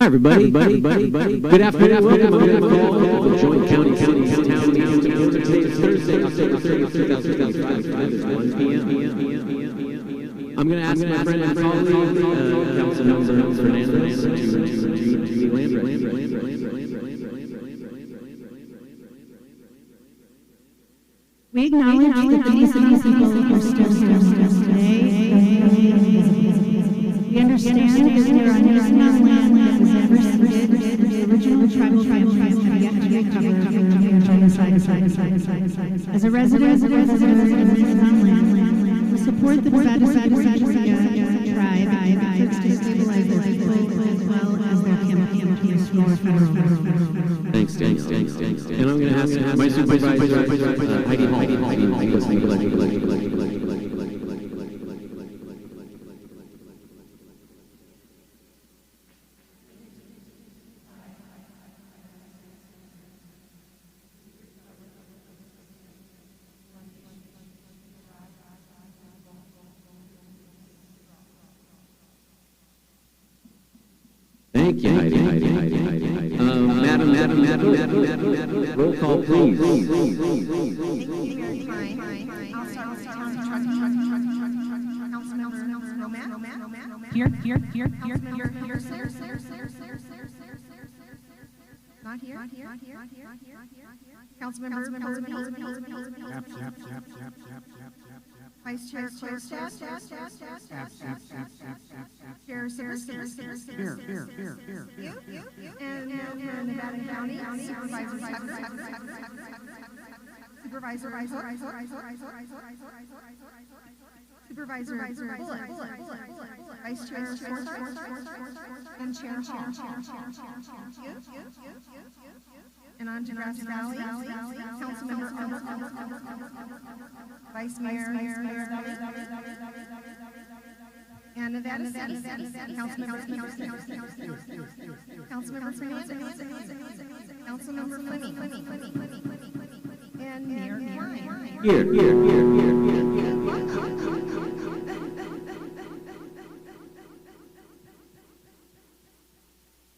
Hi, everybody. Good afternoon. Welcome to the call of the Joint County Town. Today is Thursday, October 30th, 2025. Time is 1 p.m. I'm going to ask my friend and colleague, Councilmember Fernandez, to read the land record. We acknowledge that the Nissinawbe people are still today. We understand that there are Nissinawbe land that was never ceded to the original tribal families have yet to recover from genocide. As a resident of Nissinawbe land, we support the Nevada tribe efforts to stabilize their people as well as their campaign to restore federal government. Thanks. And I'm going to ask my supervisor, Heidi Hall, Thank you, Heidi. Madam, roll call, please. Here. Not here. Councilmember Vice Chair Chair and Nevada County Supervisor Supervisor Bullock, Vice Chair and Chair and on to Grass Valley, Councilmember Vice Mayor and Nevada City, Councilmember Fernandez, Councilmember Fleming, and Mayor Klein. Here.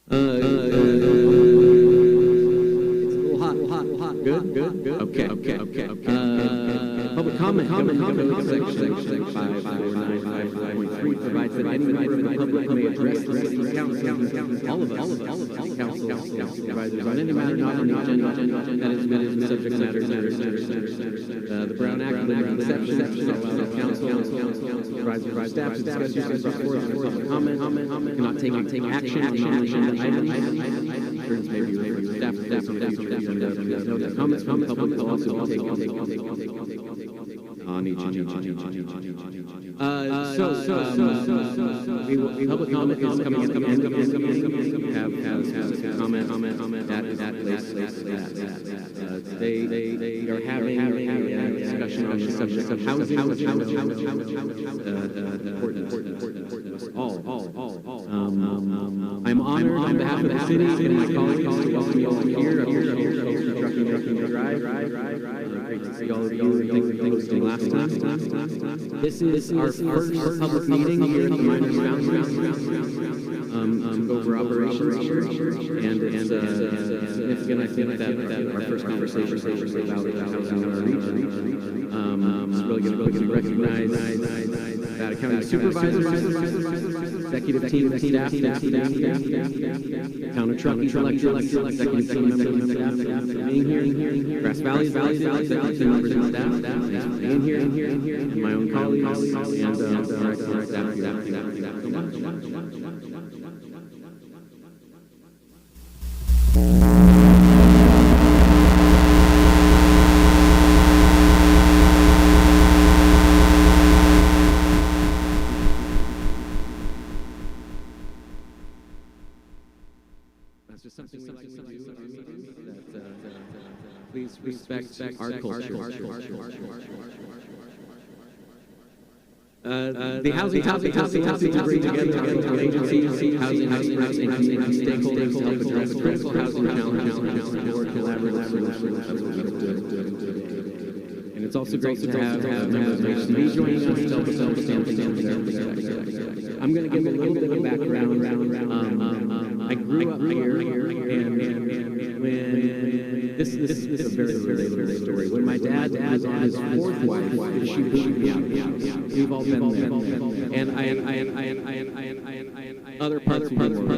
It's a little hot. Good. Okay. Public comment section 549.5.3 provides that any member of the public may address the city council, all of us, city council supervisors on any matter not on the agenda that is subject matter. The Brown Act and the exception allows council supervisors staff to discuss issues brought forth in public comment, cannot take action on non-agenda items. Turns may be staff in the future. Please note that comments from the public will also be taken on each. Public comment is coming at the end. Have comment that place. They are having a discussion on the subject of housing, which is important. All. I'm honored on behalf of the city and my colleagues to welcome you all here. Trucking Drive. Great to see all of you. Thanks for last time. This is our first public meeting here at the Miners Foundry to go over operations here, and it's significant. I think that our first conversation is about housing in our region. It's really going to recognize Nevada County supervisors, executive team, staff, town of Truckee, executive team members and staff for being here. Grass Valley, executive team members and staff for being here, and my own colleagues and our excellent staff. Please respect our culture. The housing topic is to bring together agencies, housing stakeholders to help address critical housing challenges and work collaboratively. And it's also great to have members of HCB joining us to help us understand things from their perspective. I'm going to give a little bit of background. I grew up here, and when this is a very relatable story. When my dad was on his fourth wife, she booted me out. We've all been there. And I other parts of the world.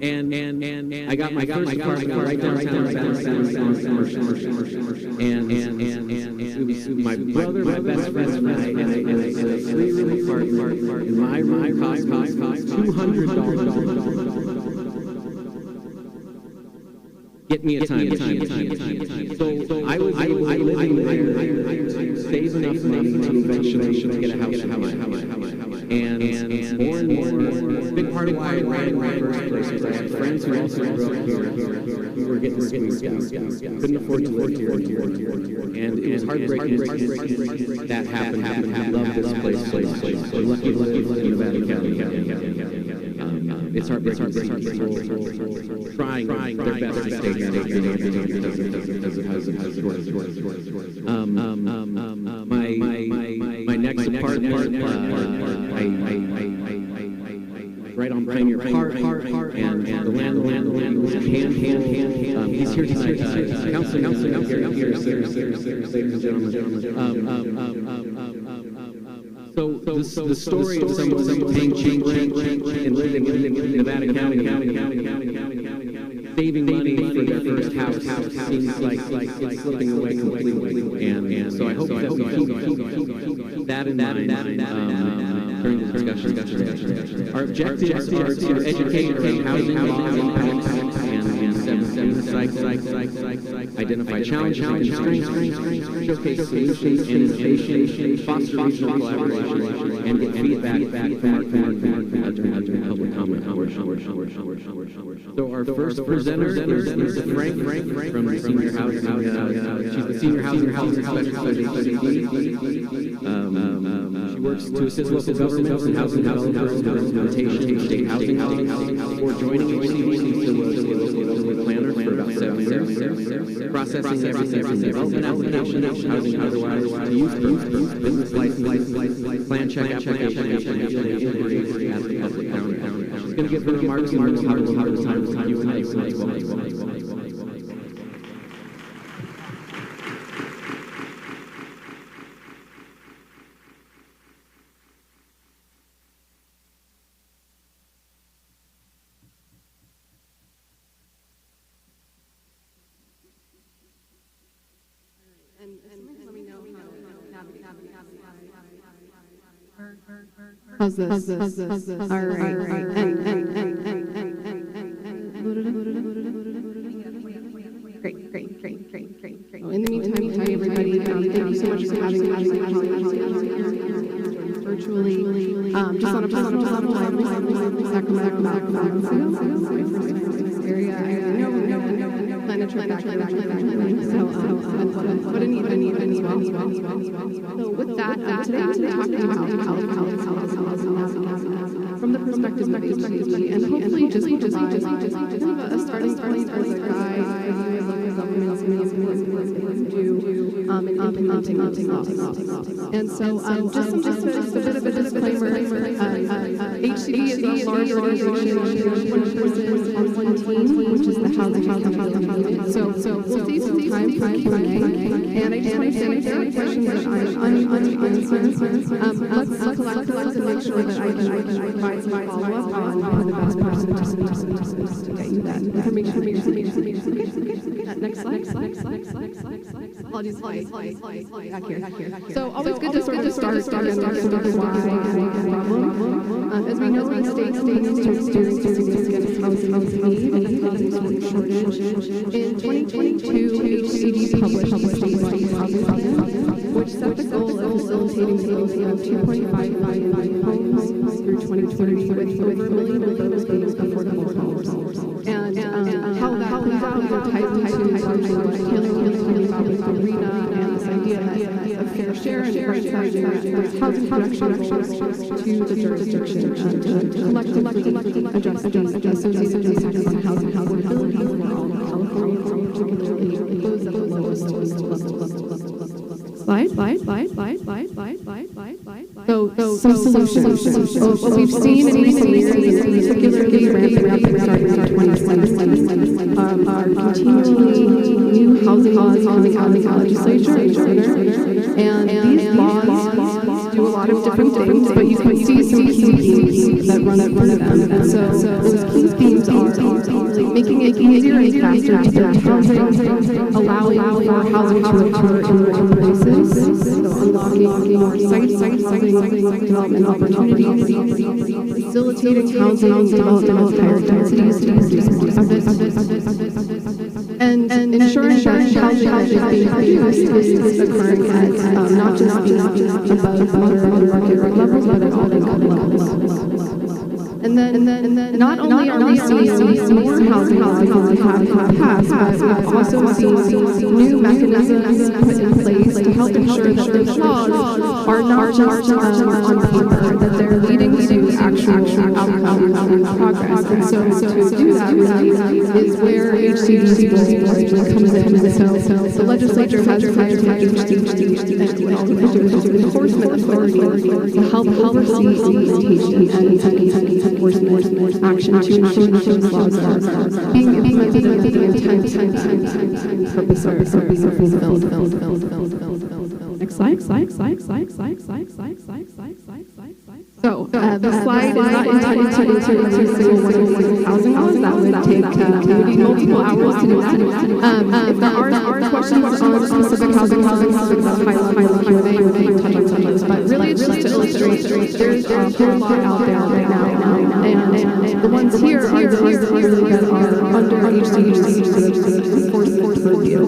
And I got my first apartment right downtown and it was my brother, my best friend, and I in a 3-room apartment. And my room cost $200. Get me a time. So I was living there, save enough money to eventually get a house. And more and more, a big part of why I ran in my first place was I had friends who also grew up here who were getting squeezed out. Couldn't afford to live here. And it was heartbreaking that happened. I love this place. I'm lucky to live in Nevada County. It's heartbreaking to see people trying their best to stay here because of my next apartment, right on Pioneer Park, and the land was a hand. He's here tonight. Councilor, ladies and gentlemen. So the story of someone paying cheap rent and living in Nevada County, saving money for their first house seems like it's slipping away completely. And so I hope keep that in mind during the discussion. Our objectives are to educate around housing law impacts and identify challenges, showcase solutions and innovation, foster regional collaboration, and get feedback from our during public comment portion. So our first presenter is Frank from the Senior Housing. She's the Senior Housing Specialist at HCB. She works to assist local governments and housing implementation, state housing before joining HCB. She was a planner for about 7 years, processing everything from development applications, housing otherwise, to use business license, plan check application, and inquiries at the public county. She's going to give her remarks and we'll have time for Q&A. So let's go. How's this? All right. Great. In the meantime, hi everybody. Thank you so much for having me virtually. Just on a personal level, I'm recently Sacramento, area. I know, plan a trip back. So, what a neat event as well. So with that, today I'm talking about from the perspective of HCB, and hopefully just a starting point as a guide as local governments do in implementing laws. And so just a bit of a disclaimer. HCB is a large organization on one team, which is the housing. So we'll save some time for Q&A. And I just want to say if there are questions that I'm unanswered, let's collect and make sure that I can provide some follow-up on the best person to get you that information. Next slide. Apologies, back here. So always good to sort of start the problem. As we know, the state is experiencing significant housing need shortage. In 2022, HCD published a statewide housing plan, which set the goal of facilitating sales of 2.5 million homes through 2030, with over 1 million of those being affordable homes. And how that plays out that ties into what Taylor was talking about with Arena and this idea that a fair share and right-sizing housing production to the jurisdiction to collectively address the associated impacts on housing affordability for all Californians, particularly those at the lowest level. Slide. So some solutions. What we've seen in recent years, particularly ramping up and starting in 2017, are continually new housing laws coming out of the legislature and these laws do a lot of different things, but you can see some key themes that run through them. And so those key themes are making it easier and faster to build housing, allowing for housing to occur in more places, so unlocking more site development opportunities, facilitating housing development at higher densities to reduce and ensuring that housing that is being produced is occurring at not just above market levels, but at all income levels. And then not only are we seeing more housing than we have in the past, but we've also seen new mechanisms put in place to help ensure that those laws are not just on paper, that they're leading to actual outcomes and progress. And so to do that really is where HCDC comes in. And so the legislature has hired HCDC and enforcement authority to help oversee implementation and enforcement action to ensure that those laws are being implemented with the intent, purpose, or feasibility. Next slide. So the slide is not intended to answer every single one of these housing laws. That would take maybe multiple hours to do that. If there are questions on specific housing laws, the high-level Q&A would touch on some of those. But really, it's just to illustrate there's a whole lot out there right now, and the ones here are the ones that are under HCDC enforcement review.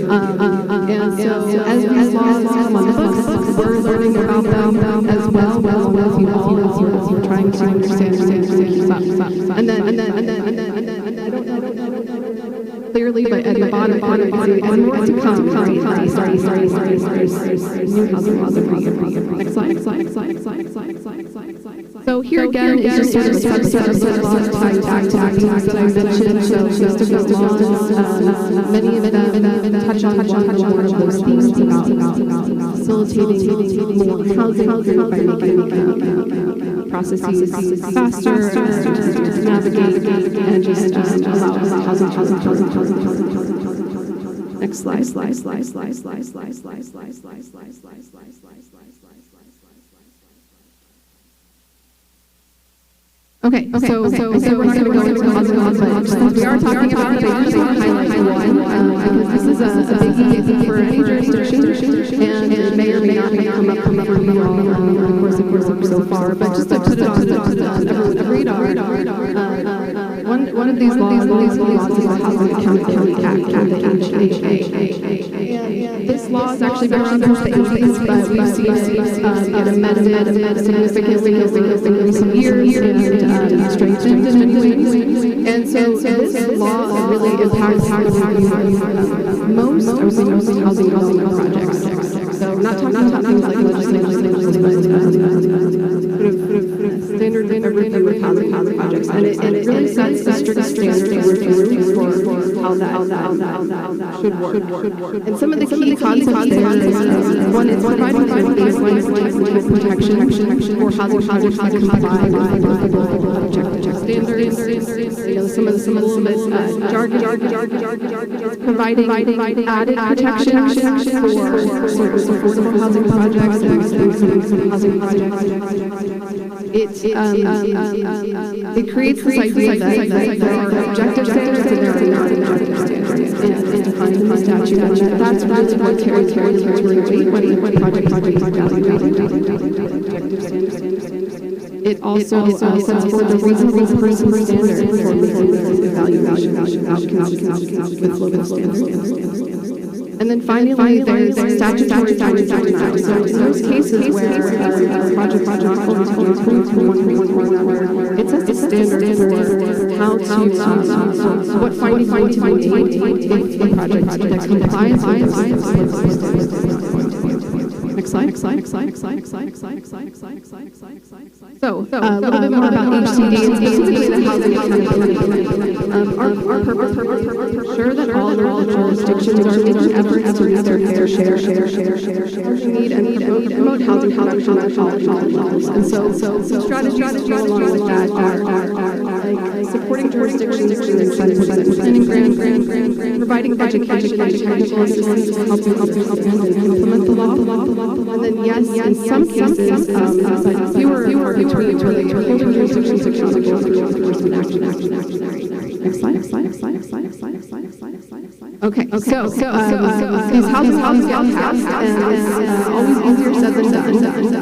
And so as these laws come on the books, we're learning about them as well with you all as you're trying to understand and keep up. And then I don't know clearly, but at the bottom, and more to come. Sorry. New housing laws every year. Next slide. So here again is just sort of a subset of the laws tied back to things that I mentioned. So just of those laws, many of them touch on one of those themes about facilitating more housing by making processes faster, to navigate, and just allow housing. Next slide. Okay, so we're not going to go into housing laws, but since we are talking about it, I just want to highlight one, because this is a biggie for any jurisdiction, and it may or may not come up for you all in the course of so far, but just to put it on the radar, one of these laws is the Housing Accountability Act, the HAA. This law has actually been around since the 80s, but we've seen it amended significantly in recent years, and strengthened in many ways. And so this law really impacts most housing projects. So we're not talking about things like legislation, but standard with housing projects. And it really sets the strict standards for how that should work. And some of the key concepts there is one is providing baseline protection for housing projects that comply with the objective standards. Some of the jargon, providing added protection for affordable housing projects. It creates this idea that there are objective standards and there are non-objective standards, and defined in the statute. And that's really what carries weight when project is evaluated. It also sets forth a reasonable person standard for evaluation outcomes with local standards. And then finally, there's statutory denial. So in those cases where a project is not fully approved for one reason or another, it sets the standard for how to, what findings need to be made if the project that complies with Next slide. So, a little bit more about HCD and specifically the Housing Accountability Plan. Our purpose is to ensure that all jurisdictions are making efforts to meet their share need and promote housing production at all levels. And so strategies that go along with that are supporting jurisdictions through incentives and planning grants, providing education and technical assistance to help implement the law. And then, yes, in some cases, but fewer between holding jurisdictions accountable for enforcement action. Next slide. Okay, so these housing laws get passed, and it's always easier said than done,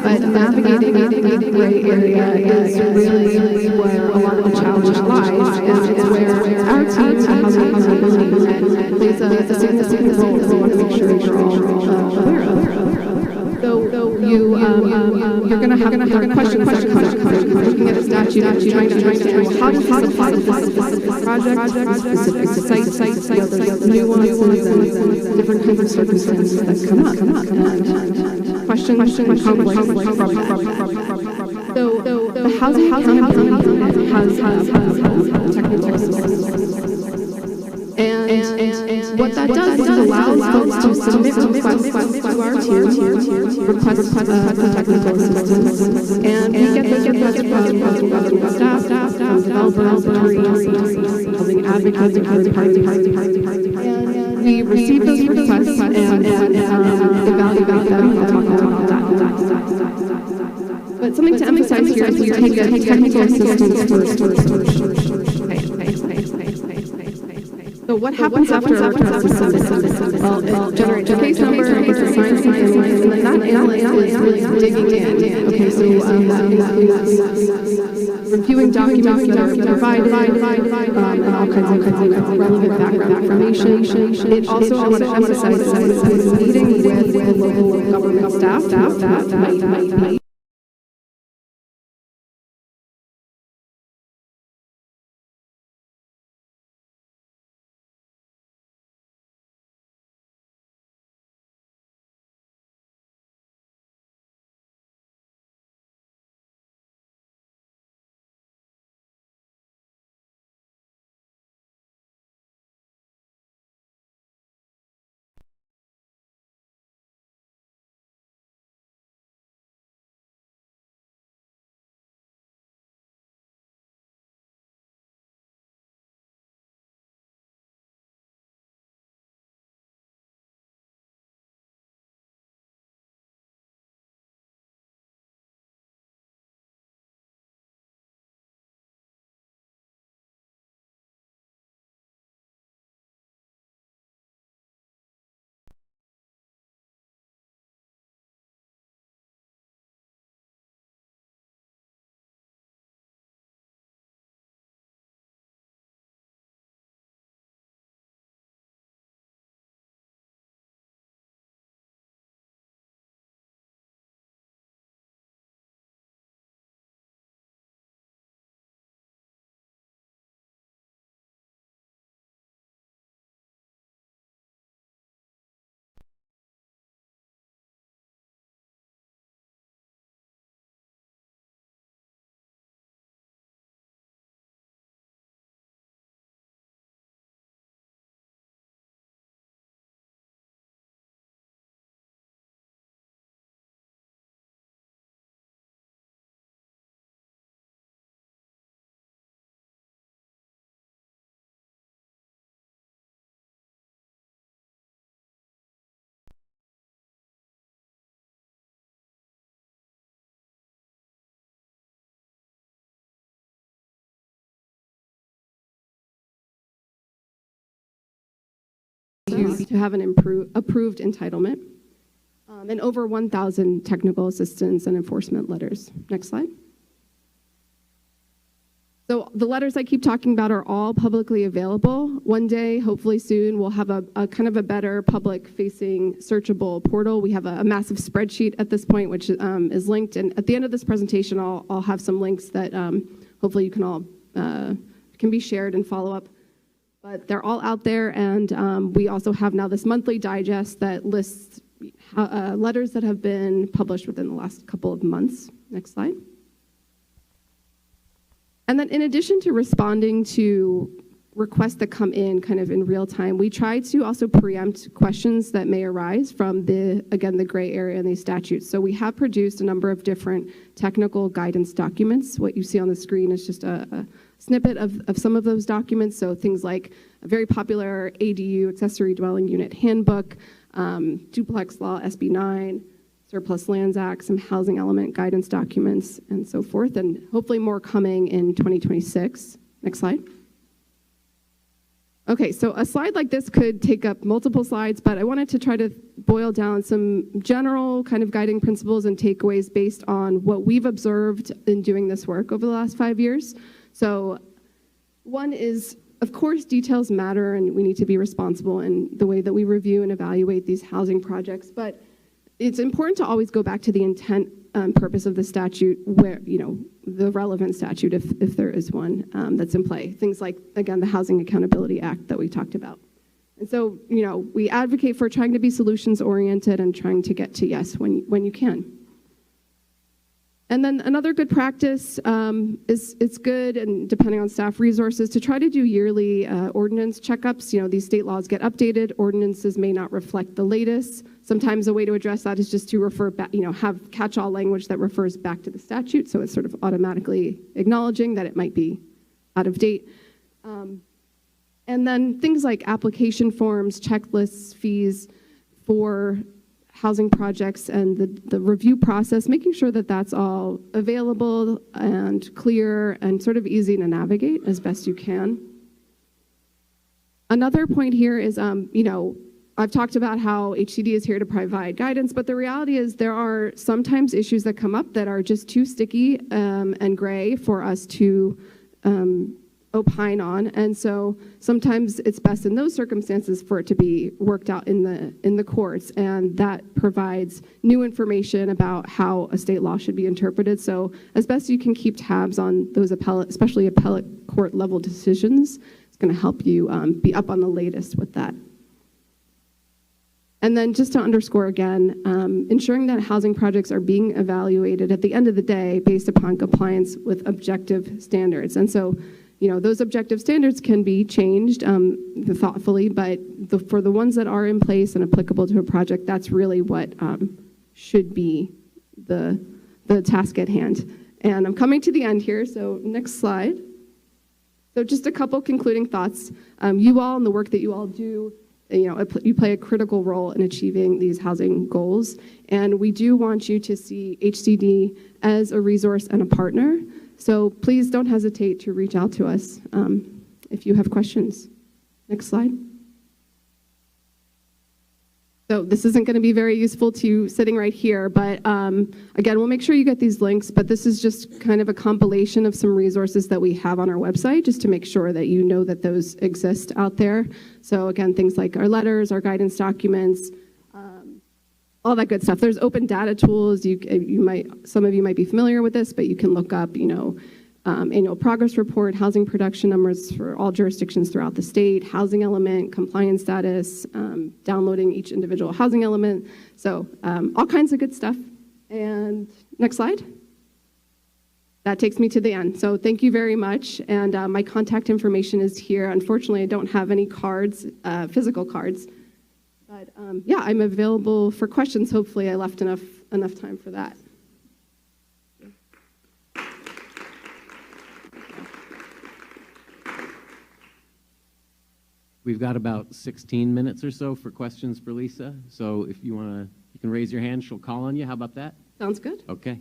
but navigating the gray area is really where a lot of the challenge lies, and it's where our team at Housing Accountability plays a significant role that we want to make sure you're all aware of. So you're going to have questions looking at a statute, trying to understand, well, how does this apply to this specific project, specific sites, there's nuances and different kinds of circumstances that come up. And questions and conflicts from that. So the housing accountability has technical assistance. And what that does is it allows folks to submit requests to our team, requests for technical assistance, and we get those from staff, from developers, attorneys, housing advocates, and third parties. And we receive those requests and evaluate them, and we'll talk about that. But something to emphasize here is we take a technical assistance first. So what happens after a request is submitted? Well, it generates a case number, it gets assigned to an analyst, and then that analyst is really digging in. Okay, so that includes reviewing documents that are provided, and all kinds of relevant background information. It also, I want to emphasize, is meeting with local government staff that might to have an approved entitlement, and over 1,000 technical assistance and enforcement letters. Next slide. So the letters I keep talking about are all publicly available. One day, hopefully soon, we'll have a kind of a better public-facing searchable portal. We have a massive spreadsheet at this point, which is linked. And at the end of this presentation, I'll have some links that hopefully you can all can be shared and follow up. But they're all out there, and we also have now this monthly digest that lists letters that have been published within the last couple of months. Next slide. And then in addition to responding to requests that come in kind of in real time, we try to also preempt questions that may arise from the gray area in these statutes. So we have produced a number of different technical guidance documents. What you see on the screen is just a snippet of some of those documents. So things like a very popular ADU, accessory dwelling unit handbook, duplex law, SB 9, Surplus Lands Act, some housing element guidance documents, and so forth, and hopefully more coming in 2026. Next slide. Okay, so a slide like this could take up multiple slides, but I wanted to try to boil down some general kind of guiding principles and takeaways based on what we've observed in doing this work over the last 5 years. So one is, of course, details matter, and we need to be responsible in the way that we review and evaluate these housing projects, but it's important to always go back to the intent purpose of the statute, where, the relevant statute, if there is one that's in play. Things like, again, the Housing Accountability Act that we talked about. And so, we advocate for trying to be solutions oriented and trying to get to yes when you can. And then another good practice is it's good, and depending on staff resources, to try to do yearly ordinance checkups. These state laws get updated. Ordinances may not reflect the latest. Sometimes a way to address that is just to refer back, have catch-all language that refers back to the statute, so it's sort of automatically acknowledging that it might be out of date. And then things like application forms, checklists, fees for housing projects, and the review process, making sure that that's all available and clear and sort of easy to navigate as best you can. Another point here is, I've talked about how HCD is here to provide guidance, but the reality is there are sometimes issues that come up that are just too sticky and gray for us to opine on, and so sometimes it's best in those circumstances for it to be worked out in the courts, and that provides new information about how a state law should be interpreted. So as best you can keep tabs on those especially appellate court level decisions, it's going to help you be up on the latest with that. And then just to underscore again, ensuring that housing projects are being evaluated at the end of the day based upon compliance with objective standards. And so those objective standards can be changed thoughtfully, but for the ones that are in place and applicable to a project, that's really what should be the task at hand. And I'm coming to the end here, so next slide. So just a couple concluding thoughts. You all and the work that you all do, you play a critical role in achieving these housing goals, and we do want you to see HCD as a resource and a partner. So please don't hesitate to reach out to us if you have questions. Next slide. So this isn't going to be very useful to you sitting right here, but again, we'll make sure you get these links, but this is just kind of a compilation of some resources that we have on our website, just to make sure that you know that those exist out there. So again, things like our letters, our guidance documents, all that good stuff. There's open data tools. Some of you might be familiar with this, but you can look up, annual progress report, housing production numbers for all jurisdictions throughout the state, housing element, compliance status, downloading each individual housing element. So all kinds of good stuff. And next slide. That takes me to the end. So thank you very much. And my contact information is here. Unfortunately, I don't have any cards, physical cards. But yeah, I'm available for questions. Hopefully I left enough time for that. We've got about 16 minutes or so for questions for Lisa. So if you want to, you can raise your hand. She'll call on you. How about that? Sounds good. Okay.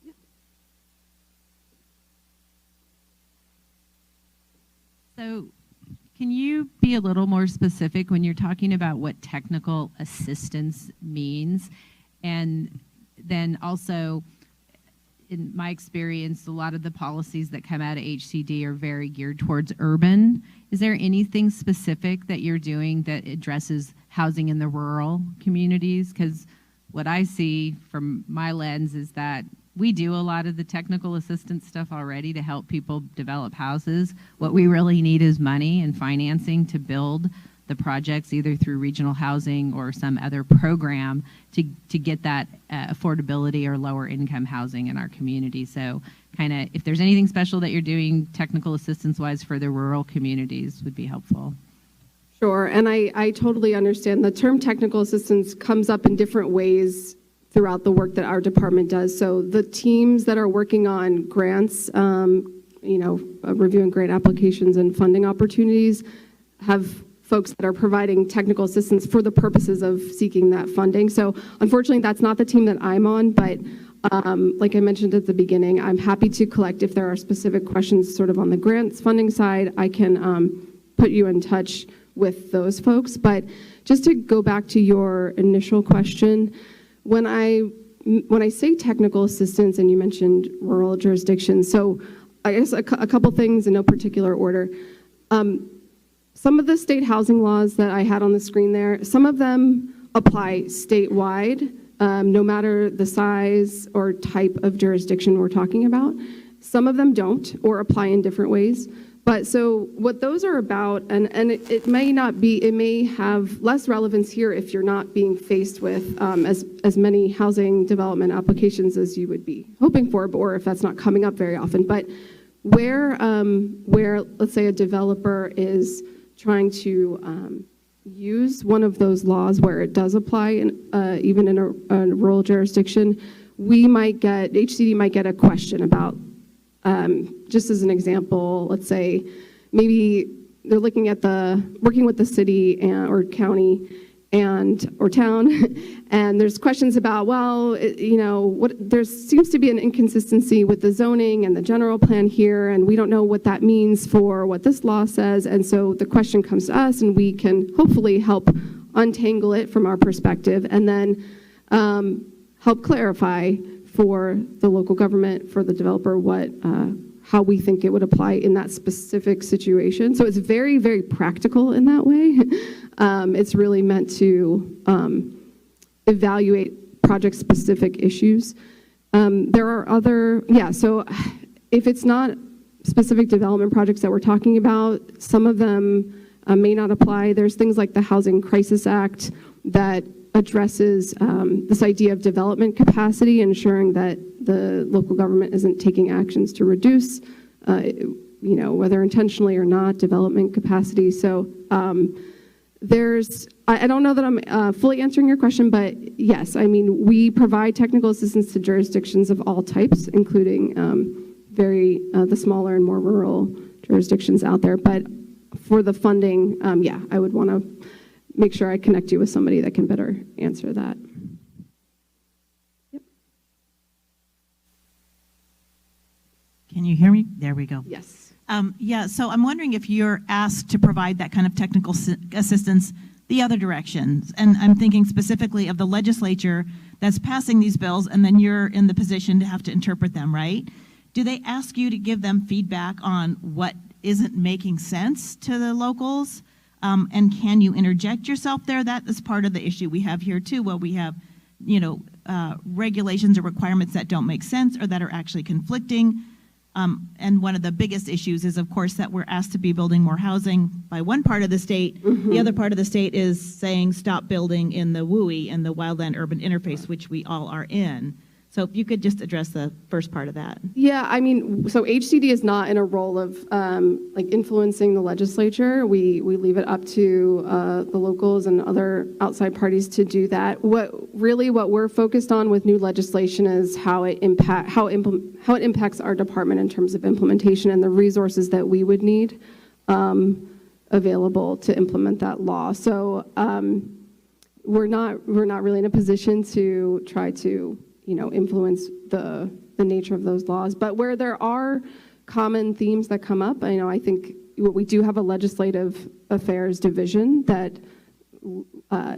Yeah. So can you be a little more specific when you're talking about what technical assistance means? And then also, in my experience, a lot of the policies that come out of HCD are very geared towards urban. Is there anything specific that you're doing that addresses housing in the rural communities? Because what I see from my lens is that we do a lot of the technical assistance stuff already to help people develop houses. What we really need is money and financing to build the projects, either through regional housing or some other program to get that affordability or lower income housing in our community. So kind of if there's anything special that you're doing technical assistance wise for the rural communities would be helpful. Sure, and I totally understand. The term technical assistance comes up in different ways throughout the work that our department does. So the teams that are working on grants, reviewing grant applications and funding opportunities have folks that are providing technical assistance for the purposes of seeking that funding. So unfortunately, that's not the team that I'm on, but like I mentioned at the beginning, I'm happy to collect if there are specific questions sort of on the grants funding side. I can put you in touch with those folks. But just to go back to your initial question, when I say technical assistance, and you mentioned rural jurisdictions, so I guess a couple things in no particular order. Some of the state housing laws that I had on the screen there, some of them apply statewide, no matter the size or type of jurisdiction we're talking about. Some of them don't, or apply in different ways. But so what those are about, and it may not be, it may have less relevance here if you're not being faced with as many housing development applications as you would be hoping for, or if that's not coming up very often. But where let's say a developer is trying to use one of those laws where it does apply, even in a rural jurisdiction, HCD might get a question about, just as an example, let's say maybe they're looking at working with the city or county or town, and there's questions about, there seems to be an inconsistency with the zoning and the general plan here, and we don't know what that means for what this law says, and so the question comes to us, and we can hopefully help untangle it from our perspective, and then help clarify for the local government, for the developer, how we think it would apply in that specific situation. So it's very, very practical in that way. It's really meant to evaluate project-specific issues. There are so if it's not specific development projects that we're talking about, some of them may not apply. There's things like the Housing Crisis Act that addresses this idea of development capacity, ensuring that the local government isn't taking actions to reduce, whether intentionally or not, development capacity. So I don't know that I'm fully answering your question, but yes, I mean, we provide technical assistance to jurisdictions of all types, including the smaller and more rural jurisdictions out there. But for the funding, I would want to make sure I connect you with somebody that can better answer that. Yep. Can you hear me? There we go. Yes. So I'm wondering if you're asked to provide that kind of technical assistance the other directions. And I'm thinking specifically of the legislature that's passing these bills, and then you're in the position to have to interpret them, right? Do they ask you to give them feedback on what isn't making sense to the locals? And can you interject yourself there? That is part of the issue we have here too, where we have, regulations or requirements that don't make sense or that are actually conflicting. And one of the biggest issues is, of course, that we're asked to be building more housing by one part of the state. Mm-hmm. The other part of the state is saying stop building in the WUI and the wildland urban interface, which we all are in. So if you could just address the first part of that. Yeah, I mean, so HCD is not in a role of influencing the legislature. We leave it up to the locals and other outside parties to do that. What we're focused on with new legislation is how it impacts our department in terms of implementation and the resources that we would need available to implement that law. So we're not really in a position to try to influence the nature of those laws. But where there are common themes that come up, I think we do have a legislative affairs division that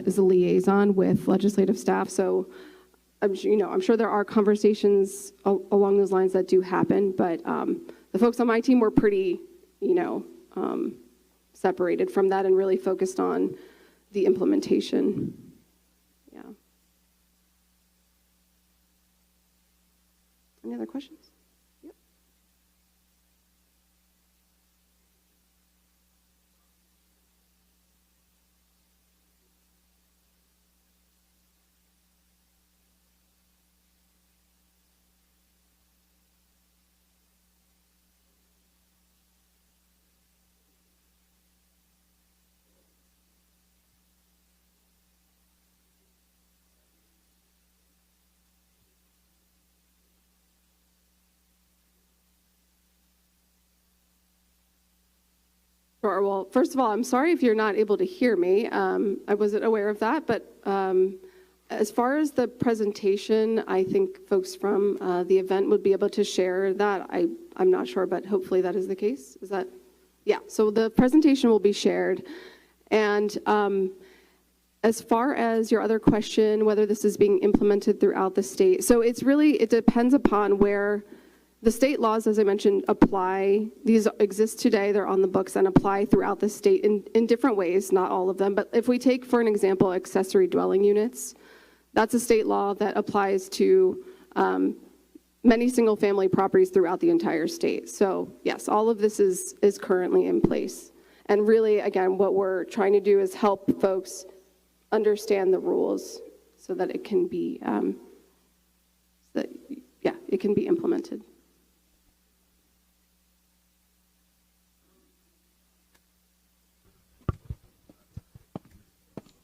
is a liaison with legislative staff. So I'm sure there are conversations along those lines that do happen, but the folks on my team were pretty, separated from that and really focused on the implementation. Yeah. Any other questions? Yep. Sure. Well, first of all, I'm sorry if you're not able to hear me. I wasn't aware of that, but as far as the presentation, I think folks from the event would be able to share that. I'm not sure, but hopefully that is the case. Is that? Yeah. So the presentation will be shared. And as far as your other question, whether this is being implemented throughout the state, so it depends upon where the state laws, as I mentioned, apply. These exist today, they're on the books and apply throughout the state in different ways, not all of them. But if we take, for an example, accessory dwelling units, that's a state law that applies to many single-family properties throughout the entire state. So yes, all of this is currently in place. And really, again, what we're trying to do is help folks understand the rules so that it can be, it can be implemented.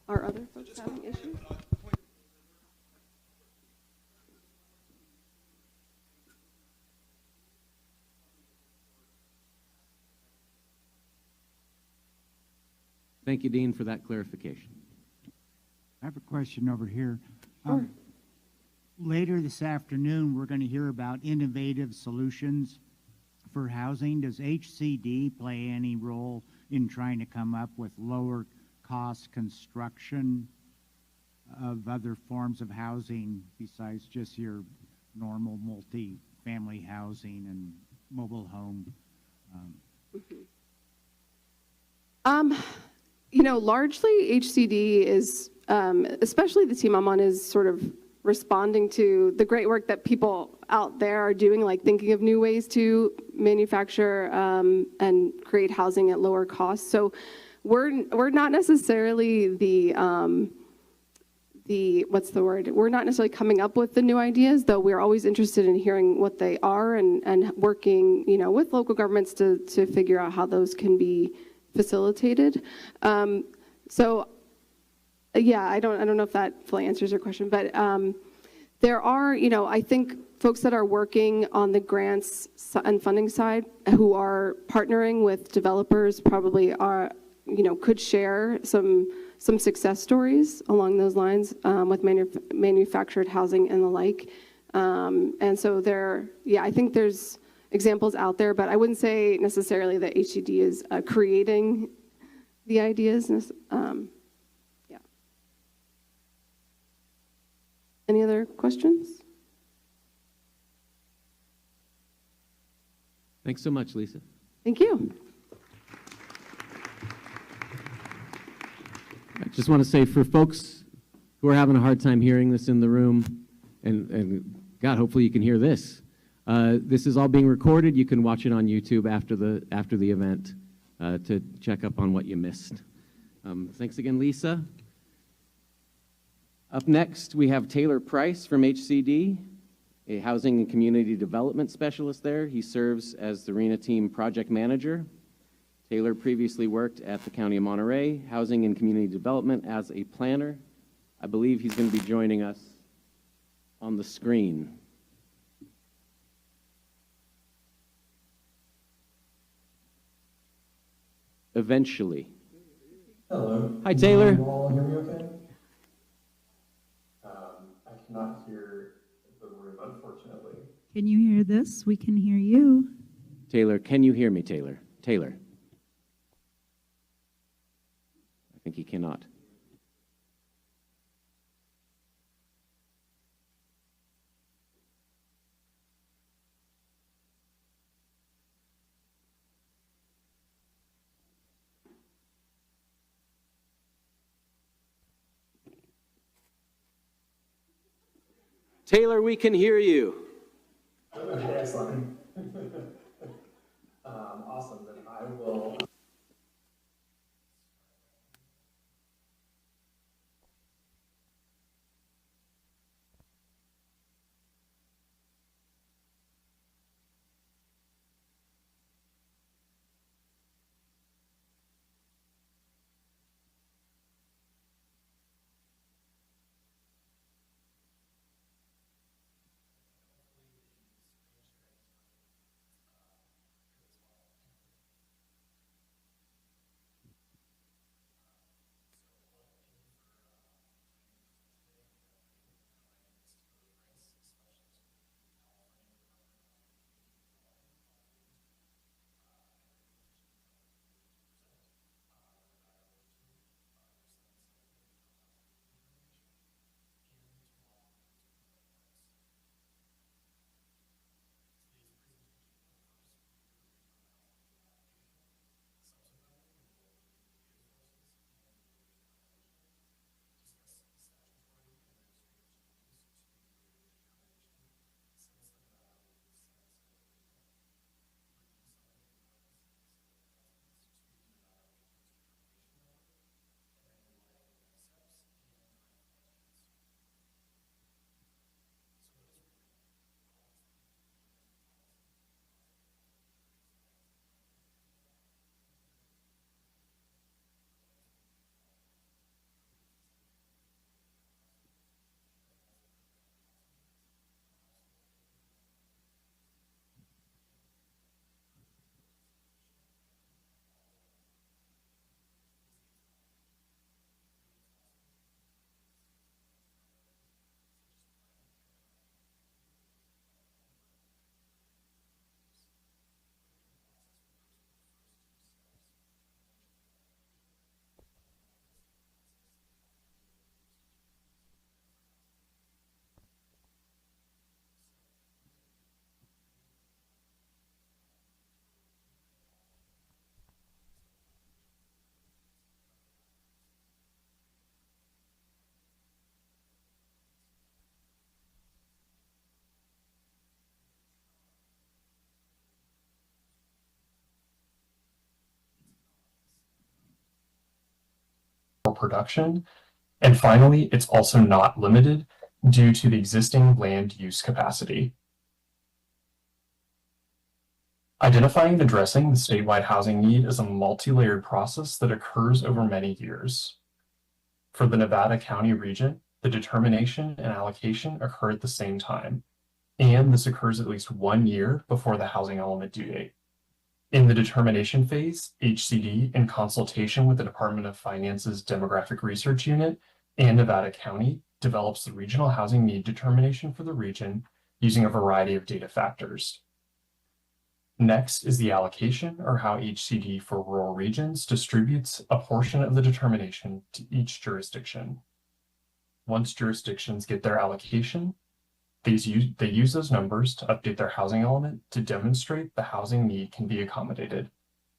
Are other folks having issues? Thank you, Dean, for that clarification. I have a question over here. Sure. Later this afternoon, we're going to hear about innovative solutions for housing. Does HCD play any role in trying to come up with lower cost construction of other forms of housing besides just your normal multi-family housing and mobile home? Largely HCD is, especially the team I'm on, is sort of responding to the great work that people out there are doing, like thinking of new ways to manufacture and create housing at lower costs. So we're not necessarily what's the word? We're not necessarily coming up with the new ideas, though we're always interested in hearing what they are and working, with local governments to figure out how those can be facilitated. I don't know if that fully answers your question, but there are, I think folks that are working on the grants and funding side who are partnering with developers probably are, could share some success stories along those lines with manufactured housing and the like. And so I think there's examples out there, but I wouldn't say necessarily that HCD is creating the ideas. Any other questions? Thanks so much, Lisa. Thank you. I just want to say for folks who are having a hard time hearing this in the room, and God, hopefully you can hear this. This is all being recorded. You can watch it on YouTube after the event to check up on what you missed. Thanks again, Lisa. Up next, we have Taylor Price from HCD, a housing and community development specialist there. He serves as the RENA team project manager. Taylor previously worked at the County of Monterey, housing and community development as a planner. I believe he's going to be joining us on the screen. Eventually. Hello. Hi, Taylor. Can you all hear me okay? I cannot hear the room, unfortunately. Can you hear this? We can hear you. Taylor, can you hear me, Taylor? Taylor. I think he cannot. Taylor, we can hear you. Okay, excellent. Awesome, then I will. Production. And finally, it's also not limited due to the existing land use capacity. Identifying and addressing the statewide housing need is a multi-layered process that occurs over many years. For the Nevada County region, the determination and allocation occur at the same time, and this occurs at least 1 year before the housing element due date. In the determination phase, HCD, in consultation with the Department of Finance's Demographic Research Unit and Nevada County, develops the regional housing need determination for the region using a variety of data factors. Next is the allocation, or how HCD for rural regions distributes a portion of the determination to each jurisdiction. Once jurisdictions get their allocation, they use those numbers to update their housing element to demonstrate the housing need can be accommodated.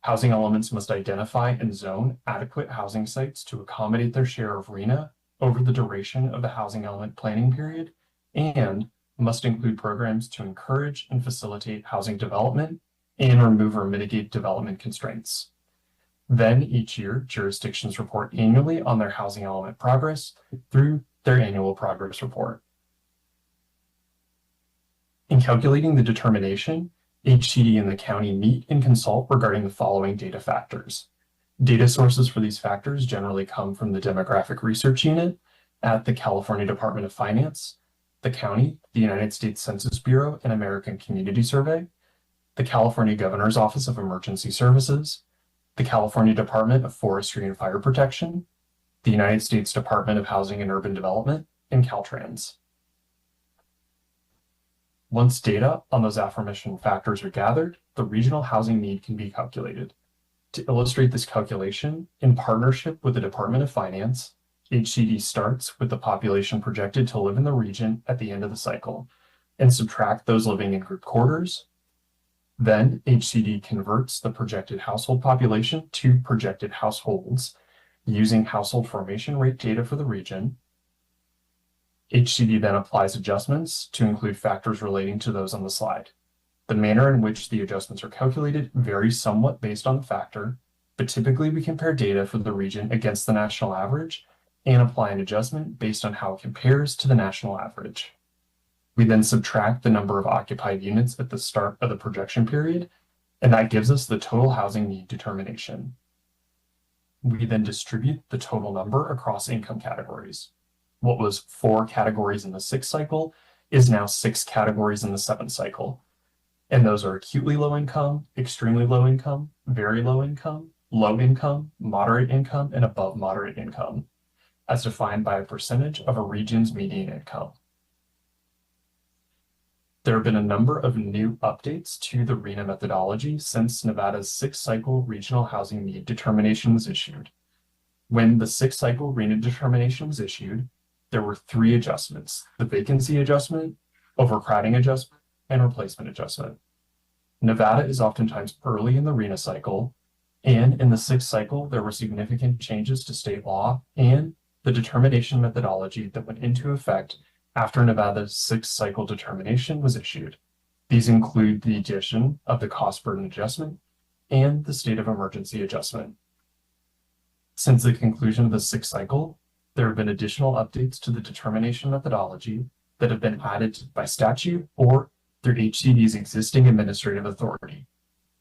Housing elements must identify and zone adequate housing sites to accommodate their share of RHNA over the duration of the housing element planning period, and must include programs to encourage and facilitate housing development and remove or mitigate development constraints. Then each year, jurisdictions report annually on their housing element progress through their annual progress report. In calculating the determination, HCD and the county meet and consult regarding the following data factors. Data sources for these factors generally come from the Demographic Research Unit at the California Department of Finance, the county, the United States Census Bureau and American Community Survey, the California Governor's Office of Emergency Services, the California Department of Forestry and Fire Protection, the United States Department of Housing and Urban Development, and Caltrans. Once data on those aforementioned factors are gathered, the regional housing need can be calculated. To illustrate this calculation, in partnership with the Department of Finance, HCD starts with the population projected to live in the region at the end of the cycle and subtract those living in group quarters. Then HCD converts the projected household population to projected households using household formation rate data for the region. HCD then applies adjustments to include factors relating to those on the slide. The manner in which the adjustments are calculated varies somewhat based on the factor, but typically we compare data for the region against the national average and apply an adjustment based on how it compares to the national average. We then subtract the number of occupied units at the start of the projection period, and that gives us the total housing need determination. We then distribute the total number across income categories. What was 4 categories in the 6th cycle is now 6 categories in the 7th cycle. And those are acutely low income, extremely low income, very low income, moderate income, and above moderate income, as defined by a percentage of a region's median income. There have been a number of new updates to the RHNA methodology since Nevada's 6th cycle regional housing need determination was issued. When the 6th cycle RHNA determination was issued, there were 3 adjustments: the vacancy adjustment, overcrowding adjustment, and replacement adjustment. Nevada is oftentimes early in the RHNA cycle, and in the 6th cycle, there were significant changes to state law and the determination methodology that went into effect after Nevada's 6th cycle determination was issued. These include the addition of the cost burden adjustment and the state of emergency adjustment. Since the conclusion of the 6th cycle, there have been additional updates to the determination methodology that have been added by statute or through HCD's existing administrative authority.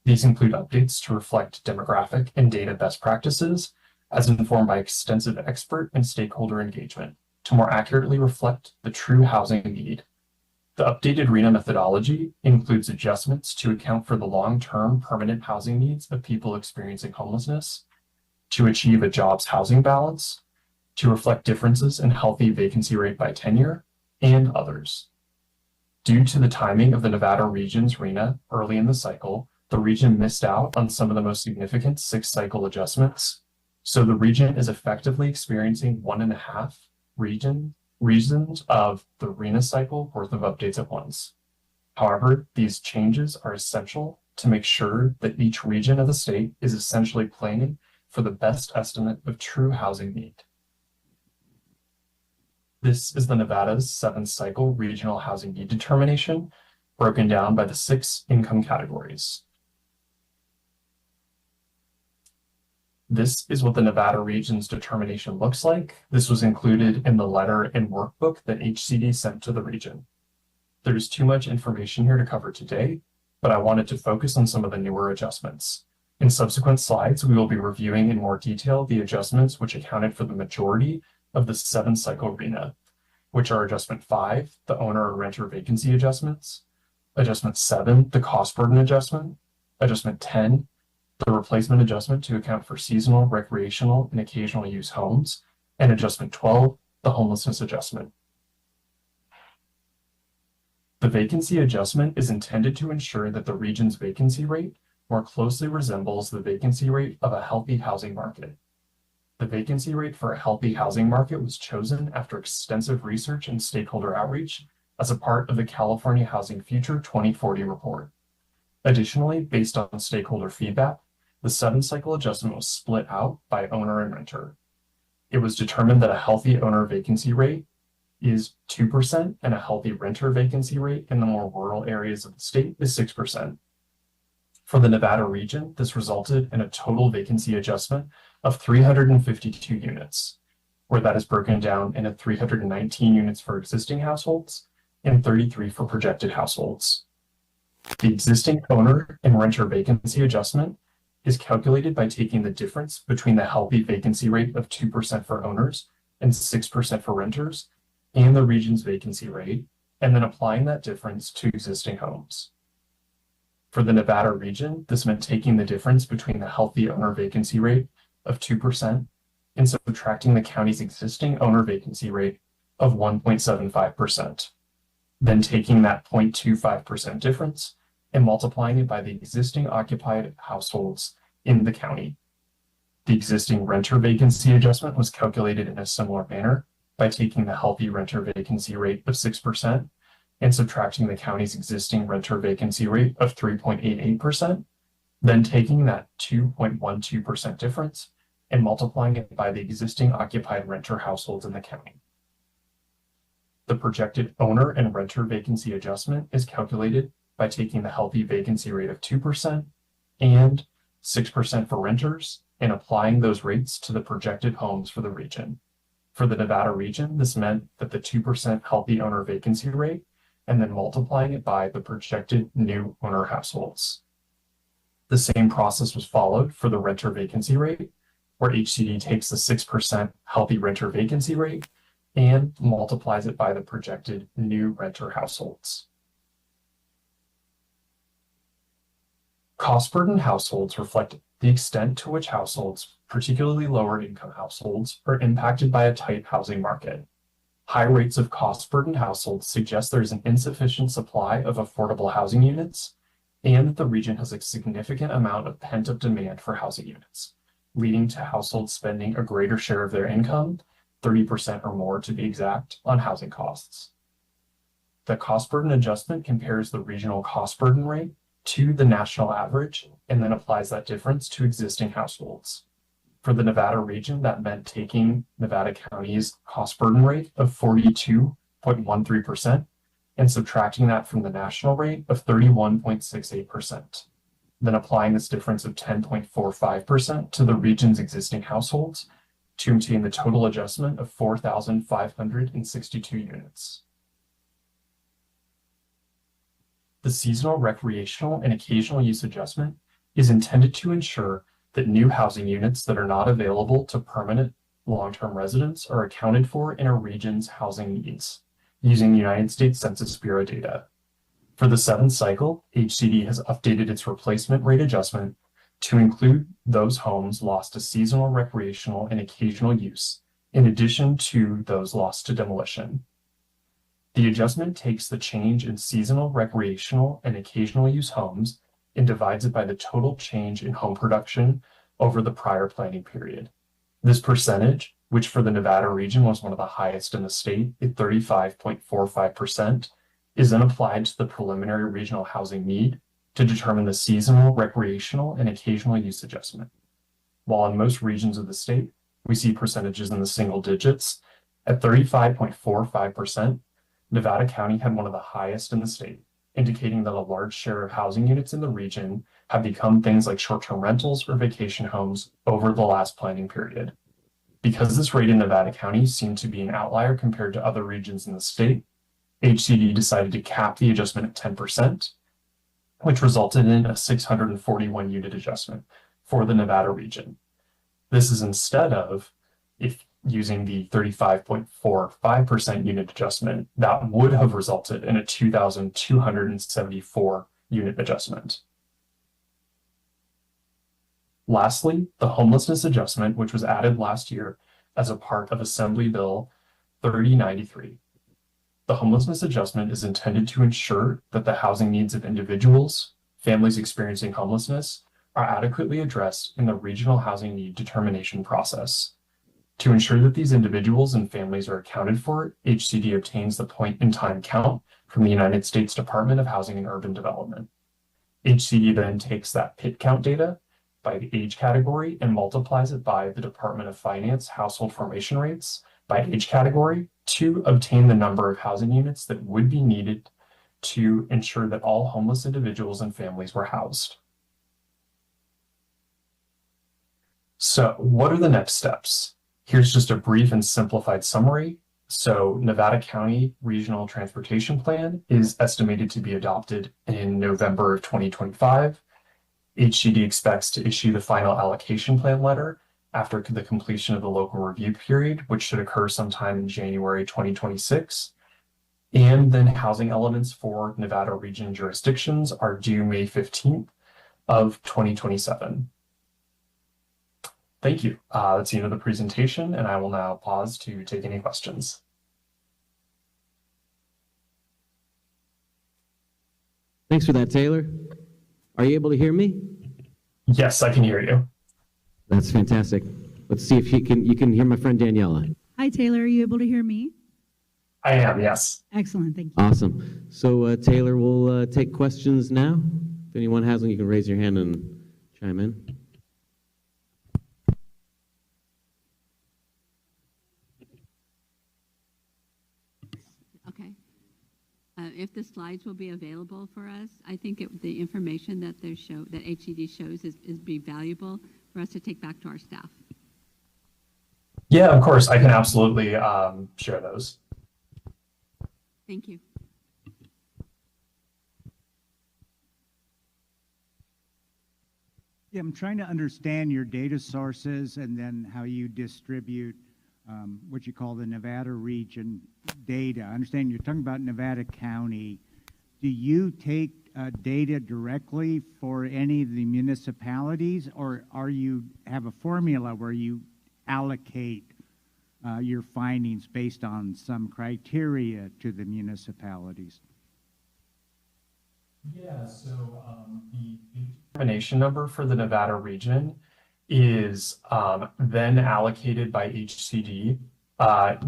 These include updates to reflect demographic and data best practices as informed by extensive expert and stakeholder engagement to more accurately reflect the true housing need. The updated RHNA methodology includes adjustments to account for the long-term permanent housing needs of people experiencing homelessness, to achieve a jobs housing balance, to reflect differences in healthy vacancy rate by tenure, and others. Due to the timing of the Nevada region's RHNA early in the cycle, the region missed out on some of the most significant 6th cycle adjustments. So the region is effectively experiencing 1.5 reasons of the RHNA cycle worth of updates at once. However, these changes are essential to make sure that each region of the state is essentially planning for the best estimate of true housing need. This is the Nevada's 7th cycle regional housing need determination, broken down by the 6 income categories. This is what the Nevada region's determination looks like. This was included in the letter and workbook that HCD sent to the region. There's too much information here to cover today, but I wanted to focus on some of the newer adjustments. In subsequent slides, we will be reviewing in more detail the adjustments which accounted for the majority of the 7th cycle RHNA, which are Adjustment 5, the owner or renter vacancy adjustments, Adjustment 7, the cost burden adjustment, Adjustment 10, the replacement adjustment to account for seasonal, recreational, and occasional use homes, and Adjustment 12, the homelessness adjustment. The vacancy adjustment is intended to ensure that the region's vacancy rate more closely resembles the vacancy rate of a healthy housing market. The vacancy rate for a healthy housing market was chosen after extensive research and stakeholder outreach as a part of the California Housing Future 2040 report. Additionally, based on stakeholder feedback, the 7th cycle adjustment was split out by owner and renter. It was determined that a healthy owner vacancy rate is 2% and a healthy renter vacancy rate in the more rural areas of the state is 6%. For the Nevada region, this resulted in a total vacancy adjustment of 352 units, where that is broken down into 319 units for existing households and 33 for projected households. The existing owner and renter vacancy adjustment is calculated by taking the difference between the healthy vacancy rate of 2% for owners and 6% for renters and the region's vacancy rate, and then applying that difference to existing homes. For the Nevada region, this meant taking the difference between the healthy owner vacancy rate of 2% and subtracting the county's existing owner vacancy rate of 1.75%. Then taking that 0.25% difference and multiplying it by the existing occupied households in the county. The existing renter vacancy adjustment was calculated in a similar manner by taking the healthy renter vacancy rate of 6% and subtracting the county's existing renter vacancy rate of 3.88%, then taking that 2.12% difference and multiplying it by the existing occupied renter households in the county. The projected owner and renter vacancy adjustment is calculated by taking the healthy vacancy rate of 2% and 6% for renters and applying those rates to the projected homes for the region. For the Nevada region, this meant that the 2% healthy owner vacancy rate and then multiplying it by the projected new owner households. The same process was followed for the renter vacancy rate, where HCD takes the 6% healthy renter vacancy rate and multiplies it by the projected new renter households. Cost burden households reflect the extent to which households, particularly lower income households, are impacted by a tight housing market. High rates of cost burdened households suggest there is an insufficient supply of affordable housing units and that the region has a significant amount of pent-up demand for housing units, leading to households spending a greater share of their income, 30% or more to be exact, on housing costs. The cost burden adjustment compares the regional cost burden rate to the national average and then applies that difference to existing households. For the Nevada region, that meant taking Nevada County's cost burden rate of 42.13% and subtracting that from the national rate of 31.68%. Then applying this difference of 10.45% to the region's existing households to obtain the total adjustment of 4,562 units. The seasonal, recreational, and occasional use adjustment is intended to ensure that new housing units that are not available to permanent long-term residents are accounted for in a region's housing needs using the United States Census Bureau data. For the 7th cycle, HCD has updated its replacement rate adjustment to include those homes lost to seasonal, recreational, and occasional use, in addition to those lost to demolition. The adjustment takes the change in seasonal, recreational, and occasional use homes and divides it by the total change in home production over the prior planning period. This percentage, which for the Nevada region was one of the highest in the state at 35.45%, is then applied to the preliminary regional housing need to determine the seasonal, recreational, and occasional use adjustment. While in most regions of the state, we see percentages in the single digits, at 35.45%, Nevada County had one of the highest in the state, indicating that a large share of housing units in the region have become things like short-term rentals or vacation homes over the last planning period. Because this rate in Nevada County seemed to be an outlier compared to other regions in the state, HCD decided to cap the adjustment at 10%, which resulted in a 641 unit adjustment for the Nevada region. This is instead of, if using the 35.45% unit adjustment, that would have resulted in a 2,274 unit adjustment. Lastly, the homelessness adjustment, which was added last year as a part of Assembly Bill 3093. The homelessness adjustment is intended to ensure that the housing needs of individuals, families experiencing homelessness, are adequately addressed in the regional housing need determination process. To ensure that these individuals and families are accounted for, HCD obtains the point-in-time count from the United States Department of Housing and Urban Development. HCD then takes that PIT count data by the age category and multiplies it by the Department of Finance household formation rates by age category to obtain the number of housing units that would be needed to ensure that all homeless individuals and families were housed. So, what are the next steps? Here's just a brief and simplified summary. So Nevada County Regional Transportation Plan is estimated to be adopted in November of 2025. HCD expects to issue the final allocation plan letter after the completion of the local review period, which should occur sometime in January 2026. And then housing elements for Nevada region jurisdictions are due May 15th of 2027. Thank you. That's the end of the presentation, and I will now pause to take any questions. Thanks for that, Taylor. Are you able to hear me? Yes, I can hear you. That's fantastic. Let's see if you can hear my friend Daniela. Hi, Taylor. Are you able to hear me? I am, yes. Excellent. Thank you. Awesome. So Taylor, we'll take questions now. If anyone has one, you can raise your hand and chime in. if the slides will be available for us. I think the information that that HCD shows is be valuable for us to take back to our staff. Yeah, of course, I can absolutely share those. Thank you. Yeah, I'm trying to understand your data sources and then how you distribute what you call the Nevada region data. I understand you're talking about Nevada County. Do you take data directly for any of the municipalities, or are you have a formula where you allocate your findings based on some criteria to the municipalities? Yeah, so the determination number for the Nevada region is then allocated by HCD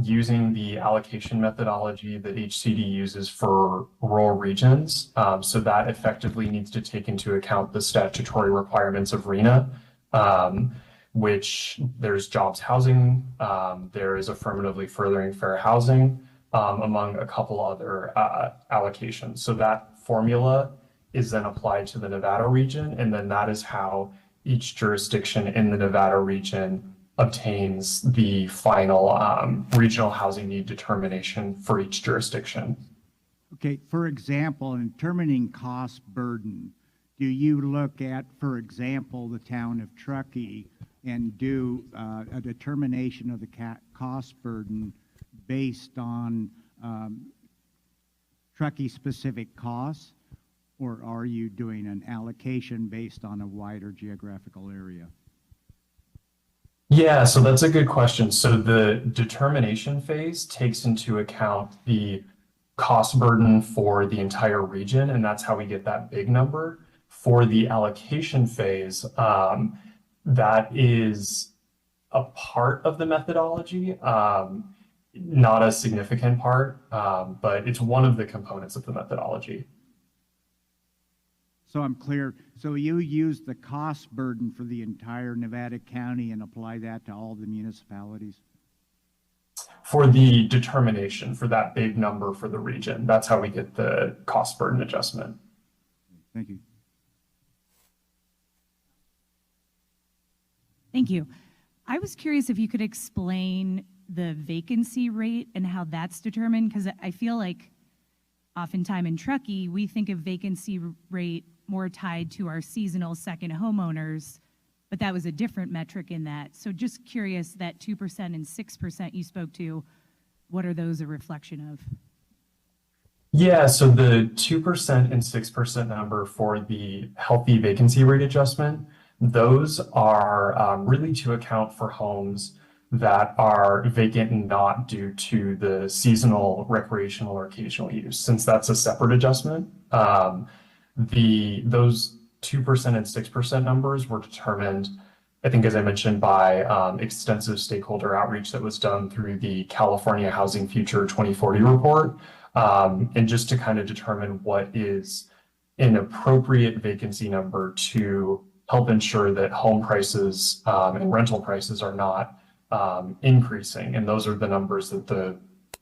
using the allocation methodology that HCD uses for rural regions. So that effectively needs to take into account the statutory requirements of RHNA, which there's jobs housing, there is affirmatively furthering fair housing, among a couple other allocations. So that formula is then applied to the Nevada region, and then that is how each jurisdiction in the Nevada region obtains the final regional housing need determination for each jurisdiction. Okay, for example, in determining cost burden, do you look at, for example, the town of Truckee and do a determination of the cost burden based on Truckee-specific costs, or are you doing an allocation based on a wider geographical area? Yeah, so that's a good question. So the determination phase takes into account the cost burden for the entire region, and that's how we get that big number. For the allocation phase, that is a part of the methodology, not a significant part, but it's one of the components of the methodology. So I'm clear. So you use the cost burden for the entire Nevada County and apply that to all the municipalities? For the determination, for that big number for the region, that's how we get the cost burden adjustment. Thank you. Thank you. I was curious if you could explain the vacancy rate and how that's determined, because I feel like oftentimes in Truckee, we think of vacancy rate more tied to our seasonal second homeowners, but that was a different metric in that. So just curious, that 2% and 6% you spoke to, what are those a reflection of? Yeah, so the 2% and 6% number for the healthy vacancy rate adjustment, those are really to account for homes that are vacant and not due to the seasonal, recreational, or occasional use, since that's a separate adjustment. Those 2% and 6% numbers were determined, I think, as I mentioned, by extensive stakeholder outreach that was done through the California Housing Future 2040 report, and just to kind of determine what is an appropriate vacancy number to help ensure that home prices and rental prices are not increasing. And those are the numbers that the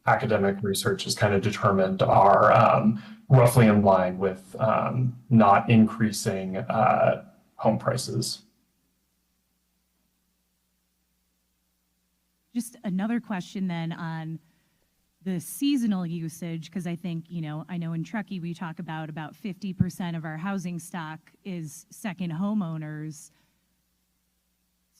academic research has kind of determined are roughly in line with not increasing home prices. Just another question then on the seasonal usage, because I think, I know in Truckee we talk about 50% of our housing stock is second homeowners.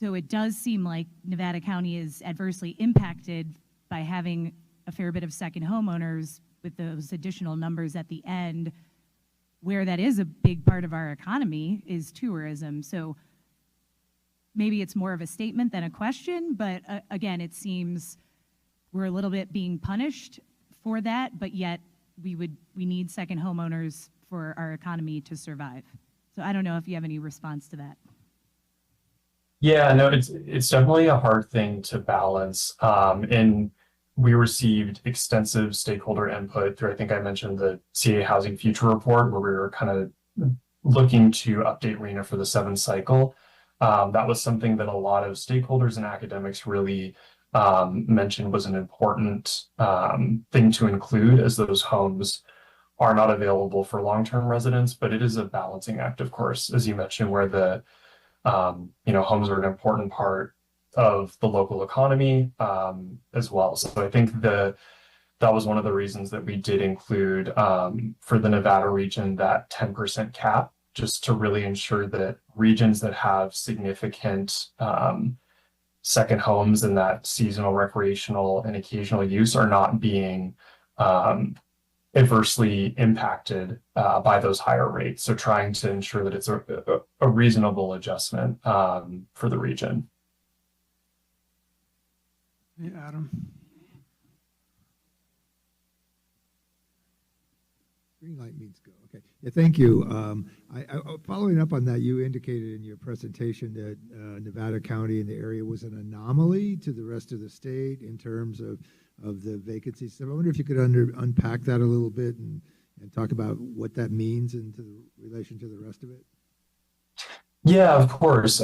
So it does seem like Nevada County is adversely impacted by having a fair bit of second homeowners with those additional numbers at the end, where that is a big part of our economy is tourism. So maybe it's more of a statement than a question, but again, it seems we're a little bit being punished for that, but yet we need second homeowners for our economy to survive. So I don't know if you have any response to that. Yeah, no, it's definitely a hard thing to balance. And we received extensive stakeholder input through, I think I mentioned the CA Housing Future report, where we were kind of looking to update RHNA for the 7th cycle. That was something that a lot of stakeholders and academics really mentioned was an important thing to include, as those homes are not available for long-term residents, but it is a balancing act, of course, as you mentioned, where the homes are an important part of the local economy as well. So I think that was one of the reasons that we did include for the Nevada region that 10% cap, just to really ensure that regions that have significant second homes and that seasonal, recreational, and occasional use are not being adversely impacted by those higher rates. So trying to ensure that it's a reasonable adjustment for the region. Hey, Adam. Green light means go. Okay. Yeah, thank you. Following up on that, you indicated in your presentation that Nevada County and the area was an anomaly to the rest of the state in terms of the vacancies. So I wonder if you could unpack that a little bit and talk about what that means in relation to the rest of it. Yeah, of course.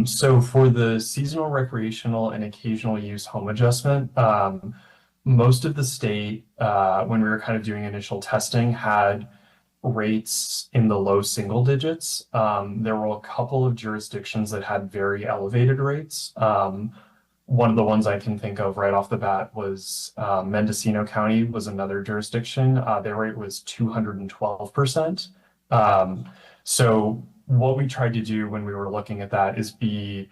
So for the seasonal, recreational, and occasional use home adjustment, most of the state, when we were kind of doing initial testing, had rates in the low single digits. There were a couple of jurisdictions that had very elevated rates. One of the ones I can think of right off the bat was Mendocino County was another jurisdiction. Their rate was 212%. So what we tried to do when we were looking at that is be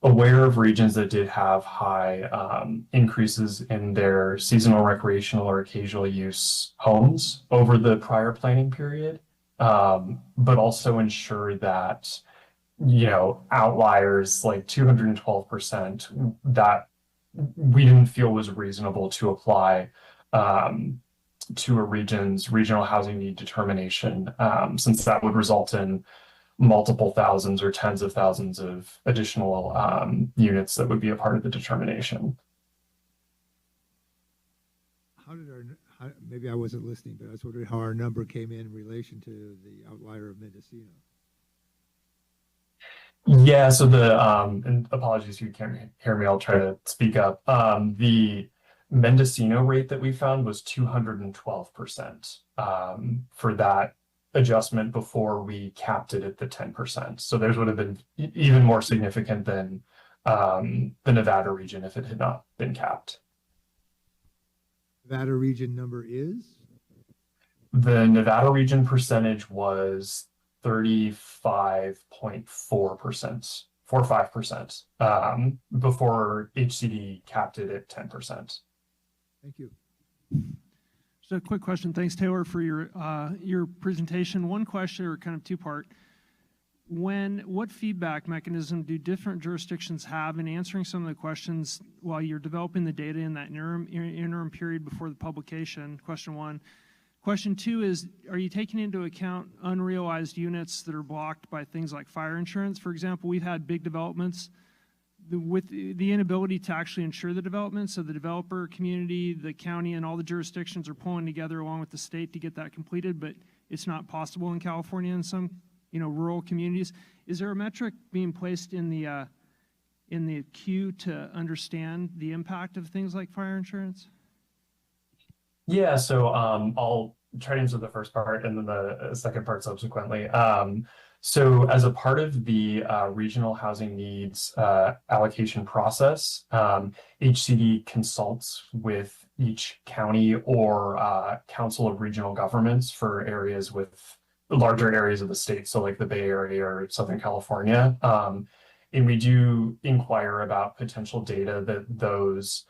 aware of regions that did have high increases in their seasonal, recreational, or occasional use homes over the prior planning period, but also ensure that, outliers like 212% that we didn't feel was reasonable to apply to a region's regional housing need determination, since that would result in multiple thousands or tens of thousands of additional units that would be a part of the determination. Maybe I wasn't listening, but I was wondering how our number came in relation to the outlier of Mendocino. Yeah, so and apologies if you can't hear me, I'll try to speak up. The Mendocino rate that we found was 212% for that adjustment before we capped it at the 10%. So theirs would have been even more significant than the Nevada region if it had not been capped. Nevada region number is? The Nevada region percentage was 35.4%, 45%, before HCD capped it at 10%. Thank you. Just a quick question. Thanks, Taylor, for your presentation. One question, or kind of two-part. What feedback mechanism do different jurisdictions have in answering some of the questions while you're developing the data in that interim period before the publication? Question one. Question two is, are you taking into account unrealized units that are blocked by things like fire insurance? For example, we've had big developments with the inability to actually insure the development, so the developer community, the county, and all the jurisdictions are pulling together along with the state to get that completed, but it's not possible in California in some rural communities. Is there a metric being placed in the queue to understand the impact of things like fire insurance? Yeah, so I'll try to answer the first part and then the second part subsequently. So as a part of the regional housing needs allocation process, HCD consults with each county or council of regional governments for areas with larger areas of the state, so like the Bay Area or Southern California. And we do inquire about potential data that those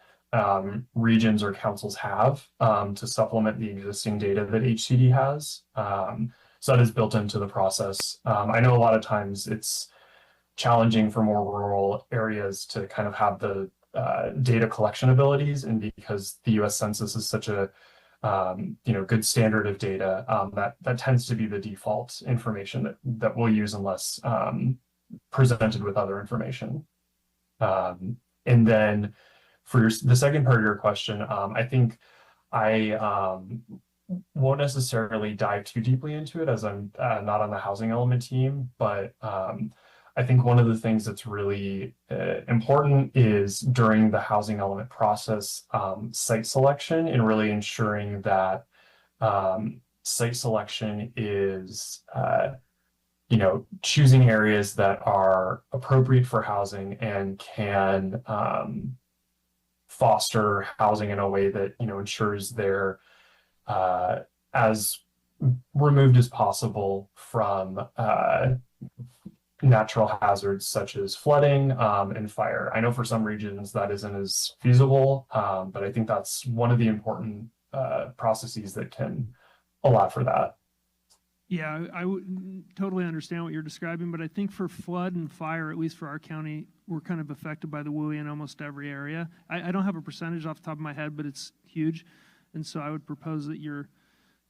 regions or councils have to supplement the existing data that HCD has. So that is built into the process. I know a lot of times it's challenging for more rural areas to kind of have the data collection abilities, and because the U.S. Census is such a good standard of data, that tends to be the default information that we'll use unless presented with other information. And then for the second part of your question, I think I won't necessarily dive too deeply into it as I'm not on the housing element team, but I think one of the things that's really important is during the housing element process, site selection, and really ensuring that site selection is, choosing areas that are appropriate for housing and can foster housing in a way that, ensures they're as removed as possible from natural hazards such as flooding and fire. I know for some regions that isn't as feasible, but I think that's one of the important processes that can allow for that. Yeah, I would totally understand what you're describing, but I think for flood and fire, at least for our county, we're kind of affected by the WUI in almost every area. I don't have a percentage off the top of my head, but it's huge. And so I would propose that you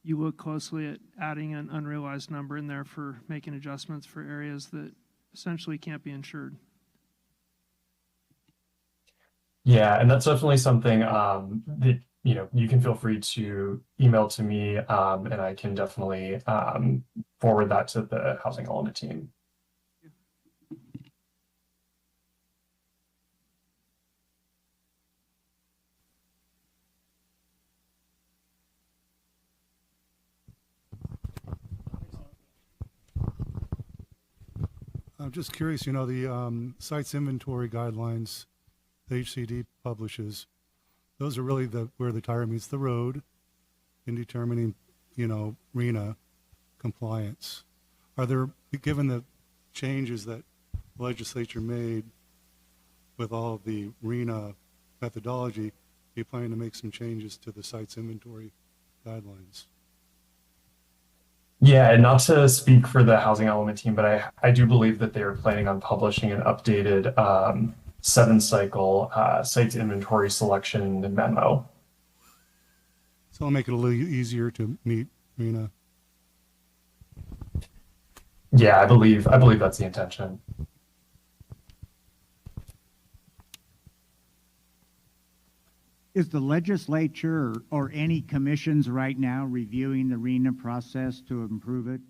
look closely at adding an unrealized number in there for making adjustments for areas that essentially can't be insured. Yeah, and that's definitely something that you can feel free to email to me, and I can definitely forward that to the housing element team. I'm just curious, the sites inventory guidelines the HCD publishes, those are really where the tire meets the road in determining, RENA compliance. Are there, given the changes that the legislature made with all of the RENA methodology, are you planning to make some changes to the sites inventory guidelines? Yeah, and not to speak for the housing element team, but I do believe that they are planning on publishing an updated 7-cycle site inventory selection memo. So I'll make it a little easier to meet RENA. Yeah, I believe that's the intention. Is the legislature or any commissions right now reviewing the RENA process to improve it?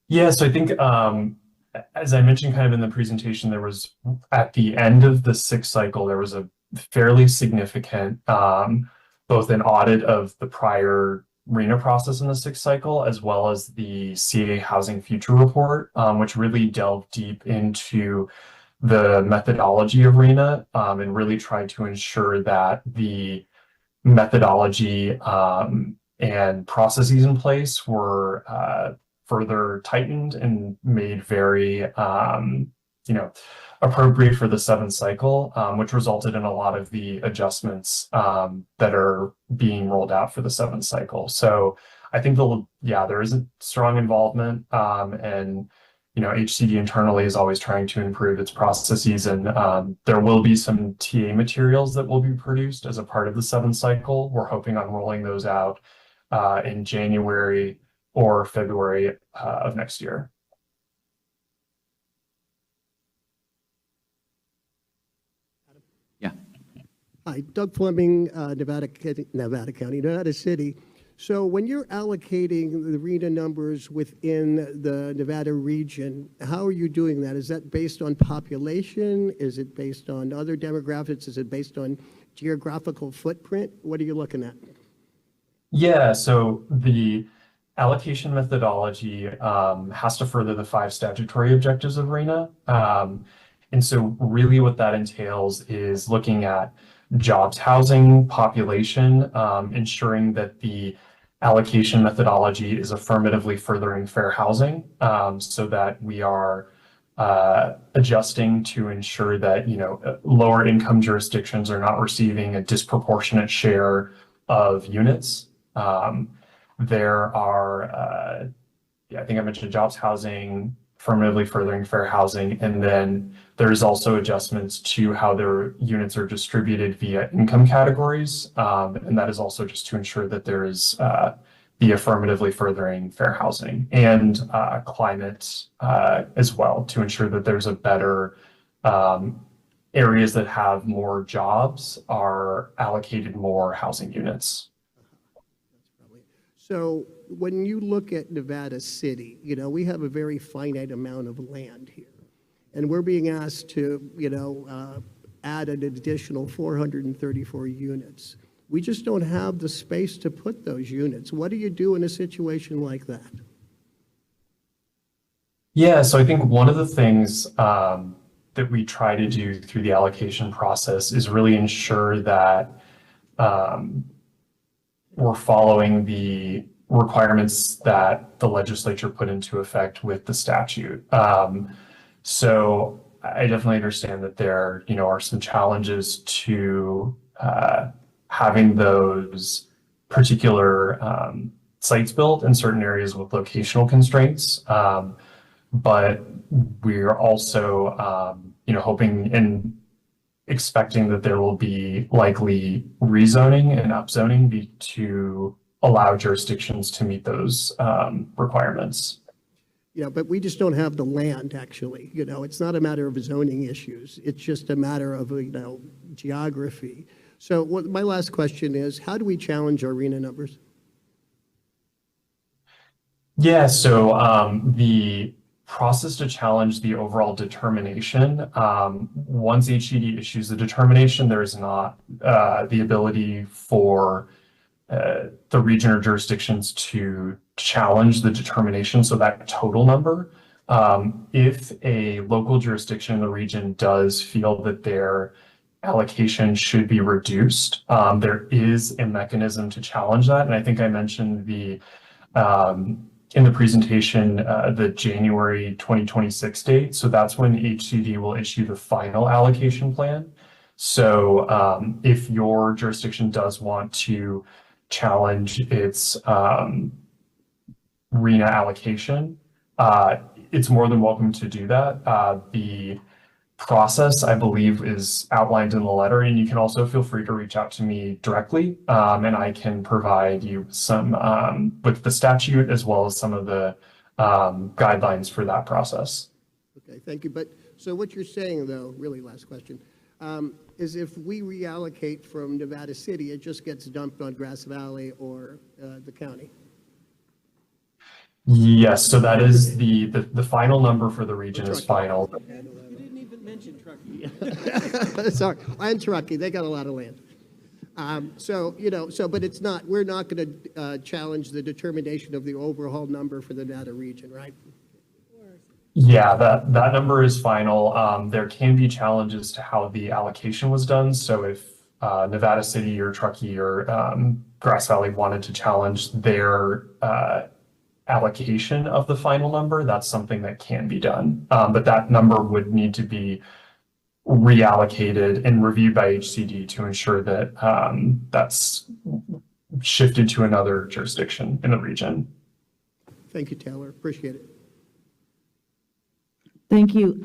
Yeah, so I think, as I mentioned kind of in the presentation, there was, at the end of the 6th cycle, there was a fairly significant, both an audit of the prior RENA process in the 6th cycle, as well as the CA Housing Future Report, which really delved deep into the methodology of RENA and really tried to ensure that the methodology and processes in place were further tightened and made very, appropriate for the 7th cycle, which resulted in a lot of the adjustments that are being rolled out for the 7th cycle. So I think there is a strong involvement, and HCD internally is always trying to improve its processes, and there will be some TA materials that will be produced as a part of the 7th cycle. We're hoping on rolling those out in January or February of next year. Yeah. Hi, Doug Fleming, Nevada County, Nevada City. So when you're allocating the RENA numbers within the Nevada region, how are you doing that? Is that based on population? Is it based on other demographics? Is it based on geographical footprint? What are you looking at? Yeah, so the allocation methodology has to further the 5 statutory objectives of RENA. And so really what that entails is looking at jobs, housing, population, ensuring that the allocation methodology is affirmatively furthering fair housing, so that we are adjusting to ensure that lower income jurisdictions are not receiving a disproportionate share of units. There are, I think I mentioned jobs, housing, affirmatively furthering fair housing, and then there's also adjustments to how their units are distributed via income categories, and that is also just to ensure that there is the affirmatively furthering fair housing and climate as well, to ensure that there's a better areas that have more jobs are allocated more housing units. So when you look at Nevada City, we have a very finite amount of land here. And we're being asked to, add an additional 434 units. We just don't have the space to put those units. What do you do in a situation like that? Yeah, so I think one of the things that we try to do through the allocation process is really ensure that we're following the requirements that the legislature put into effect with the statute. So I definitely understand that there, are some challenges to having those particular sites built in certain areas with locational constraints. But we're also, hoping and expecting that there will be likely rezoning and upzoning to allow jurisdictions to meet those requirements. Yeah, but we just don't have the land, actually. It's not a matter of zoning issues. It's just a matter of, geography. So my last question is, how do we challenge our RHNA numbers? Yeah, so the process to challenge the overall determination, once HCD issues the determination, there is not the ability for the region or jurisdictions to challenge the determination, so that total number. If a local jurisdiction in the region does feel that their allocation should be reduced, there is a mechanism to challenge that. And I think I mentioned in the presentation, the January 2026 date. So that's when HCD will issue the final allocation plan. So if your jurisdiction does want to challenge its RHNA allocation, it's more than welcome to do that. The process, I believe, is outlined in the letter, and you can also feel free to reach out to me directly, and I can provide you some with the statute as well as some of the guidelines for that process. Okay, thank you. But so what you're saying, though, really last question, is if we reallocate from Nevada City, it just gets dumped on Grass Valley or the county? Yes, so that is the final number for the region is final. You didn't even mention Truckee. Sorry, and Truckee, they got a lot of land. But it's not, we're not going to challenge the determination of the overall number for the Nevada region, right? Yeah, that number is final. There can be challenges to how the allocation was done. So if Nevada City or Truckee or Grass Valley wanted to challenge their allocation of the final number, that's something that can be done. But that number would need to be reallocated and reviewed by HCD to ensure that that's shifted to another jurisdiction in the region. Thank you, Taylor. Appreciate it. Thank you.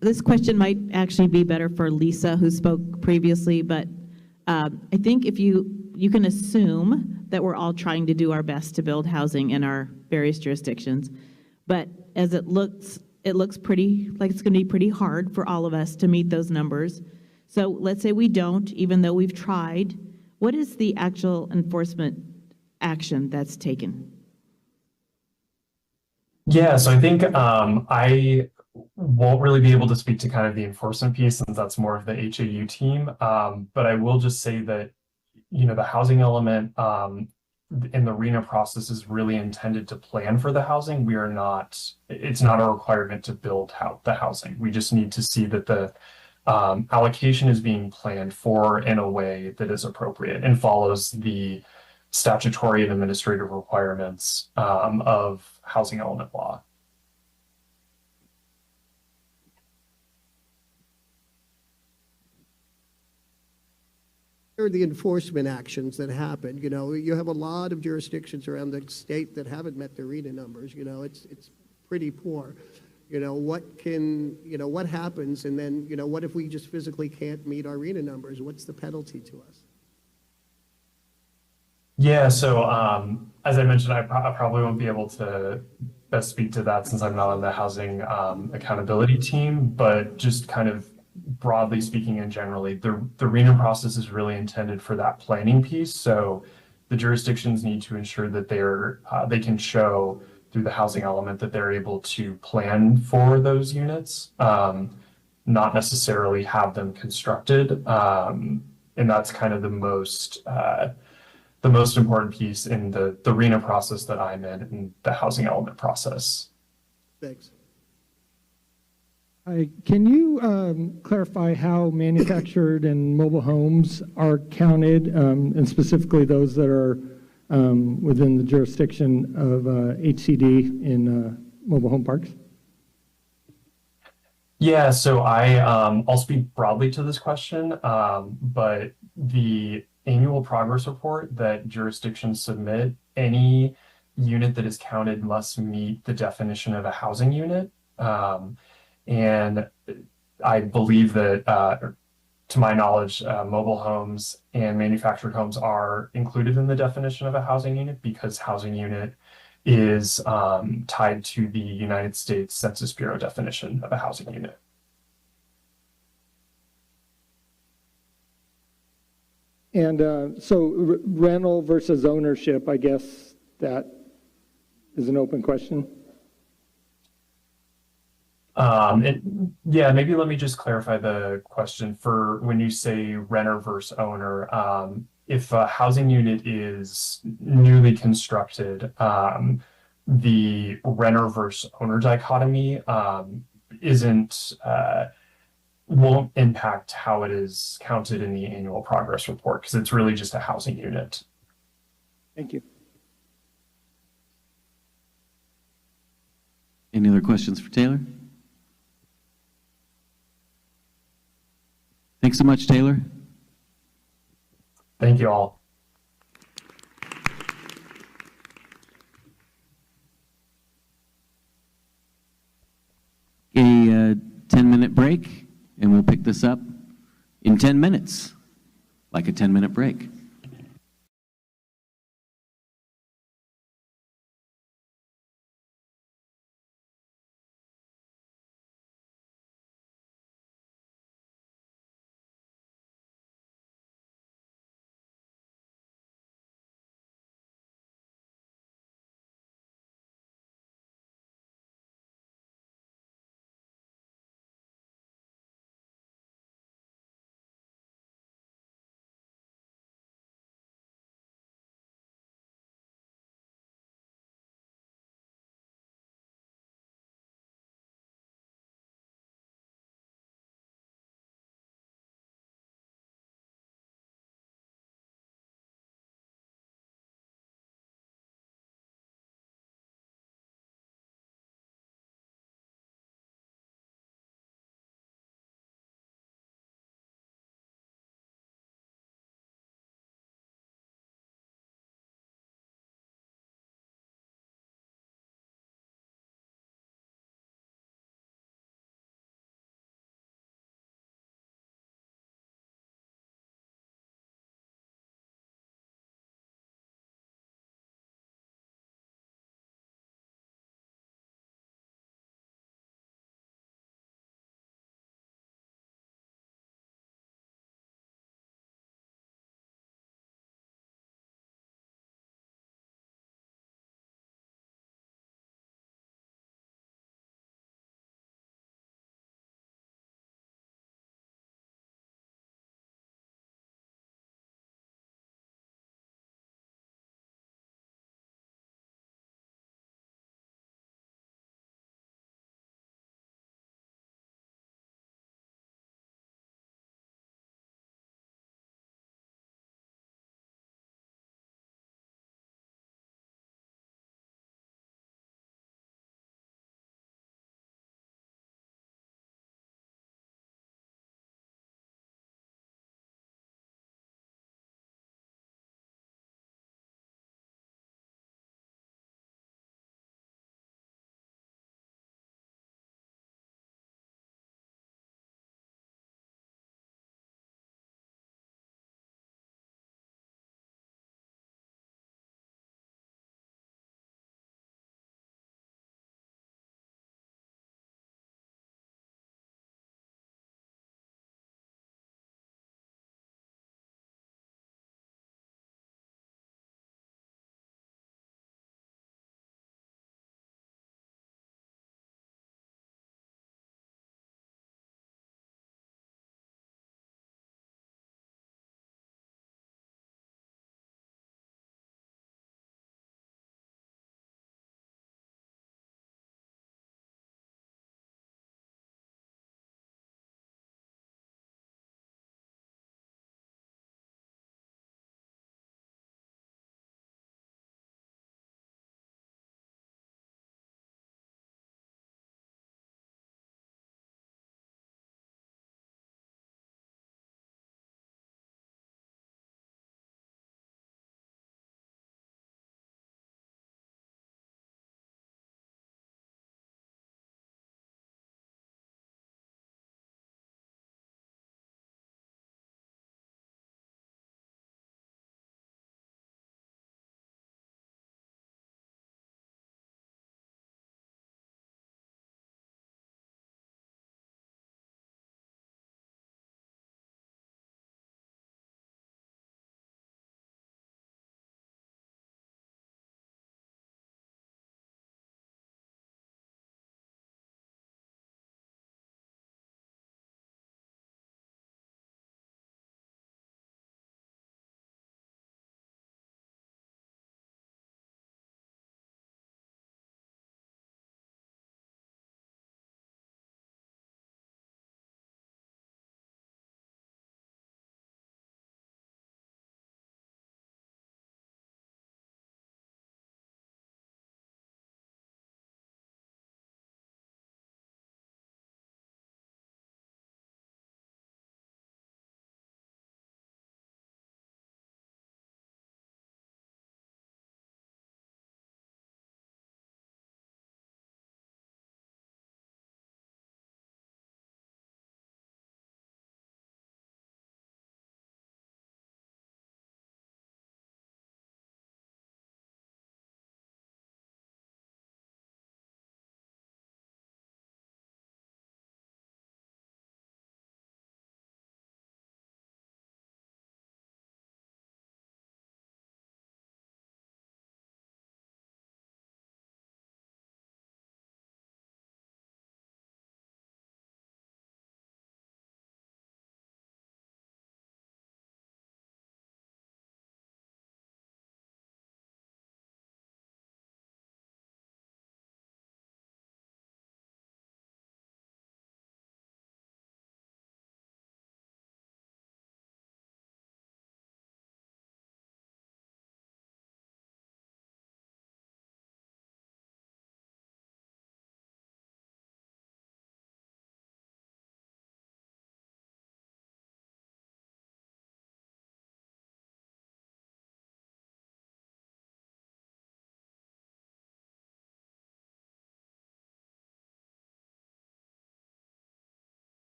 This question might actually be better for Lisa, who spoke previously, but I think if you can assume that we're all trying to do our best to build housing in our various jurisdictions, but as it looks pretty like it's going to be pretty hard for all of us to meet those numbers. So let's say we don't, even though we've tried. What is the actual enforcement action that's taken? Yeah, so I think I won't really be able to speak to kind of the enforcement piece since that's more of the HAU team. But I will just say that, the housing element in the RHNA process is really intended to plan for the housing. It's not a requirement to build the housing. We just need to see that the allocation is being planned for in a way that is appropriate and follows the statutory and administrative requirements of housing element law. Are the enforcement actions that happen? You have a lot of jurisdictions around the state that haven't met their RHNA numbers. It's pretty poor. What happens, and then what if we just physically can't meet our RHNA numbers? What's the penalty to us? Yeah, so as I mentioned, I probably won't be able to best speak to that since I'm not on the housing accountability team, but just kind of broadly speaking and generally, the RHNA process is really intended for that planning piece. So the jurisdictions need to ensure that they can show through the housing element that they're able to plan for those units, not necessarily have them constructed. And And that's kind of the most important piece in the RENA process that I'm in and the housing element process. Thanks. Can you clarify how manufactured and mobile homes are counted, and specifically those that are within the jurisdiction of HCD in mobile home parks? Yeah, so I'll speak broadly to this question, but the annual progress report that jurisdictions submit, any unit that is counted must meet the definition of a housing unit. And I believe that, to my knowledge, mobile homes and manufactured homes are included in the definition of a housing unit because housing unit is tied to the United States Census Bureau definition of a housing unit. And so rental versus ownership, I guess that is an open question. Yeah, maybe let me just clarify the question. For when you say renter versus owner, if a housing unit is newly constructed, the renter versus owner dichotomy won't impact how it is counted in the annual progress report because it's really just a housing unit. Thank you. Any other questions for Taylor? Thanks so much, Taylor. Thank you all. A 10-minute break, and we'll pick this up in 10 minutes, like a 10-minute break.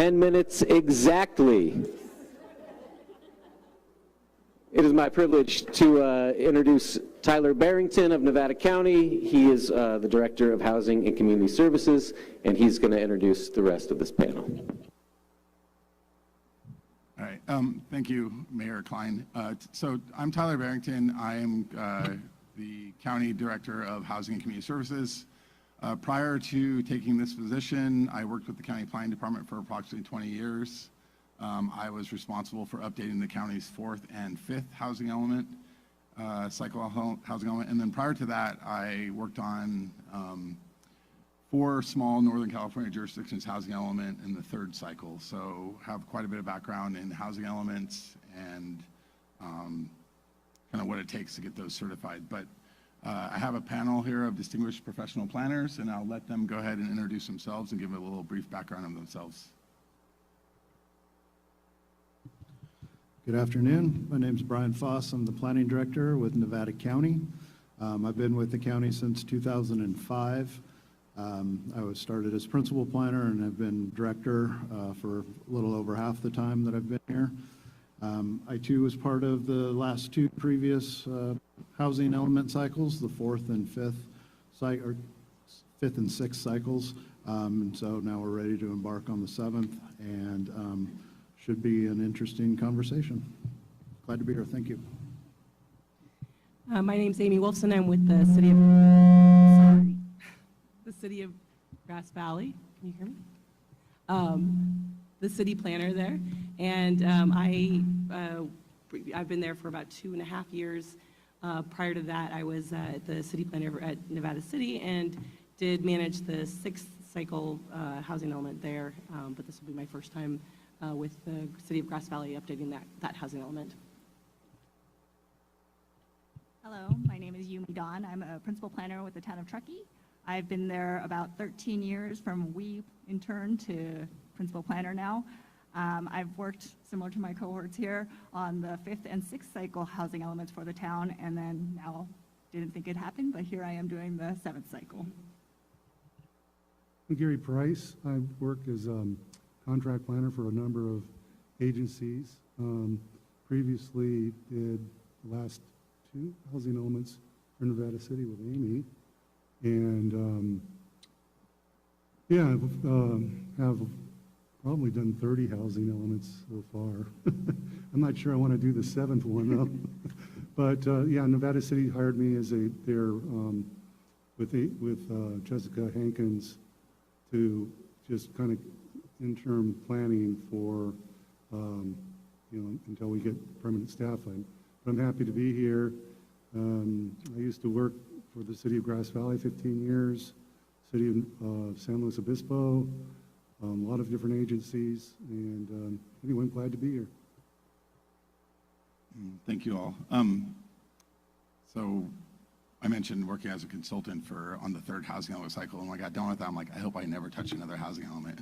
10 minutes exactly. It is my privilege to introduce Tyler Barrington of Nevada County. He is the Director of Housing and Community Services, and he's going to introduce the rest of this panel. All right. Thank you, Mayor Klein. So I'm Tyler Barrington. I am the County Director of Housing and Community Services. Prior to taking this position, I worked with the County Planning Department for approximately 20 years. I was responsible for updating the county's 4th and 5th housing element, cycle housing element. And then prior to that, I worked on 4 small Northern California jurisdictions housing element in the 3rd cycle. So have quite a bit of background in housing elements and kind of what it takes to get those certified. But I have a panel here of distinguished professional planners, and I'll let them go ahead and introduce themselves and give a little brief background of themselves. Good afternoon. My name is Brian Foss. I'm the Planning Director with Nevada County. I've been with the county since 2005. I was started as principal planner and have been director for a little over half the time that I've been here. I too was part of the last 2 previous housing element cycles, the 4th and 5th or 5th and 6th cycles. And so now we're ready to embark on the 7th, and should be an interesting conversation. Glad to be here. Thank you. My name's Amy Wolfson. I'm with the city of Grass Valley. Can you hear me? The city planner there, and I've been there for about 2.5 years. Prior to that, I was the city planner at Nevada City and did manage the 6th cycle housing element there. But this will be my first time with the city of Grass Valley updating that housing element. Hello, my name is Yumi Dawn. I'm a principal planner with the town of Truckee. I've been there about 13 years, from WE intern to principal planner now. I've worked, similar to my cohorts here, on the 5th and 6th cycle housing elements for the town, and then now didn't think it happened, but here I am doing the 7th cycle. I'm Gary Price. I work as contract planner for a number of agencies. Previously did the last 2 housing elements for Nevada City with Amy. And yeah, I have probably done 30 housing elements so far. I'm not sure I want to do the 7th one though. But yeah, Nevada City hired me as with Jessica Hankins to just kind of interim planning for, until we get permanent staff. I'm happy to be here. I used to work for the city of Grass Valley 15 years, city of San Luis Obispo, a lot of different agencies, and anyway, I'm glad to be here. Thank you all. So I mentioned working as a consultant on the 3rd housing element cycle, and when I got done with that, I'm like, I hope I never touch another housing element,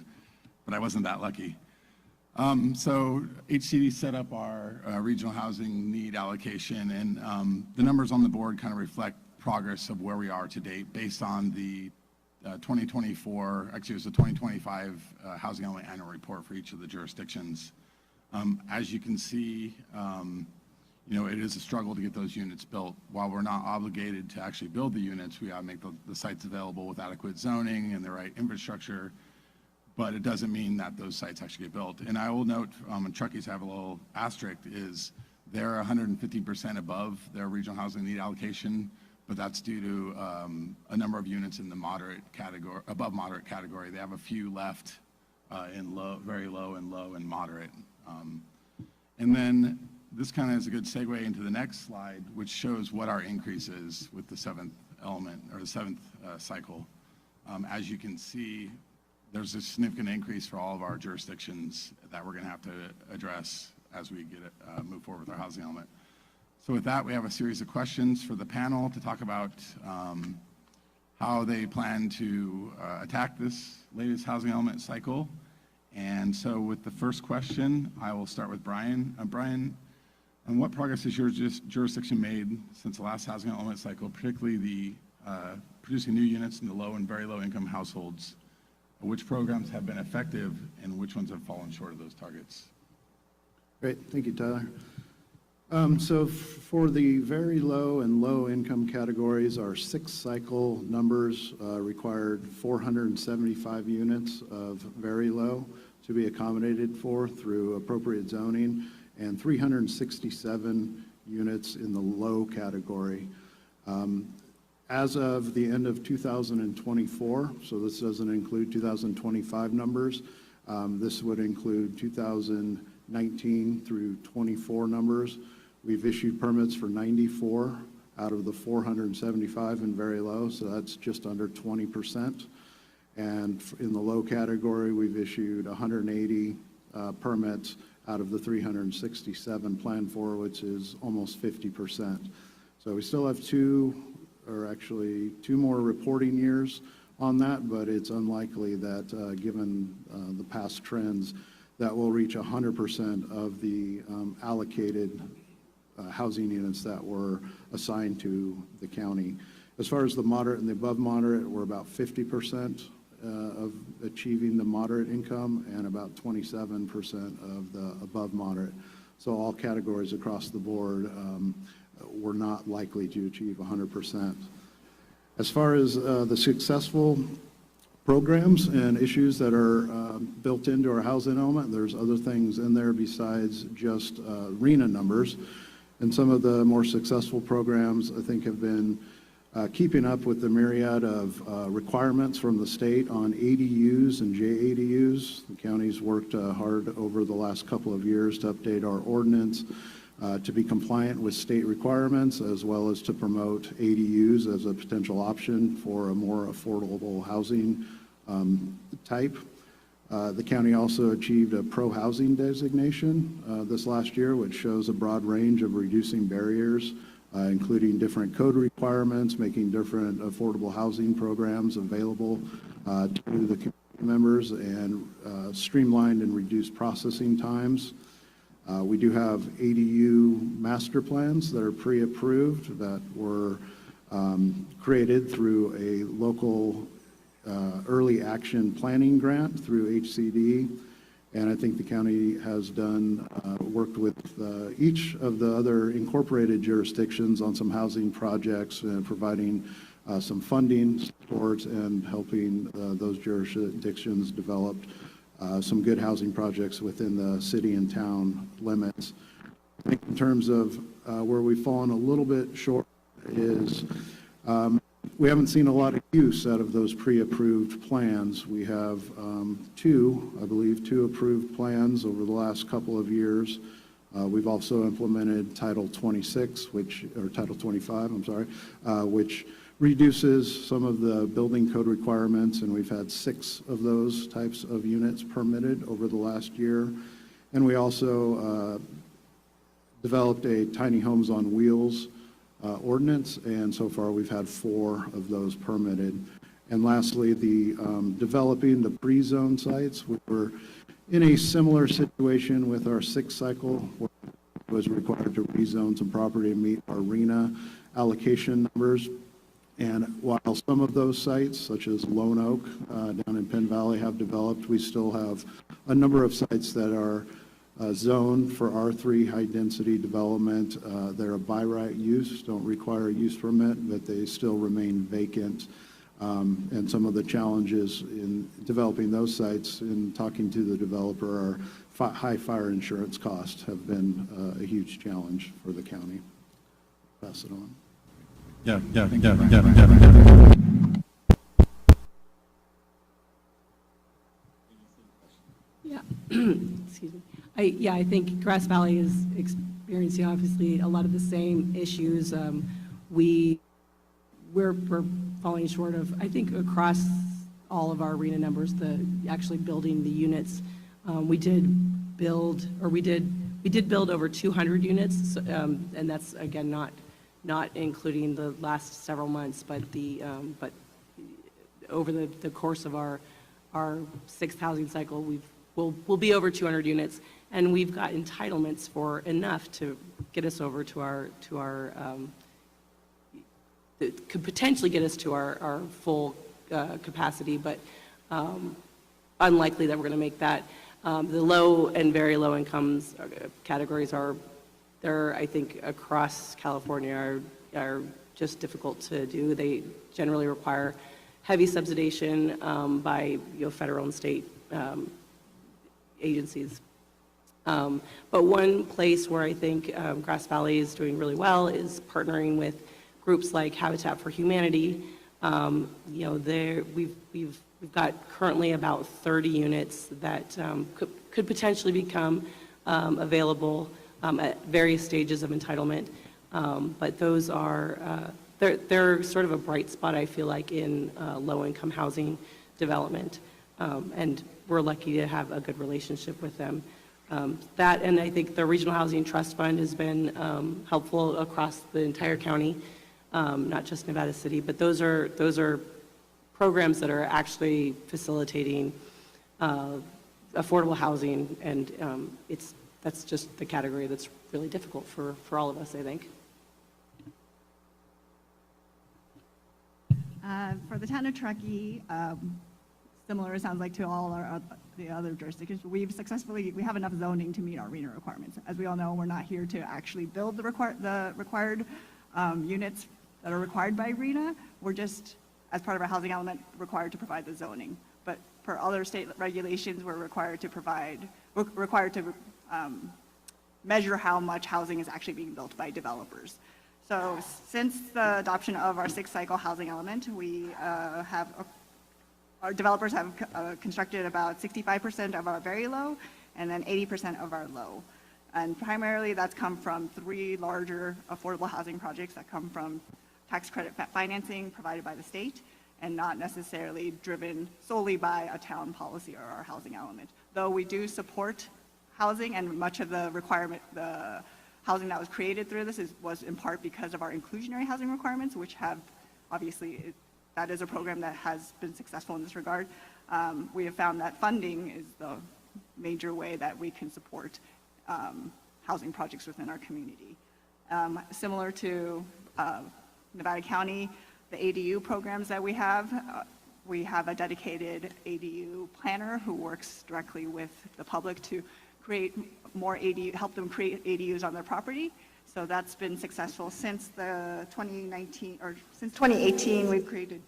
but I wasn't that lucky. So HCD set up our regional housing need allocation, and the numbers on the board kind of reflect progress of where we are to date based on the 2024, actually it was the 2025 housing element annual report for each of the jurisdictions. As you can see, it is a struggle to get those units built. While we're not obligated to actually build the units, we gotta make the sites available with adequate zoning and the right infrastructure, but it doesn't mean that those sites actually get built. And I will note, and Truckee's have a little asterisk, is they're 150% above their regional housing need allocation, but that's due to a number of units in the moderate category, above moderate category. They have a few left in low, very low and moderate. And then this kind of is a good segue into the next slide, which shows what our increase is with the 7th element, or the 7th cycle. As you can see, there's a significant increase for all of our jurisdictions that we're going to have to address as we move forward with our housing element. So with that, we have a series of questions for the panel to talk about how they plan to attack this latest housing element cycle. And so with the first question, I will start with Brian. Brian, what progress has your jurisdiction made since the last housing element cycle, particularly the producing new units in the low and very low income households? which programs have been effective and which ones have fallen short of those targets? Great, thank you, Tyler. So for the very low and low income categories, our 6 cycle numbers required 475 units of very low to be accommodated for through appropriate zoning, and 367 units in the low category. As of the end of 2024, so this doesn't include 2025 numbers, this would include 2019 through 24 numbers. We've issued permits for 94 out of the 475 in very low, so that's just under 20%. And in the low category, we've issued 180 permits out of the 367 planned for, which is almost 50%. So we still have two more reporting years on that, but it's unlikely that given the past trends, that we'll reach 100% of the allocated housing units that were assigned to the county. As far as the moderate and the above moderate, we're about 50% of achieving the moderate income and about 27% of the above moderate. So all categories across the board, we're not likely to achieve 100%. As far as the successful programs and issues that are built into our housing element, there's other things in there besides just RHNA numbers. And some of the more successful programs, I think, have been keeping up with the myriad of requirements from the state on ADUs and JADUs. The county's worked hard over the last couple of years to update our ordinance to be compliant with state requirements, as well as to promote ADUs as a potential option for a more affordable housing type. The county also achieved a pro-housing designation this last year, which shows a broad range of reducing barriers, including different code requirements, making different affordable housing programs available to the community members, and streamlined and reduced processing times. We do have ADU master plans that are pre-approved that were created through a local early action planning grant through HCD, and I think the county has worked with each of the other incorporated jurisdictions on some housing projects and providing some funding support and helping those jurisdictions develop some good housing projects within the city and town limits. I think in terms of where we've fallen a little bit short is we haven't seen a lot of use out of those pre-approved plans. We have two approved plans over the last couple of years. We've also implemented Title 25, which reduces some of the building code requirements, and we've had 6 of those types of units permitted over the last year. And we also developed a tiny homes on wheels ordinance, and so far we've had 4 of those permitted. And lastly, the developing the pre-zone sites. We were in a similar situation with our 6th cycle, where it was required to rezone some property to meet our RHNA allocation numbers. And while some of those sites, such as Lone Oak down in Penn Valley, have developed, we still have a number of sites that are zoned for R3 high-density development. They're a by right use, don't require a use permit, but they still remain vacant. And some of the challenges in developing those sites, in talking to the developer, are high fire insurance costs have been a huge challenge for the county. Pass it on. Yeah. Excuse me. I think Grass Valley is experiencing obviously a lot of the same issues. We're falling short of, I think, across all of our RHNA numbers, actually building the units. We did build over 200 units, and that's again not including the last several months, but over the course of our 6th housing cycle, we'll be over 200 units, and we've got entitlements for enough to get us over to our could potentially get us to our full capacity, but unlikely that we're going to make that. The low and very low incomes categories they're, I think, across California are just difficult to do. They generally require heavy subsidization by federal and state agencies. But one place where I think Grass Valley is doing really well is partnering with groups like Habitat for Humanity. We've got currently about 30 units that could potentially become available at various stages of entitlement. But those are, they're sort of a bright spot, I feel like, in low-income housing development. And we're lucky to have a good relationship with them. That, and I think the Regional Housing Trust Fund has been helpful across the entire county, not just Nevada City, but those are programs that are actually facilitating affordable housing, and that's just the category that's really difficult for all of us, I think. For the town of Truckee, similar, it sounds like, to all the other jurisdictions, we have enough zoning to meet our RHNA requirements. As we all know, we're not here to actually build the required units that are required by RHNA. We're just, as part of our housing element, required to provide the zoning. But per other state regulations, we're required to measure how much housing is actually being built by developers. So since the adoption of our 6th cycle housing element, our developers have constructed about 65% of our very low and then 80% of our low. And primarily that's come from 3 larger affordable housing projects that come from tax credit financing provided by the state and not necessarily driven solely by a town policy or our housing element. Though we do support housing, and much of the housing that was created through this was in part because of our inclusionary housing requirements, which have obviously, that is a program that has been successful in this regard. We have found that funding is the major way that we can support housing projects within our community. Similar to Nevada County, the ADU programs that we have a dedicated ADU planner who works directly with the public to create more help them create ADUs on their property. So that's been successful since 2018. We've created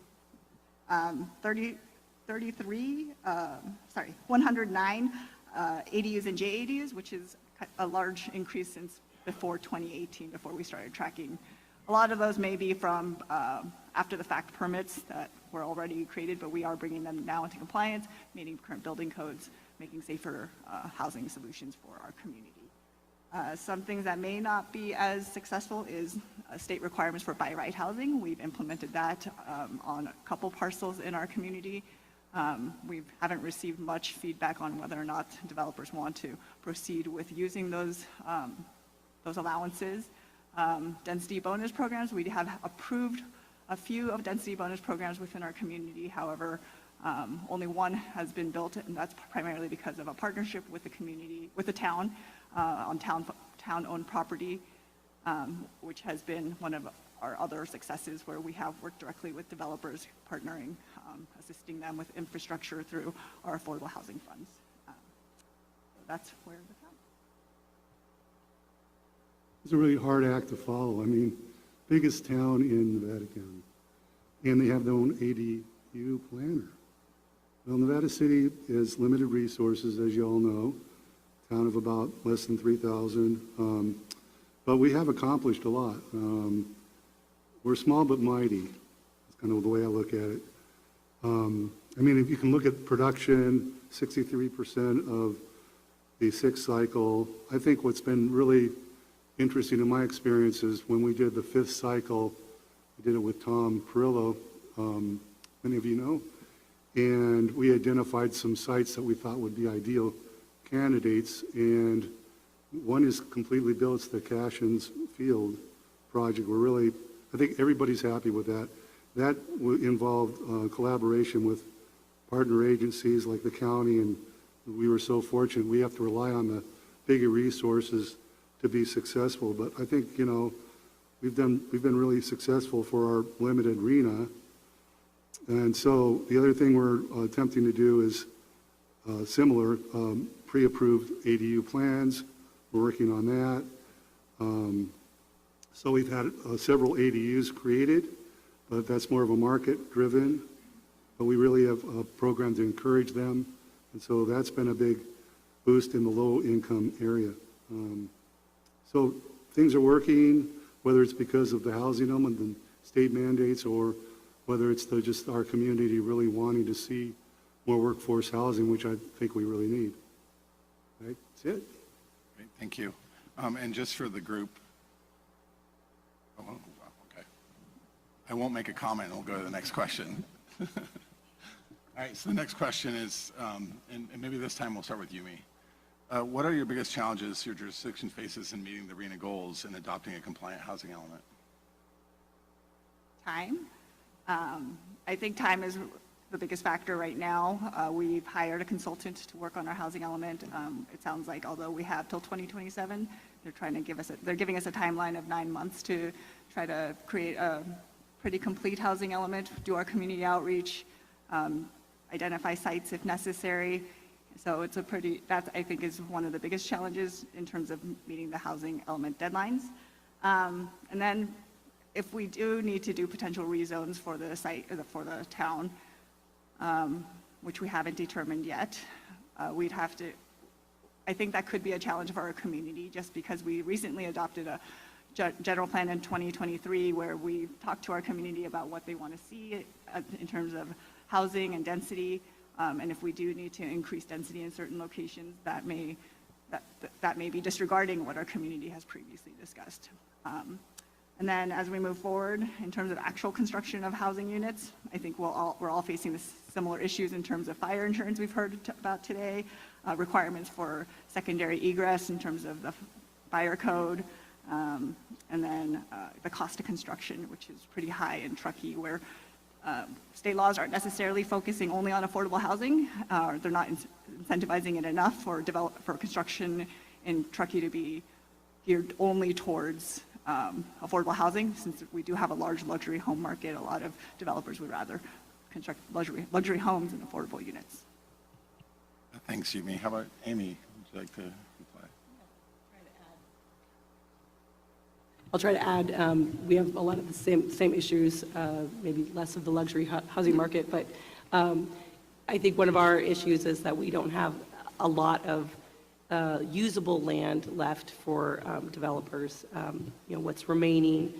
109 ADUs and JADUs, which is a large increase since before 2018, before we started tracking. A lot of those may be from after the fact permits that were already created, but we are bringing them now into compliance, meeting current building codes, making safer housing solutions for our community. Some things that may not be as successful is state requirements for by right housing. We've implemented that on a couple parcels in our community. We haven't received much feedback on whether or not developers want to proceed with using those allowances. Density bonus programs, we have approved a few of density bonus programs within our community. However, only one has been built, and that's primarily because of a partnership with the community, with the town, on town-owned property, which has been one of our other successes where we have worked directly with developers, partnering, assisting them with infrastructure through our affordable housing funds. So that's where the town. It's a really hard act to follow. I mean, biggest town in Nevada County, and they have their own ADU planner. Well, Nevada City has limited resources, as you all know, town of about less than 3,000, but we have accomplished a lot. We're small but mighty. That's kind of the way I look at it. I mean, if you can look at production, 63% of the 6th cycle. I think what's been really interesting in my experience is when we did the 5th cycle, we did it with Tom Perillo, many of you know, and we identified some sites that we thought would be ideal candidates, and one is completely built. It's the Cashins Field project. I think everybody's happy with that. That involved collaboration with partner agencies like the county, and we were so fortunate. We have to rely on the bigger resources to be successful, but I think, you know, we've been really successful for our limited RHNA. And so the other thing we're attempting to do is similar pre-approved ADU plans. We're working on that. So we've had several ADUs created, but that's more of a market-driven. But we really have a program to encourage them. And so that's been a big boost in the low-income area. So things are working, whether it's because of the housing element and state mandates, or whether it's just our community really wanting to see more workforce housing, which I think we really need. Right, that's it. Great, thank you. And just for the group, oh, okay. I won't make a comment, and we'll go to the next question. All right, so the next question is, and maybe this time we'll start with Yumi. What are your biggest challenges your jurisdiction faces in meeting the RHNA goals and adopting a compliant housing element? Time. I think time is the biggest factor right now. We've hired a consultant to work on our housing element. It sounds like although we have till 2027, they're giving us a timeline of 9 months to try to create a pretty complete housing element, do our community outreach, identify sites if necessary. So it's that I think is one of the biggest challenges in terms of meeting the housing element deadlines. And then if we do need to do potential rezones for the site, or for the town, which we haven't determined yet, we'd have to, I think that could be a challenge for our community, just because we recently adopted a general plan in 2023 where we talked to our community about what they want to see in terms of housing and density. And if we do need to increase density in certain locations, that may be disregarding what our community has previously discussed. And then as we move forward in terms of actual construction of housing units, I think we're all facing similar issues in terms of fire insurance we've heard about today, requirements for secondary egress in terms of the fire code, and then the cost of construction, which is pretty high in Truckee, where state laws aren't necessarily focusing only on affordable housing. They're not incentivizing it enough for construction in Truckee to be geared only towards affordable housing. Since we do have a large luxury home market, a lot of developers would rather construct luxury homes and affordable units. Thanks, Yumi. How about Amy? Would you like to reply? I'll try to add, we have a lot of the same issues, maybe less of the luxury housing market, but I think one of our issues is that we don't have a lot of usable land left for developers. What's remaining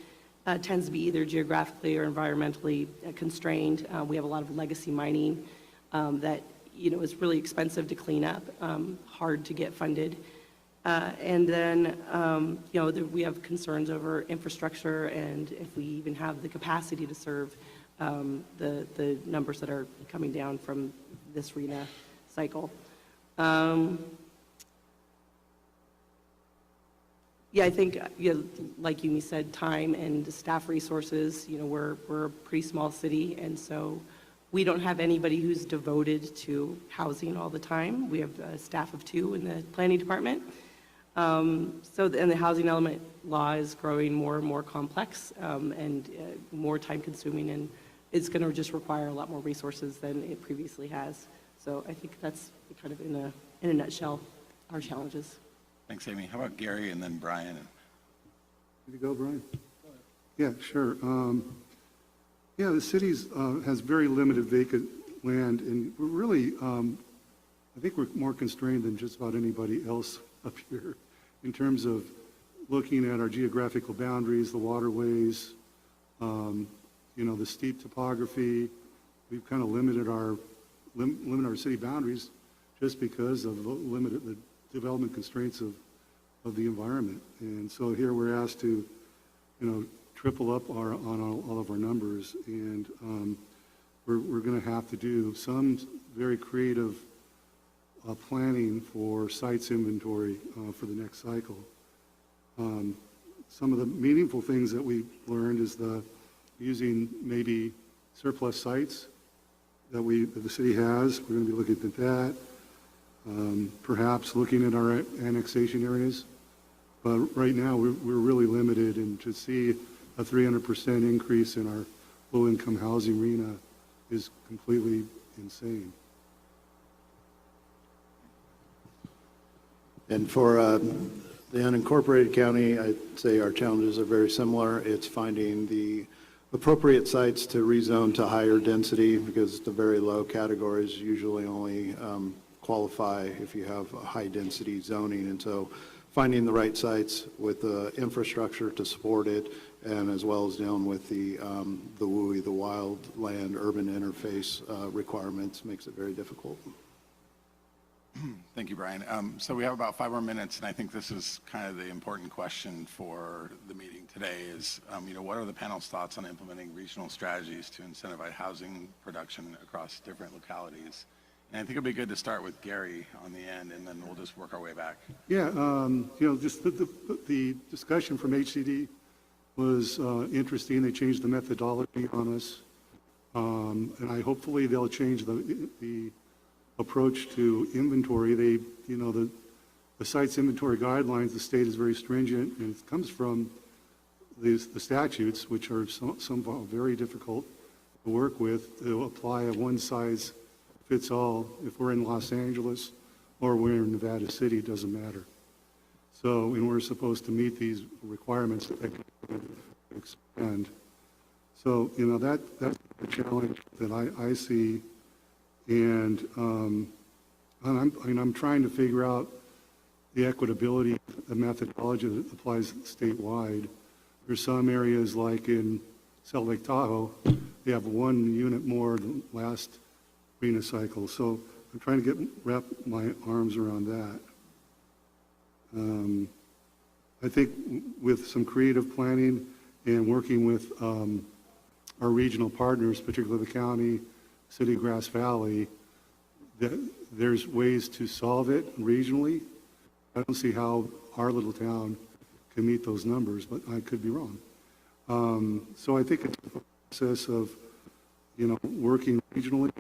tends to be either geographically or environmentally constrained. We have a lot of legacy mining that is really expensive to clean up, hard to get funded. And then, we have concerns over infrastructure and if we even have the capacity to serve the numbers that are coming down from this RHNA cycle. Yeah, I think, like Yumi said, time and staff resources, we're a pretty small city, and so we don't have anybody who's devoted to housing all the time. We have a staff of 2 in the planning department. And the housing element law is growing more and more complex and more time consuming, and it's going to just require a lot more resources than it previously has. So I think that's kind of in a nutshell our challenges. Thanks, Amy. How about Gary and then Brian? Good to go, Brian? Yeah, sure. The city has very limited vacant land, and we're really, I think we're more constrained than just about anybody else up here in terms of looking at our geographical boundaries, the waterways, the steep topography. We've kind of limited our city boundaries just because of the development constraints of the environment. And so here we're asked to, triple up on all of our numbers, and we're going to have to do some very creative planning for sites inventory for the next cycle. Some of the meaningful things that we learned is using maybe surplus sites that the city has. We're going to be looking at that. Perhaps looking at our annexation areas. But right now, we're really limited, and to see a 300% increase in our low-income housing RHNA is completely insane. And for the unincorporated county, I'd say our challenges are very similar. It's finding the appropriate sites to rezone to higher density, because the very low categories usually only qualify if you have a high density zoning. And so finding the right sites with the infrastructure to support it, and as well as dealing with the WUI, the wild land urban interface requirements, makes it very difficult. Thank you, Brian. So we have about 5 more minutes, and I think this is kind of the important question for the meeting today is, what are the panel's thoughts on implementing regional strategies to incentivize housing production across different localities? And I think it'd be good to start with Gary on the end, and then we'll just work our way back. Yeah, just the discussion from HCD was interesting. They changed the methodology on us, and hopefully they'll change the approach to inventory. The site's inventory guidelines, the state is very stringent, and it comes from the statutes, which are somehow very difficult to work with, to apply a one-size-fits-all. If we're in Los Angeles or we're in Nevada City, it doesn't matter. So, and we're supposed to meet these requirements that they can expand. So, that's the challenge that I see. And I'm trying to figure out the equitability, the methodology that applies statewide. There's some areas like in Salt Lake Tahoe, they have 1 unit more than last RHNA cycle. So I'm trying to wrap my arms around that. I think with some creative planning and working with our regional partners, particularly the county, City of Grass Valley, that there's ways to solve it regionally. I don't see how our little town can meet those numbers, but I could be wrong. So I think it's a process of, working regionally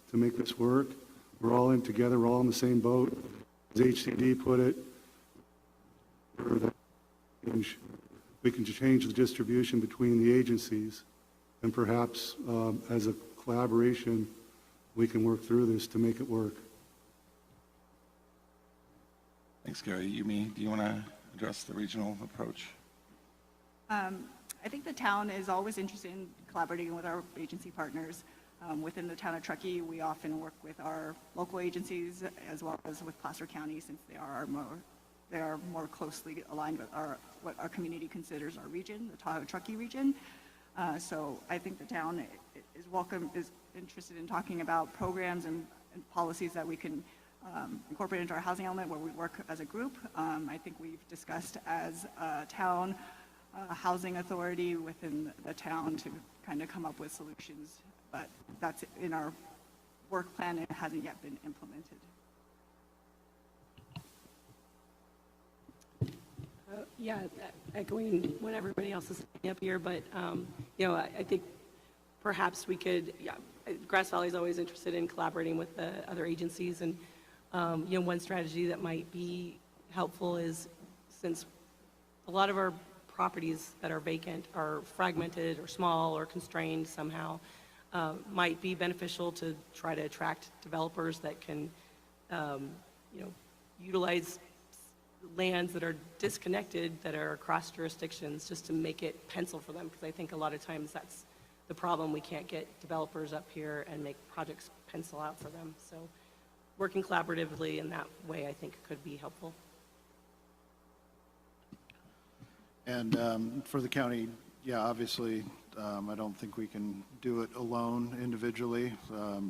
to make this work. We're all in together, we're all in the same boat. As HCD put it, we can change the distribution between the agencies, and perhaps as a collaboration, we can work through this to make it work. Thanks, Gary. Yumi, do you want to address the regional approach? I think the town is always interested in collaborating with our agency partners. Within the town of Truckee, we often work with our local agencies as well as with Placer County, since they are more closely aligned with what our community considers our region, the Tahoe Truckee region. So I think the town is interested in talking about programs and policies that we can incorporate into our housing element where we work as a group. I think we've discussed as a town housing authority within the town to kind of come up with solutions, but that's in our work plan and it hasn't yet been implemented. Yeah, echoing what everybody else is saying up here, but I think perhaps we could, Grass Valley is always interested in collaborating with the other agencies, and one strategy that might be helpful is, since a lot of our properties that are vacant are fragmented or small or constrained somehow, might be beneficial to try to attract developers that can utilize lands that are disconnected, that are across jurisdictions, just to make it pencil for them, because I think a lot of times that's the problem. We can't get developers up here and make projects pencil out for them. So working collaboratively in that way, I think, could be helpful. And for the county, yeah, obviously, I don't think we can do it alone individually. A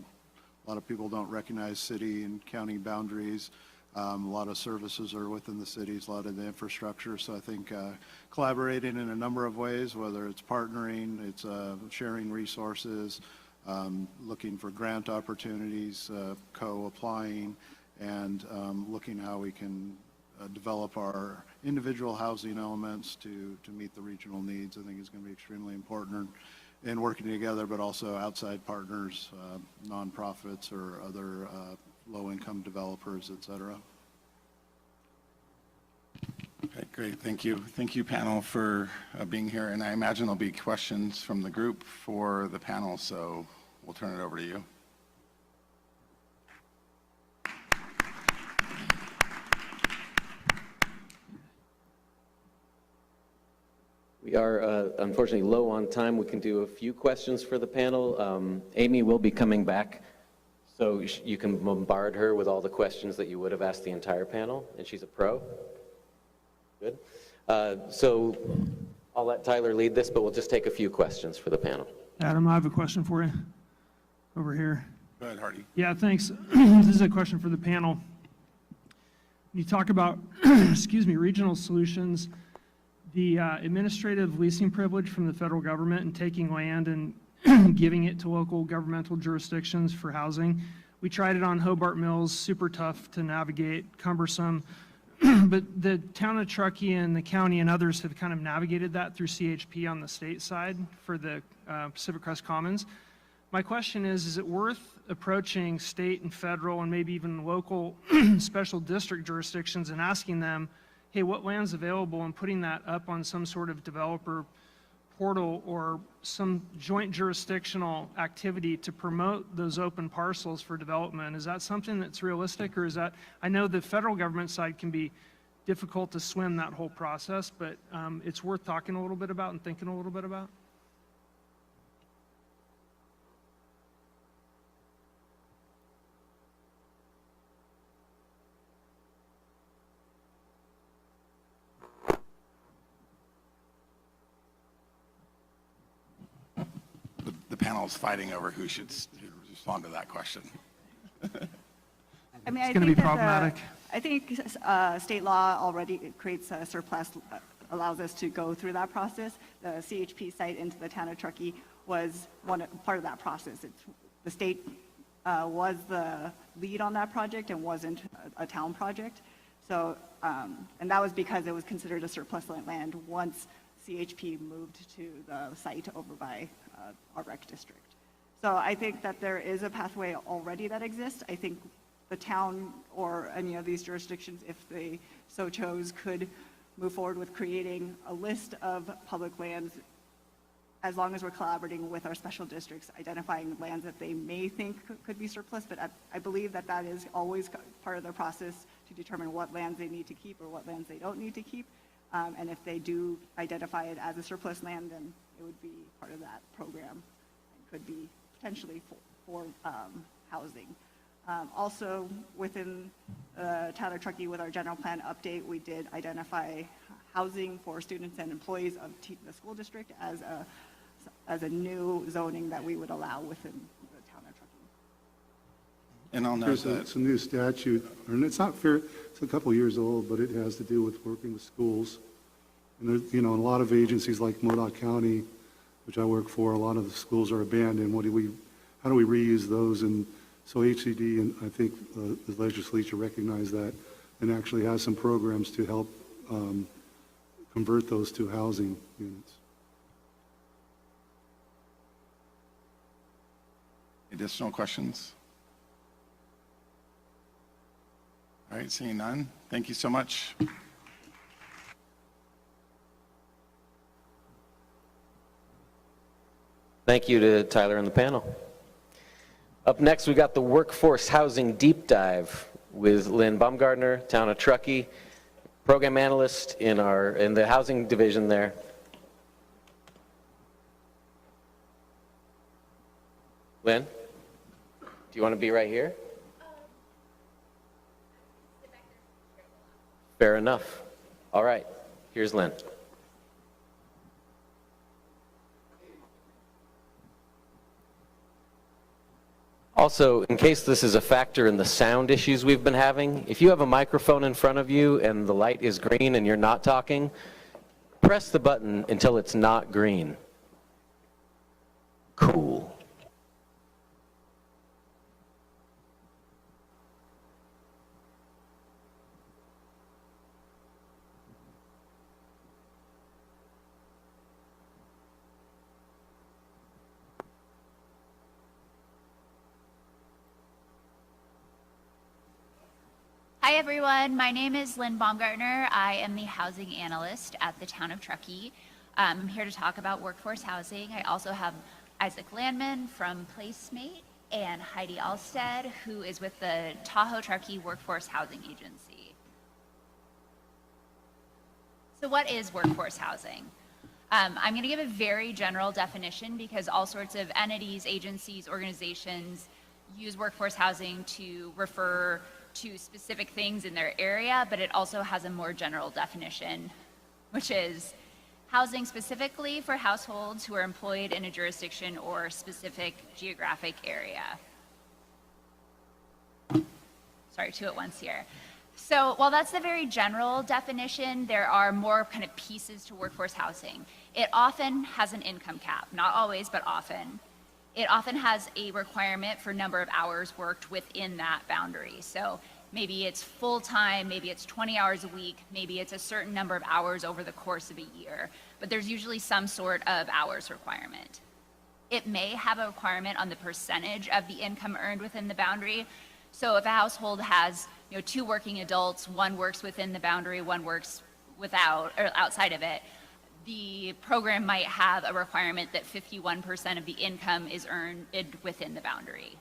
lot of people don't recognize city and county boundaries. A lot of services are within the cities, a lot of the infrastructure. So I think collaborating in a number of ways, whether it's partnering, it's sharing resources, looking for grant opportunities, co-applying, and looking how we can develop our individual housing elements to meet the regional needs, I think is going to be extremely important in working together, but also outside partners, nonprofits or other low-income developers, et cetera. Okay, great. Thank you. Thank you, panel, for being here. And I imagine there'll be questions from the group for the panel, so we'll turn it over to you. We are unfortunately low on time. We can do a few questions for the panel. Amy will be coming back, so you can bombard her with all the questions that you would have asked the entire panel, and she's a pro. Good. So I'll let Tyler lead this, but we'll just take a few questions for the panel. Adam, I have a question for you over here. Go ahead, Hardy. Yeah, thanks. This is a question for the panel. You talk about, excuse me, regional solutions, the administrative leasing privilege from the federal government and taking land and giving it to local governmental jurisdictions for housing. We tried it on Hobart Mills, super tough to navigate, cumbersome. But the town of Truckee and the county and others have kind of navigated that through CHP on the state side for the Pacific Crest Commons. My question is it worth approaching state and federal and maybe even local special district jurisdictions and asking them, hey, what land's available, and putting that up on some sort of developer portal or some joint jurisdictional activity to promote those open parcels for development? Is that something that's realistic, or is that, I know the federal government side can be difficult to swim that whole process, but it's worth talking a little bit about and thinking a little bit about? Panel is fighting over who should respond to that question. I mean, It's going to be problematic. I think state law already creates a surplus, allows us to go through that process. The CHP site into the town of Truckee was part of that process. The state was the lead on that project and wasn't a town project. So, and that was because it was considered a surplus land once CHP moved to the site over by our rec district. So I think that there is a pathway already that exists. I think the town or any of these jurisdictions, if they so chose, could move forward with creating a list of public lands as long as we're collaborating with our special districts, identifying lands that they may think could be surplus, but I believe that that is always part of the process to determine what lands they need to keep or what lands they don't need to keep. And if they do identify it as a surplus land, then it would be part of that program and could be potentially for housing. Also, within the town of Truckee, with our general plan update, we did identify housing for students and employees of the school district as a new zoning that we would allow within the town of Truckee. And I'll note that it's a new statute, and it's not fair. It's a couple years old, but it has to do with working with schools. And there's, you know, in a lot of agencies like Modoc County, which I work for, a lot of the schools are abandoned. How do we reuse those? And so HCD, and I think the legislature recognized that and actually has some programs to help convert those to housing units. Additional questions? All right, seeing none. Thank you so much. Thank you to Tyler and the panel. Up next, we got the Workforce Housing Deep Dive with Lynn Baumgartner, Town of Truckee, program analyst in the housing division there. Lynn, do you want to be right here? Fair enough. All right, here's Lynn. Also, in case this is a factor in the sound issues we've been having, if you have a microphone in front of you and the light is green and you're not talking, press the button until it's not green. Cool. Hi everyone, my name is Lynn Baumgartner. I am the housing analyst at the Town of Truckee. I'm here to talk about workforce housing. I also have Isaac Landman from Placemate and Heidi Alstead, who is with the Tahoe Truckee Workforce Housing Agency. So what is workforce housing? I'm going to give a very general definition because all sorts of entities, agencies, organizations use workforce housing to refer to specific things in their area, but it also has a more general definition, which is housing specifically for households who are employed in a jurisdiction or specific geographic area. Sorry, two at once here. So while that's the very general definition, there are more kind of pieces to workforce housing. It often has an income cap, not always, but often. It often has a requirement for number of hours worked within that boundary. So maybe it's full-time, maybe it's 20 hours a week, maybe it's a certain number of hours over the course of a year, but there's usually some sort of hours requirement. It may have a requirement on the percentage of the income earned within the boundary. So if a household has, two working adults, one works within the boundary, one works without or outside of it, the program might have a requirement that 51% of the income is earned within the boundary.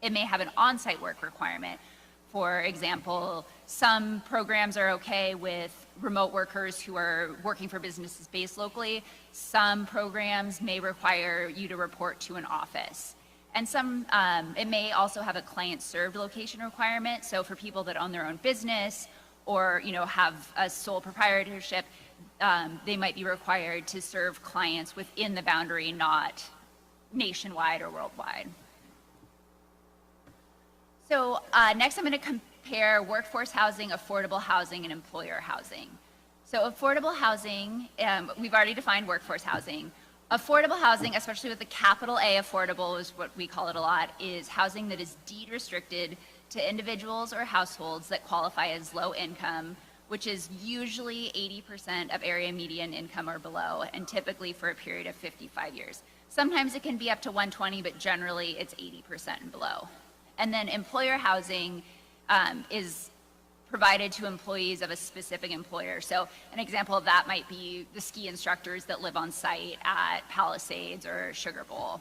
It may have an on-site work requirement. For example, some programs are okay with remote workers who are working for businesses based locally. Some programs may require you to report to an office. And some, it may also have a client-served location requirement. So for people that own their own business or, have a sole proprietorship, they might be required to serve clients within the boundary, not nationwide or worldwide. So next I'm going to compare workforce housing, affordable housing, and employer housing. So affordable housing, we've already defined workforce housing. Affordable housing, especially with the capital A affordable is what we call it a lot, is housing that is deed restricted to individuals or households that qualify as low income, which is usually 80% of area median income or below, and typically for a period of 55 years. Sometimes it can be up to 120, but generally it's 80% and below. And then employer housing is provided to employees of a specific employer. So an example of that might be the ski instructors that live on site at Palisades or Sugar Bowl.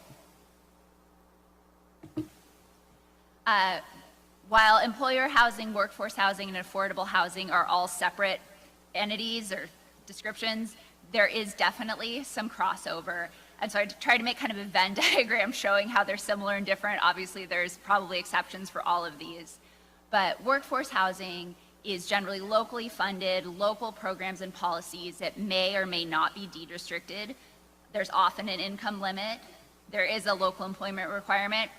While employer housing, workforce housing, and affordable housing are all separate entities or descriptions, there is definitely some crossover. And so I tried to make kind of a Venn diagram showing how they're similar and different. Obviously, there's probably exceptions for all of these. But workforce housing is generally locally funded, local programs and policies that may or may not be deed restricted. There's often an income limit. There is a local employment requirement.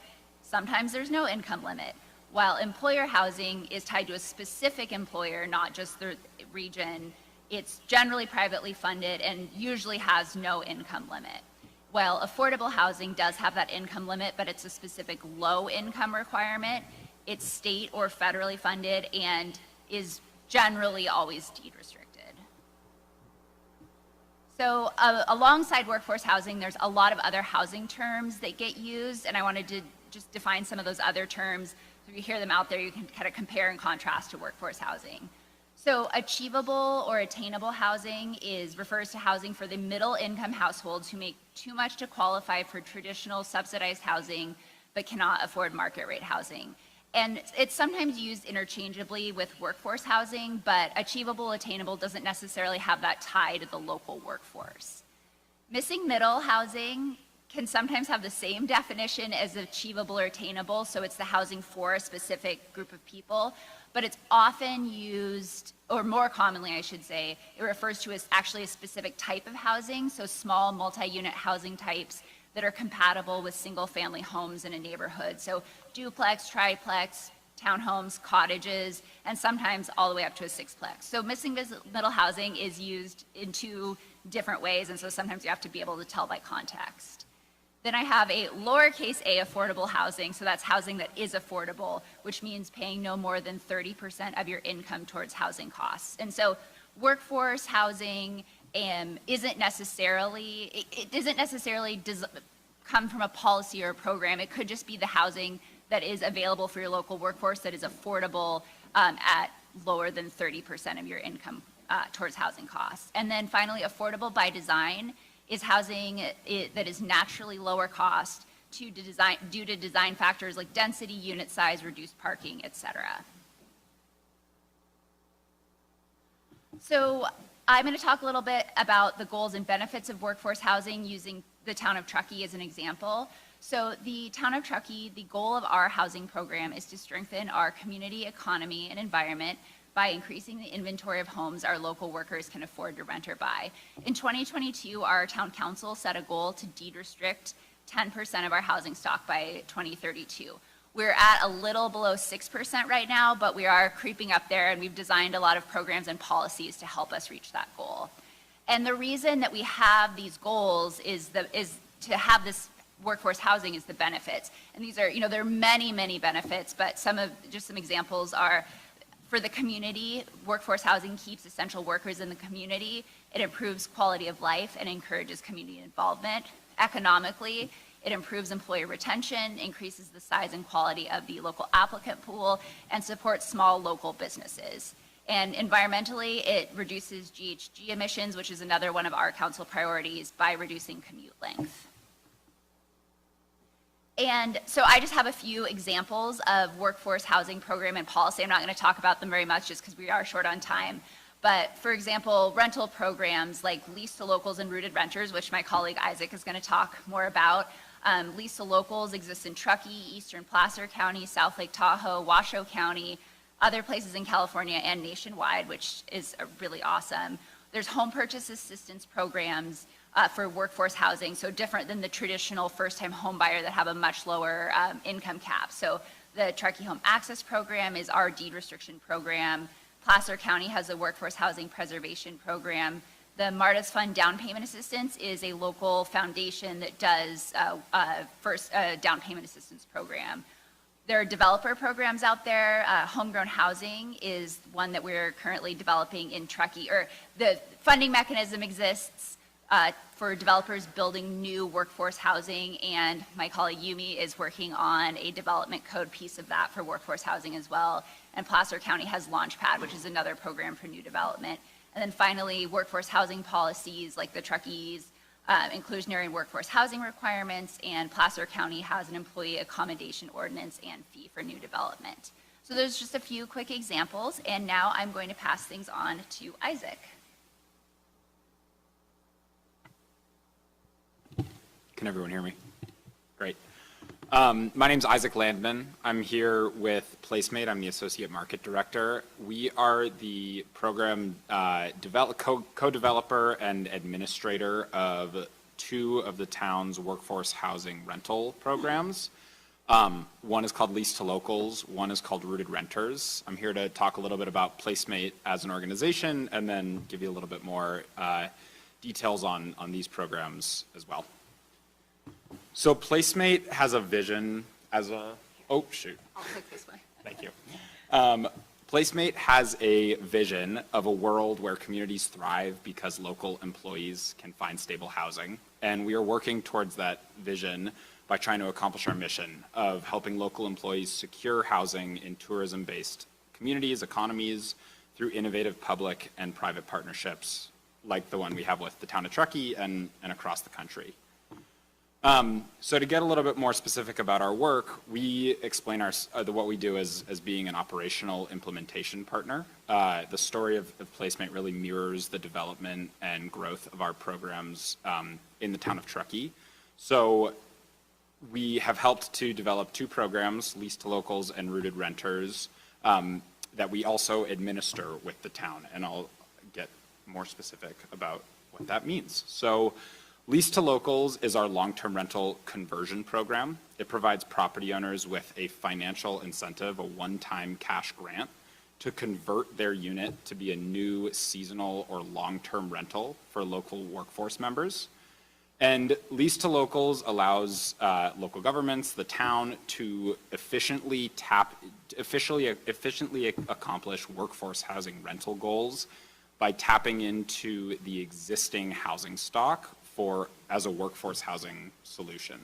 Sometimes there's no income limit. While employer housing is tied to a specific employer, not just the region, it's generally privately funded and usually has no income limit. While affordable housing does have that income limit, but it's a specific low income requirement, it's state or federally funded and is generally always deed restricted. So alongside workforce housing, there's a lot of other housing terms that get used, and I wanted to just define some of those other terms. So if you hear them out there, you can kind of compare and contrast to workforce housing. So achievable or attainable housing refers to housing for the middle income households who make too much to qualify for traditional subsidized housing but cannot afford market rate housing. And it's sometimes used interchangeably with workforce housing, but achievable, attainable doesn't necessarily have that tie to the local workforce. Missing middle housing can sometimes have the same definition as achievable or attainable, so it's the housing for a specific group of people, but it's often used, or more commonly I should say, it refers to as actually a specific type of housing, so small multi-unit housing types that are compatible with single-family homes in a neighborhood. So duplex, triplex, townhomes, cottages, and sometimes all the way up to a sixplex. So missing middle housing is used in two different ways, and so sometimes you have to be able to tell by context. Then I have a lowercase a affordable housing, so that's housing that is affordable, which means paying no more than 30% of your income towards housing costs. And so workforce housing isn't necessarily come from a policy or a program. It could just be the housing that is available for your local workforce that is affordable at lower than 30% of your income towards housing costs. And then finally, affordable by design is housing that is naturally lower cost due to design factors like density, unit size, reduced parking, et cetera. So I'm going to talk a little bit about the goals and benefits of workforce housing using the town of Truckee as an example. So the town of Truckee, the goal of our housing program is to strengthen our community economy and environment by increasing the inventory of homes our local workers can afford to rent or buy. In 2022, our town council set a goal to deed restrict 10% of our housing stock by 2032. We're at a little below 6% right now, but we are creeping up there, and we've designed a lot of programs and policies to help us reach that goal. And the reason that we have these goals is to have this workforce housing is the benefits. And these are, there are many, many benefits, but some examples are, for the community, workforce housing keeps essential workers in the community. It improves quality of life and encourages community involvement. Economically, it improves employee retention, increases the size and quality of the local applicant pool, and supports small local businesses. And environmentally, it reduces GHG emissions, which is another one of our council priorities, by reducing commute length. And so I just have a few examples of workforce housing program and policy. I'm not going to talk about them very much just because we are short on time. But for example, rental programs like Lease to Locals and Rooted Renters, which my colleague Isaac is going to talk more about. Lease to Locals exists in Truckee, Eastern Placer County, South Lake Tahoe, Washoe County, other places in California and nationwide, which is really awesome. There's home purchase assistance programs for workforce housing, so different than the traditional first-time home buyer that have a much lower income cap. So the Truckee Home Access Program is our deed restriction program. Placer County has a workforce housing preservation program. The Marta's Fund Down Payment Assistance is a local foundation that does first down payment assistance program. There are developer programs out there. Homegrown Housing is one that we're currently developing in Truckee, or the funding mechanism exists for developers building new workforce housing, and my colleague Yumi is working on a development code piece of that for workforce housing as well. And Placer County has Launchpad, which is another program for new development. And then finally, workforce housing policies like the Truckee's inclusionary and workforce housing requirements, and Placer County has an employee accommodation ordinance and fee for new development. So there's just a few quick examples, and now I'm going to pass things on to Isaac. Can everyone hear me? Great. My name's Isaac Landman. I'm here with Placemate. I'm the Associate Market Director. We are the program co-developer and administrator of two of the town's workforce housing rental programs. One is called Lease to Locals, one is called Rooted Renters. I'm here to talk a little bit about Placemate as an organization and then give you a little bit more details on these programs as well. So Placemate has a vision as a, oh shoot. I'll click this way. Thank you. Placemate has a vision of a world where communities thrive because local employees can find stable housing. And we are working towards that vision by trying to accomplish our mission of helping local employees secure housing in tourism-based communities, economies, through innovative public and private partnerships like the one we have with the town of Truckee and across the country. So to get a little bit more specific about our work, we explain what we do as being an operational implementation partner. The story of Placemate really mirrors the development and growth of our programs in the town of Truckee. So we have helped to develop two programs, Lease to Locals and Rooted Renters, that we also administer with the town. And I'll get more specific about what that means. So Lease to Locals is our long-term rental conversion program. It provides property owners with a financial incentive, a one-time cash grant, to convert their unit to be a new seasonal or long-term rental for local workforce members. And Lease to Locals allows local governments, the town, to efficiently accomplish workforce housing rental goals by tapping into the existing housing stock as a workforce housing solution.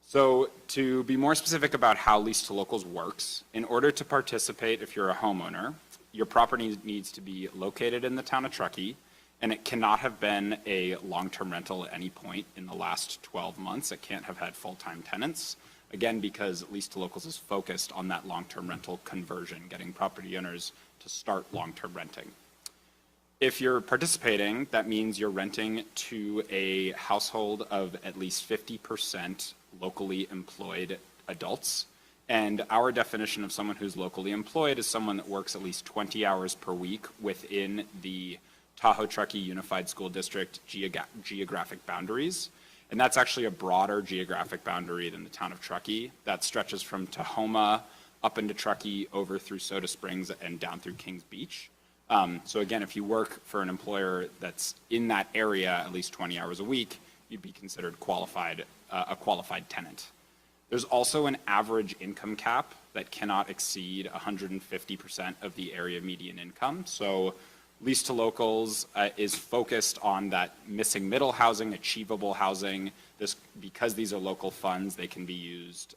So to be more specific about how Lease to Locals works, in order to participate if you're a homeowner, your property needs to be located in the town of Truckee, and it cannot have been a long-term rental at any point in the last 12 months. It can't have had full-time tenants, again, because Lease to Locals is focused on that long-term rental conversion, getting property owners to start long-term renting. If you're participating, that means you're renting to a household of at least 50% locally employed adults. And our definition of someone who's locally employed is someone that works at least 20 hours per week within the Tahoe-Truckee Unified School District geographic boundaries. And that's actually a broader geographic boundary than the town of Truckee. That stretches from Tahoma up into Truckee, over through Soda Springs, and down through Kings Beach. So again, if you work for an employer that's in that area at least 20 hours a week, you'd be considered a qualified tenant. There's also an average income cap that cannot exceed 150% of the area median income. So Lease to Locals is focused on that missing middle housing, achievable housing. Because these are local funds, they can be used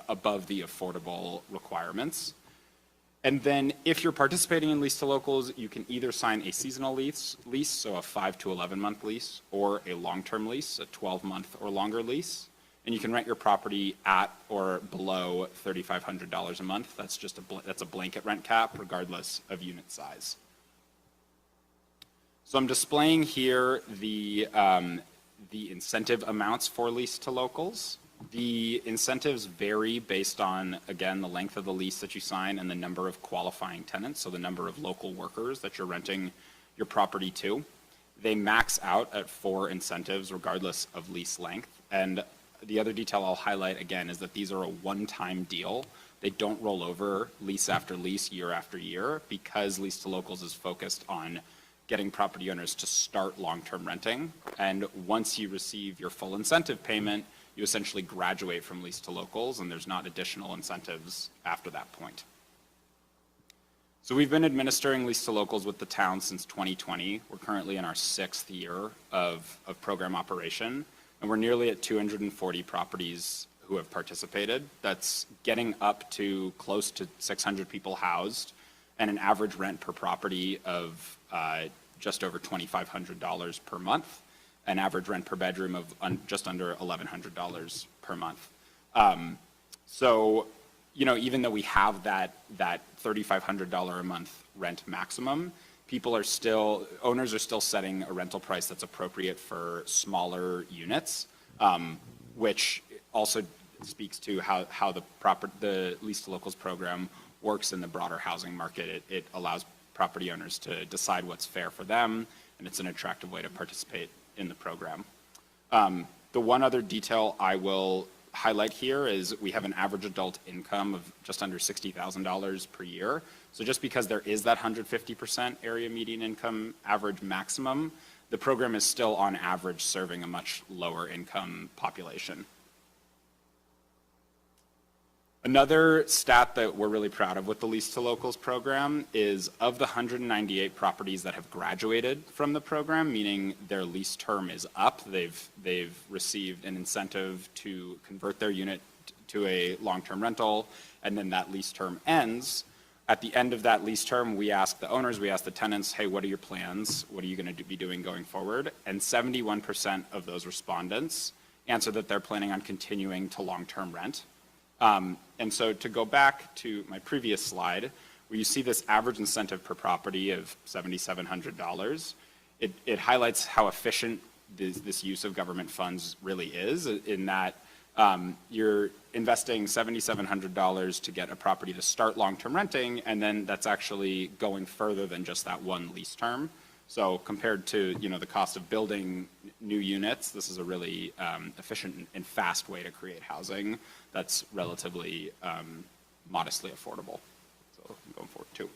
above the affordable requirements. And then if you're participating in Lease to Locals, you can either sign a seasonal lease, so a 5 to 11 month lease, or a long-term lease, a 12-month or longer lease. And you can rent your property at or below $3,500 a month. That's a blanket rent cap, regardless of unit size. So I'm displaying here the incentive amounts for Lease to Locals. The incentives vary based on, again, the length of the lease that you sign and the number of qualifying tenants, so the number of local workers that you're renting your property to. They max out at 4 incentives regardless of lease length. And the other detail I'll highlight again is that these are a one-time deal. They don't roll over lease after lease, year after year, because Lease to Locals is focused on getting property owners to start long-term renting. And once you receive your full incentive payment, you essentially graduate from Lease to Locals, and there's not additional incentives after that point. So we've been administering Lease to Locals with the town since 2020. We're currently in our 6th year of program operation, and we're nearly at 240 properties who have participated. That's getting up to close to 600 people housed, and an average rent per property of just over $2,500 per month. An average rent per bedroom of just under $1,100 per month. So, even though we have that $3,500 a month rent maximum, owners are still setting a rental price that's appropriate for smaller units, which also speaks to how the Lease to Locals program works in the broader housing market. It allows property owners to decide what's fair for them, and it's an attractive way to participate in the program. The one other detail I will highlight here is we have an average adult income of just under $60,000 per year. So just because there is that 150% area median income average maximum, the program is still on average serving a much lower income population. Another stat that we're really proud of with the Lease to Locals program is of the 198 properties that have graduated from the program, meaning their lease term is up, they've received an incentive to convert their unit to a long-term rental, and then that lease term ends. At the end of that lease term, we ask the owners, we ask the tenants, hey, what are your plans? What are you going to be doing going forward? And 71% of those respondents answer that they're planning on continuing to long-term rent. And so to go back to my previous slide, where you see this average incentive per property of $7,700, it highlights how efficient this use of government funds really is, in that you're investing $7,700 to get a property to start long-term renting, and then that's actually going further than just that one lease term. So compared to the cost of building new units, this is a really efficient and fast way to create housing that's relatively modestly affordable. So I'm going forward too.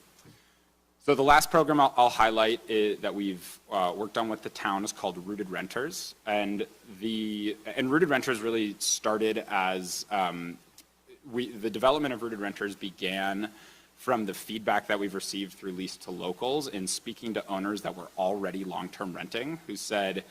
So the last program I'll highlight that we've worked on with the town is called Rooted Renters, and Rooted Renters really started as the development of Rooted Renters began from the feedback that we've received through Lease to Locals in speaking to owners that were already long-term renting, who said,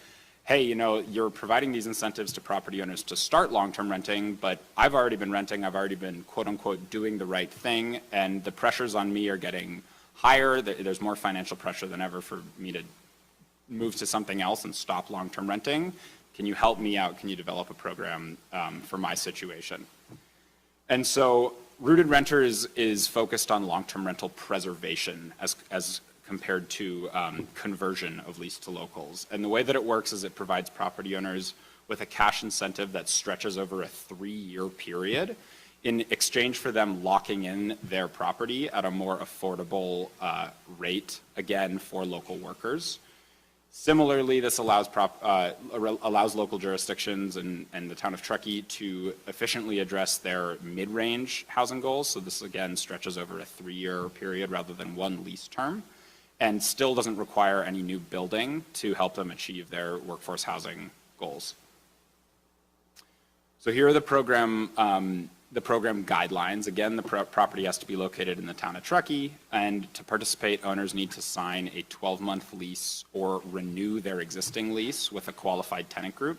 hey, you're providing these incentives to property owners to start long-term renting, but I've already been renting, I've already been quote unquote doing the right thing, and the pressures on me are getting higher. There's more financial pressure than ever for me to move to something else and stop long-term renting. Can you help me out? Can you develop a program for my situation? And so Rooted Renters is focused on long-term rental preservation as compared to conversion of lease to locals. And the way that it works is it provides property owners with a cash incentive that stretches over a 3-year period in exchange for them locking in their property at a more affordable rate, again, for local workers. Similarly, this allows local jurisdictions and the town of Truckee to efficiently address their mid-range housing goals. So this, again, stretches over a 3-year period rather than one lease term, and still doesn't require any new building to help them achieve their workforce housing goals. So here are the program guidelines. Again, the property has to be located in the town of Truckee, and to participate, owners need to sign a 12-month lease or renew their existing lease with a qualified tenant group.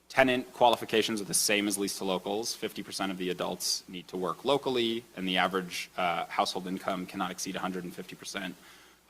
Tenant qualifications are the same as lease to locals. 50% of the adults need to work locally, and the average household income cannot exceed 150%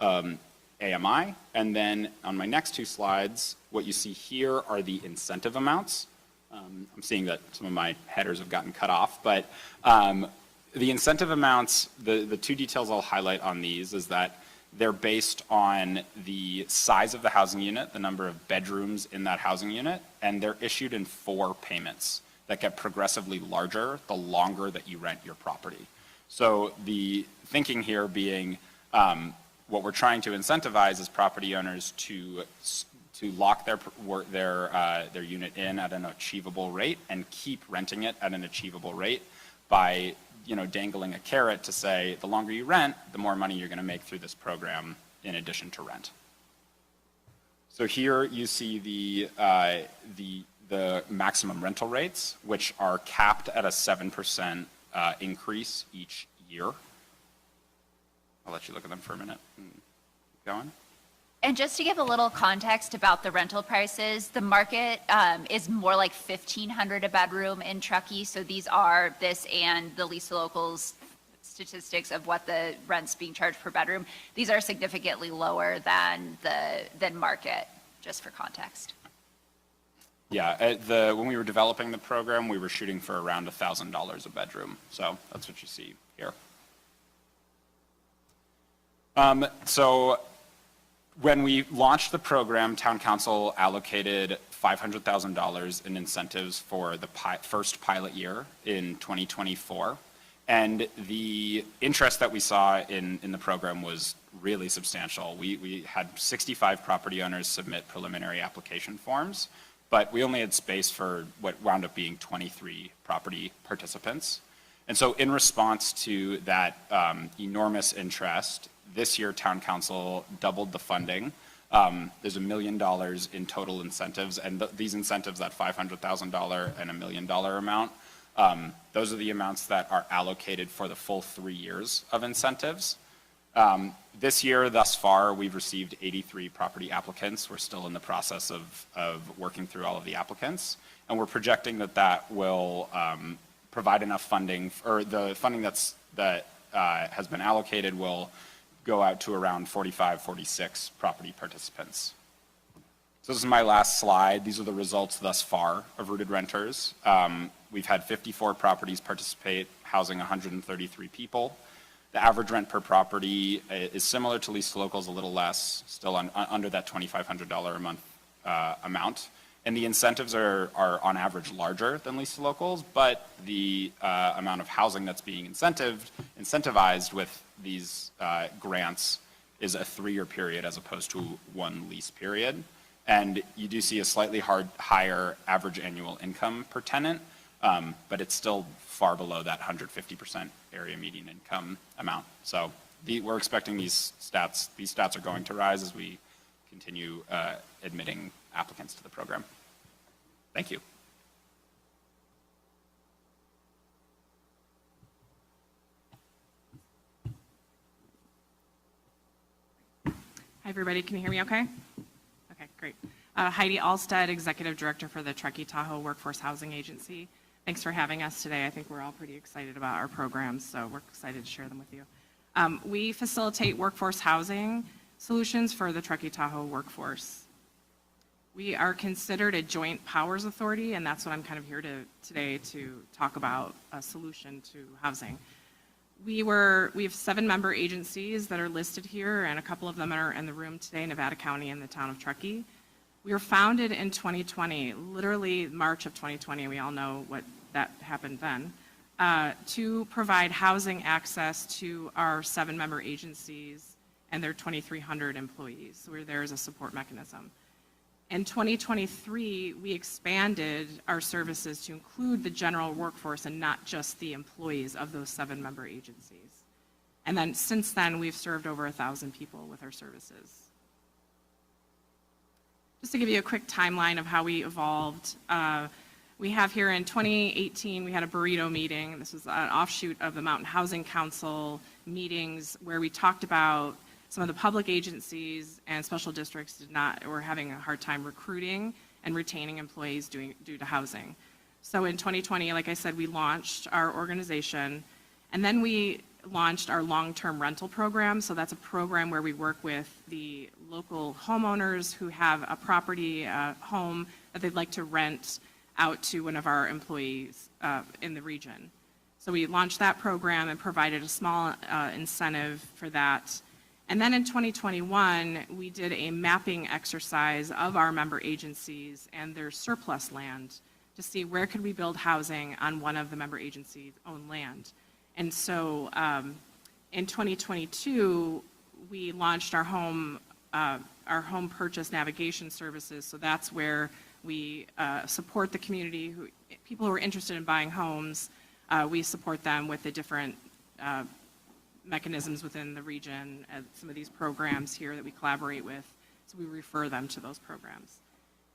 AMI. And then on my next 2 slides, what you see here are the incentive amounts. I'm seeing that some of my headers have gotten cut off, but the incentive amounts, the 2 details I'll highlight on these is that they're based on the size of the housing unit, the number of bedrooms in that housing unit, and they're issued in 4 payments that get progressively larger the longer that you rent your property. So the thinking here being what we're trying to incentivize is property owners to lock their unit in at an achievable rate and keep renting it at an achievable rate by dangling a carrot to say the longer you rent, the more money you're going to make through this program in addition to rent. So here you see the maximum rental rates, which are capped at a 7% increase each year. I'll let you look at them for a minute and keep going. And just to give a little context about the rental prices, the market is more like $1,500 a bedroom in Truckee. So these are this and the lease to locals statistics of what the rent's being charged per bedroom. These are significantly lower than market, just for context. Yeah, when we were developing the program, we were shooting for around $1,000 a bedroom. So that's what you see here. So when we launched the program, Town Council allocated $500,000 in incentives for the first pilot year in 2024. And the interest that we saw in the program was really substantial. We had 65 property owners submit preliminary application forms, but we only had space for what wound up being 23 property participants. And so in response to that enormous interest, this year, Town Council doubled the funding. There's $1 million in total incentives, and these incentives, that $500,000 and $1 million amount, those are the amounts that are allocated for the full 3 years of incentives. This year, thus far, we've received 83 property applicants. We're still in the process of working through all of the applicants, and we're projecting that will provide enough funding, or the funding that has been allocated will go out to around 45, 46 property participants. So this is my last slide. These are the results thus far of Rooted Renters. We've had 54 properties participate, housing 133 people. The average rent per property is similar to lease to locals, a little less, still under that $2,500 a month amount. And the incentives are on average larger than lease to locals, but the amount of housing that's being incentivized with these grants is a 3-year period as opposed to 1 lease period. And you do see a slightly higher average annual income per tenant, but it's still far below that 150% area median income amount. So we're expecting these stats are going to rise as we continue admitting applicants to the program. Thank you. Hi, everybody. Can you hear me okay? Okay, great. Heidi Alstead, Executive Director for the Truckee Tahoe Workforce Housing Agency. Thanks for having us today. I think we're all pretty excited about our programs, so we're excited to share them with you. We facilitate workforce housing solutions for the Truckee Tahoe workforce. We are considered a joint powers authority, and that's what I'm kind of here today to talk about, a solution to housing. We have 7 member agencies that are listed here, and a couple of them are in the room today, Nevada County and the town of Truckee. We were founded in 2020, literally March of 2020, we all know what that happened then, to provide housing access to our 7 member agencies and their 2,300 employees. So we're there as a support mechanism. In 2023, we expanded our services to include the general workforce and not just the employees of those 7 member agencies. And then since then, we've served over 1,000 people with our services. Just to give you a quick timeline of how we evolved, we have here in 2018, we had a burrito meeting. This was an offshoot of the Mountain Housing Council meetings where we talked about some of the public agencies and special districts were having a hard time recruiting and retaining employees due to housing. So in 2020, like I said, we launched our organization, and then we launched our long-term rental program. So that's a program where we work with the local homeowners who have a property, home that they'd like to rent out to one of our employees in the region. So we launched that program and provided a small incentive for that. And then in 2021, we did a mapping exercise of our member agencies and their surplus land to see where could we build housing on one of the member agencies' own land. And so in 2022, we launched our home purchase navigation services. So that's where we support the community, people who are interested in buying homes. We support them with the different mechanisms within the region, some of these programs here that we collaborate with. So we refer them to those programs.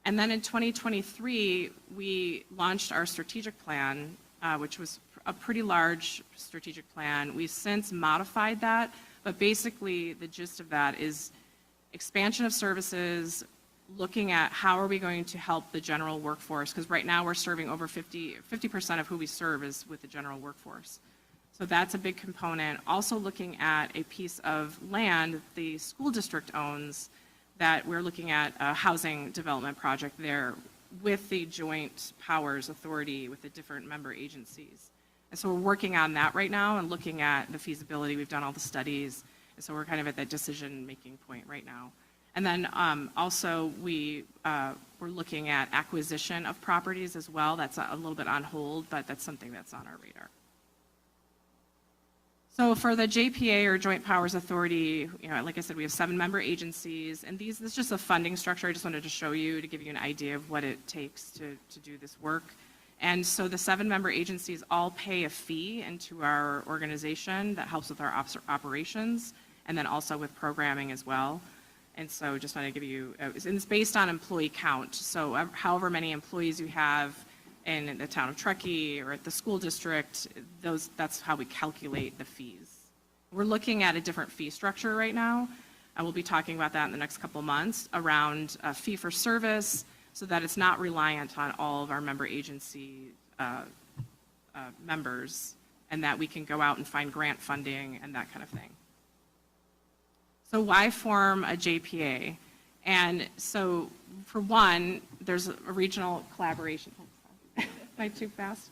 And then in 2023, we launched our strategic plan, which was a pretty large strategic plan. We've since modified that, but basically the gist of that is expansion of services, looking at how are we going to help the general workforce, because right now we're serving over 50% of who we serve is with the general workforce. So that's a big component. Also looking at a piece of land the school district owns that we're looking at a housing development project there with the Joint Powers Authority with the different member agencies. And so we're working on that right now and looking at the feasibility. We've done all the studies, and so we're kind of at that decision-making point right now. And then also we're looking at acquisition of properties as well. That's a little bit on hold, but that's something that's on our radar. So for the JPA, or Joint Powers Authority, like I said, we have 7 member agencies, and this is just a funding structure. I just wanted to show you to give you an idea of what it takes to do this work. And so the 7 member agencies all pay a fee into our organization that helps with our operations, and then also with programming as well. And so just want to give you, and it's based on employee count. So however many employees you have in the town of Truckee or at the school district, that's how we calculate the fees. We're looking at a different fee structure right now. I will be talking about that in the next couple of months around a fee for service so that it's not reliant on all of our member agency members, and that we can go out and find grant funding and that kind of thing. So why form a JPA? And so for one, there's a regional collaboration. Am I too fast?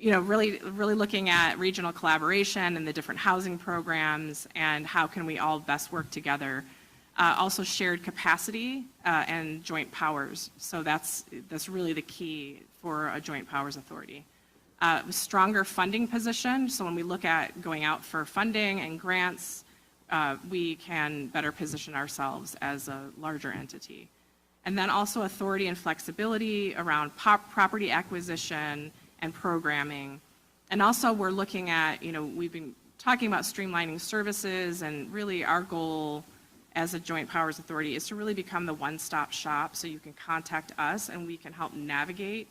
Really looking at regional collaboration and the different housing programs and how can we all best work together. Also shared capacity and joint powers. So that's really the key for a Joint Powers Authority. Stronger funding position. So when we look at going out for funding and grants, we can better position ourselves as a larger entity. And then also authority and flexibility around property acquisition and programming. And also we're looking at, we've been talking about streamlining services, and really our goal as a Joint Powers Authority is to really become the one-stop shop, so you can contact us and we can help navigate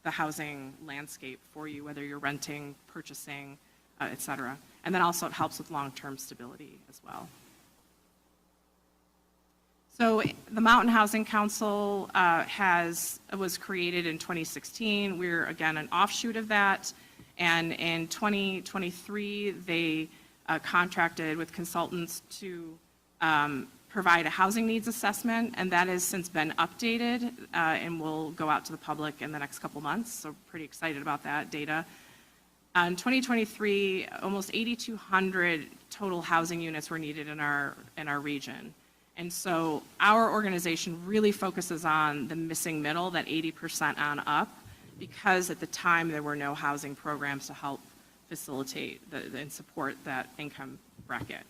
the housing landscape for you, whether you're renting, purchasing, et cetera. And then also it helps with long-term stability as well. So the Mountain Housing Council was created in 2016. We're, again, an offshoot of that. And in 2023, they contracted with consultants to provide a housing needs assessment, and that has since been updated and will go out to the public in the next couple months. So pretty excited about that data. In 2023, almost 8,200 total housing units were needed in our region. And so our organization really focuses on the missing middle, that 80% on up, because at the time there were no housing programs to help facilitate and support that income bracket.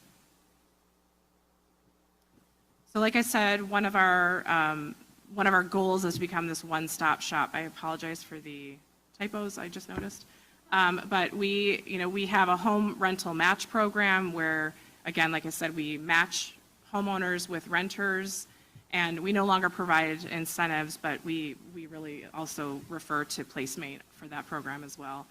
So like I said, one of our goals is to become this one-stop shop. I apologize for the typos I just noticed. But we have a home rental match program where, again, like I said, we match homeowners with renters, and we no longer provide incentives, but we really also refer to PlaceMate for that program as well.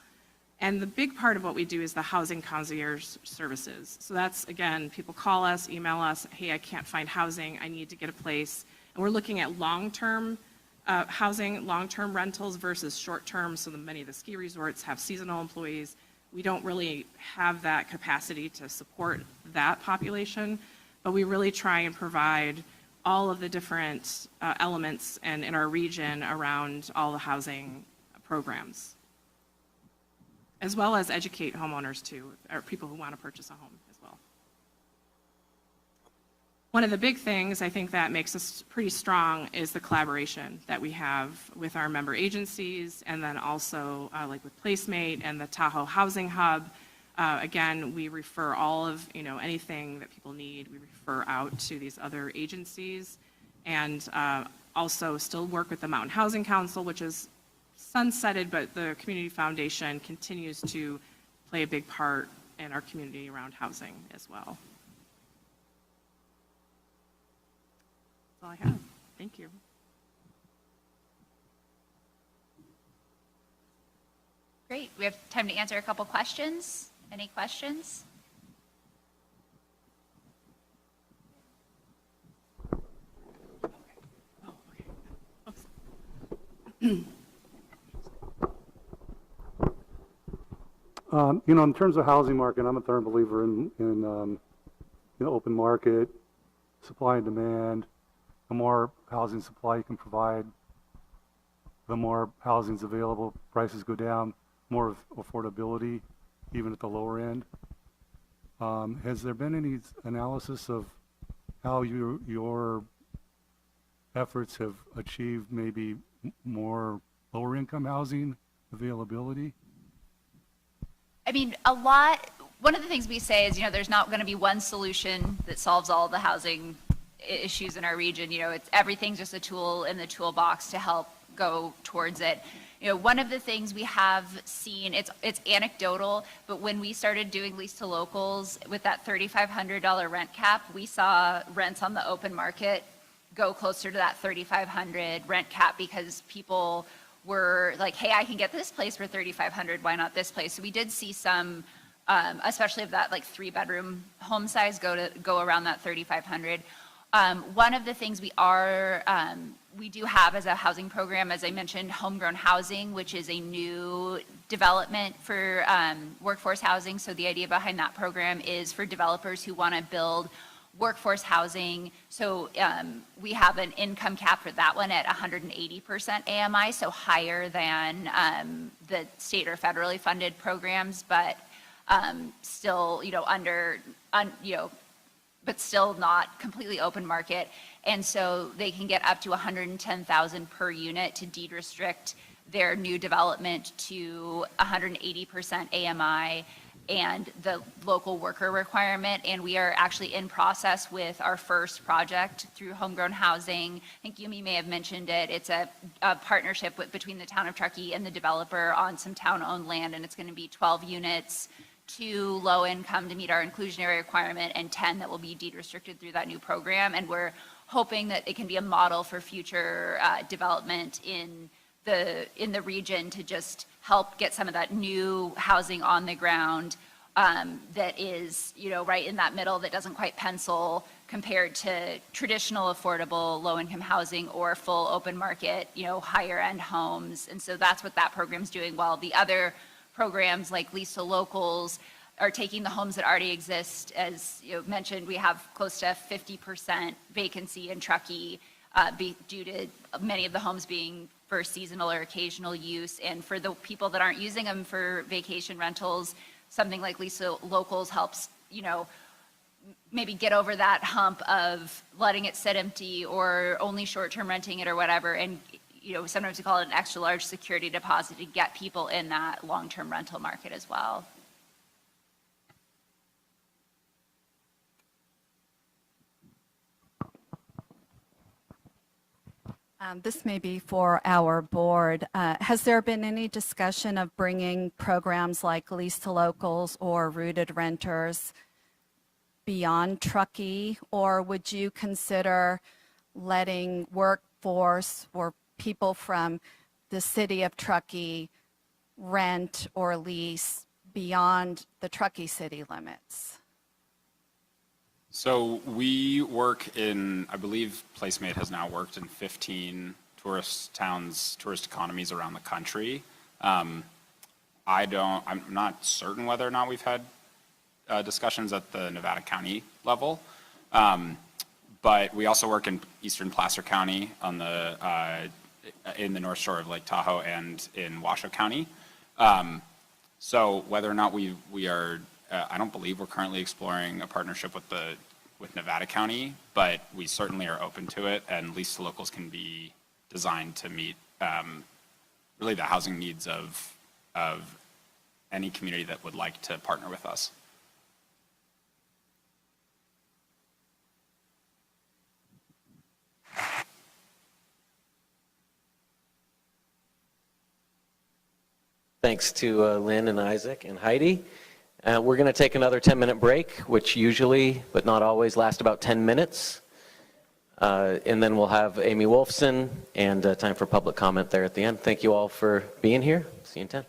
And the big part of what we do is the housing concierge services. So that's, again, people call us, email us, hey, I can't find housing, I need to get a place. And we're looking at long-term housing, long-term rentals versus short-term, so many of the ski resorts have seasonal employees. We don't really have that capacity to support that population, but we really try and provide all of the different elements in our region around all the housing programs, as well as educate homeowners too, or people who want to purchase a home as well. One of the big things I think that makes us pretty strong is the collaboration that we have with our member agencies, and then also like with PlaceMate and the Tahoe Housing Hub. Again, we refer all of, anything that people need, we refer out to these other agencies, and also still work with the Mountain Housing Council, which is sunsetted, but the Community Foundation continues to play a big part in our community around housing as well. That's all I have. Thank you. Great. We have time to answer a couple questions. Any questions? In terms of housing market, I'm a firm believer in open market, supply and demand. The more housing supply you can provide, the more housing's available, prices go down, more affordability, even at the lower end. Has there been any analysis of how your efforts have achieved maybe more lower income housing availability? I mean, one of the things we say is, there's not going to be one solution that solves all the housing issues in our region. It's everything's just a tool in the toolbox to help go towards it. One of the things we have seen, it's anecdotal, but when we started doing lease to locals with that $3,500 rent cap, we saw rents on the open market go closer to that $3,500 rent cap because people were like, hey, I can get this place for $3,500, why not this place? So we did see some, especially of that like 3-bedroom home size go around that $3,500. One of the things we do have as a housing program, as I mentioned, homegrown housing, which is a new development for workforce housing. So the idea behind that program is for developers who want to build workforce housing. So we have an income cap for that one at 180% AMI, so higher than the state or federally funded programs, but still, but still not completely open market. And so they can get up to $110,000 per unit to deed restrict their new development to 180% AMI and the local worker requirement. And we are actually in process with our first project through Homegrown Housing. I think Yumi may have mentioned it. It's a partnership between the town of Truckee and the developer on some town-owned land, and it's going to be 12 units, 2 low income to meet our inclusionary requirement, and 10 that will be deed restricted through that new program. And we're hoping that it can be a model for future development in the region to just help get some of that new housing on the ground that is, right in that middle, that doesn't quite pencil compared to traditional affordable low-income housing or full open market, higher end homes. And so that's what that program's doing, while the other programs like Lease to Locals are taking the homes that already exist. As you mentioned, we have close to 50% vacancy in Truckee due to many of the homes being for seasonal or occasional use. And for the people that aren't using them for vacation rentals, something like Lisa Locals helps, maybe get over that hump of letting it sit empty or only short-term renting it or whatever. And, sometimes we call it an extra large security deposit to get people in that long-term rental market as well. This may be for our board. Has there been any discussion of bringing programs like Lease to Locals or Rooted Renters beyond Truckee, or would you consider letting workforce or people from the city of Truckee rent or lease beyond the Truckee city limits? So we work in, I believe PlaceMate has now worked in 15 tourist towns, tourist economies around the country. I'm not certain whether or not we've had discussions at the Nevada County level. But we also work in eastern Placer County on in the North Shore of Lake Tahoe and in Washoe County. So whether or not we are, I don't believe we're currently exploring a partnership with Nevada County, but we certainly are open to it, and Lease to Locals can be designed to meet really the housing needs of any community that would like to partner with us. Thanks to Lynn and Isaac and Heidi. We're going to take another 10-minute break, which usually, but not always, lasts about 10 minutes. And then we'll have Amy Wolfson and time for public comment there at the end. Thank you all for being here. See you in 10.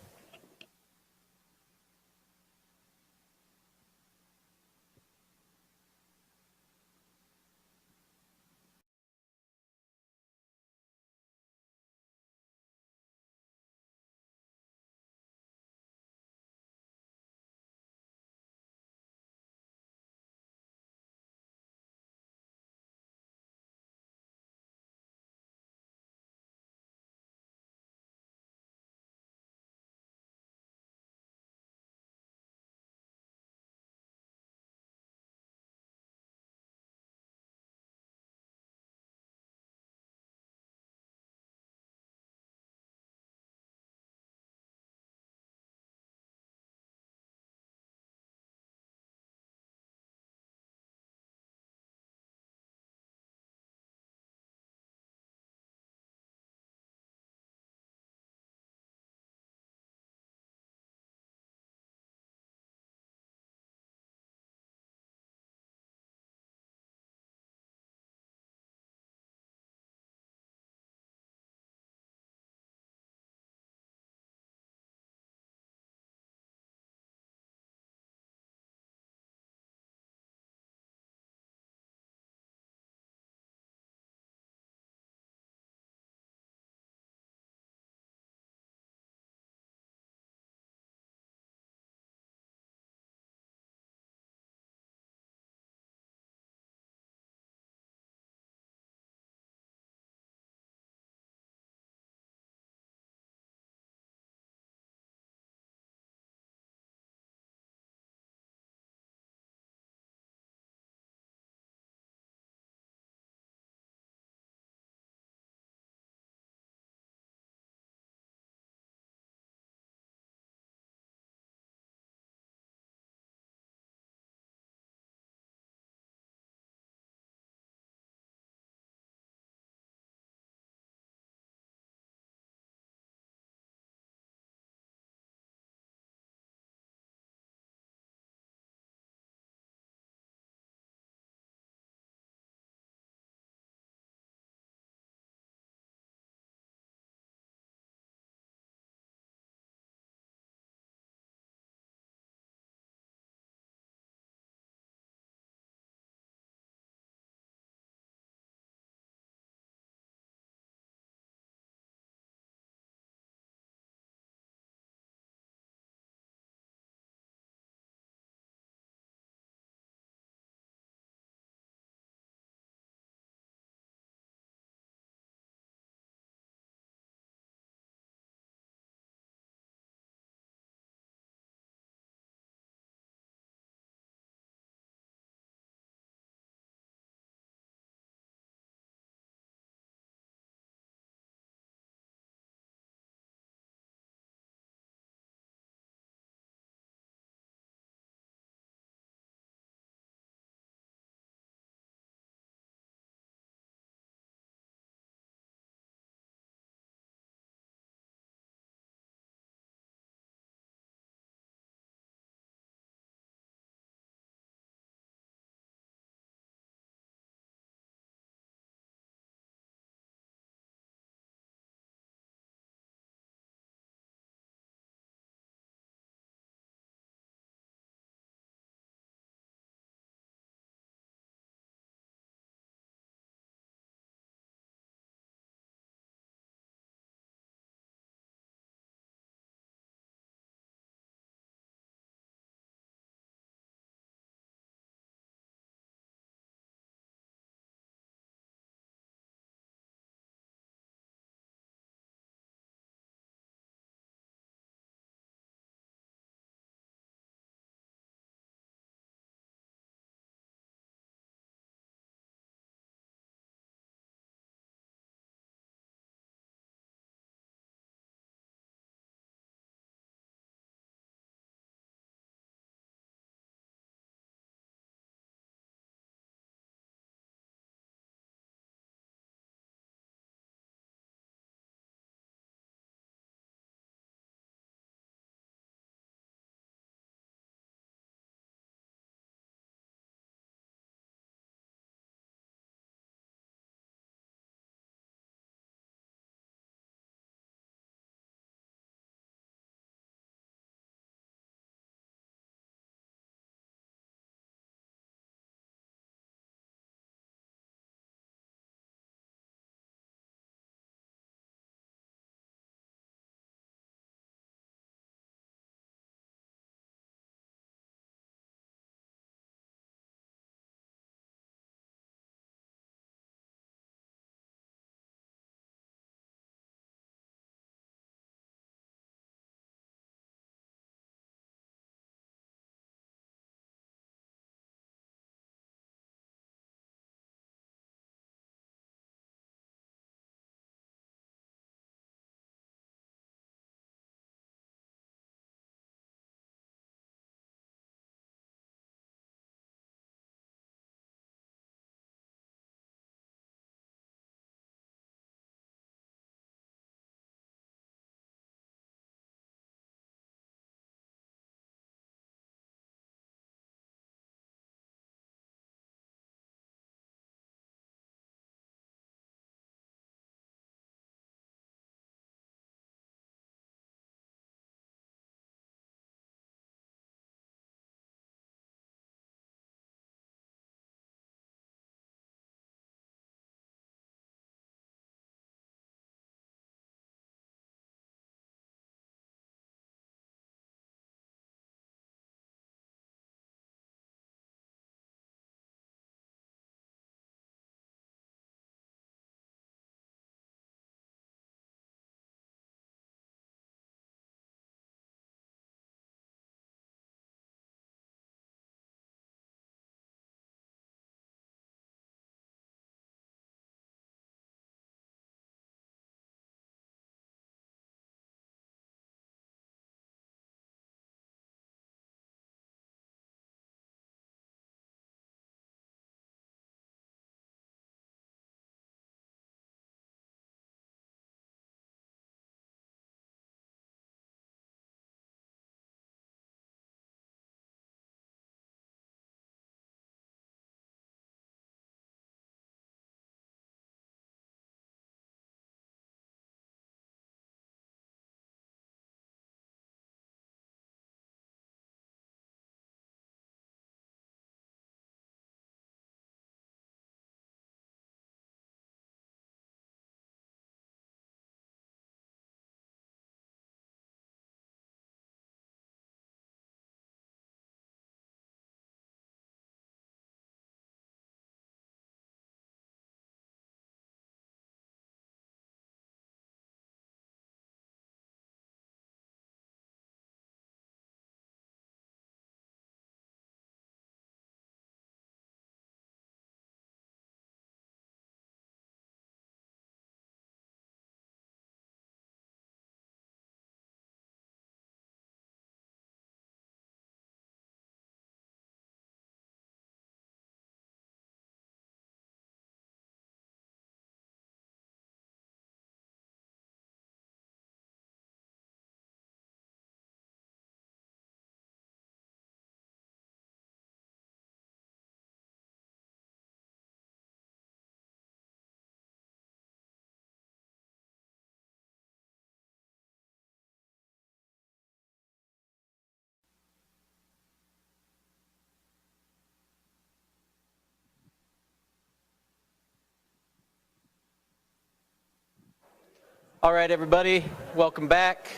All right, everybody, welcome back.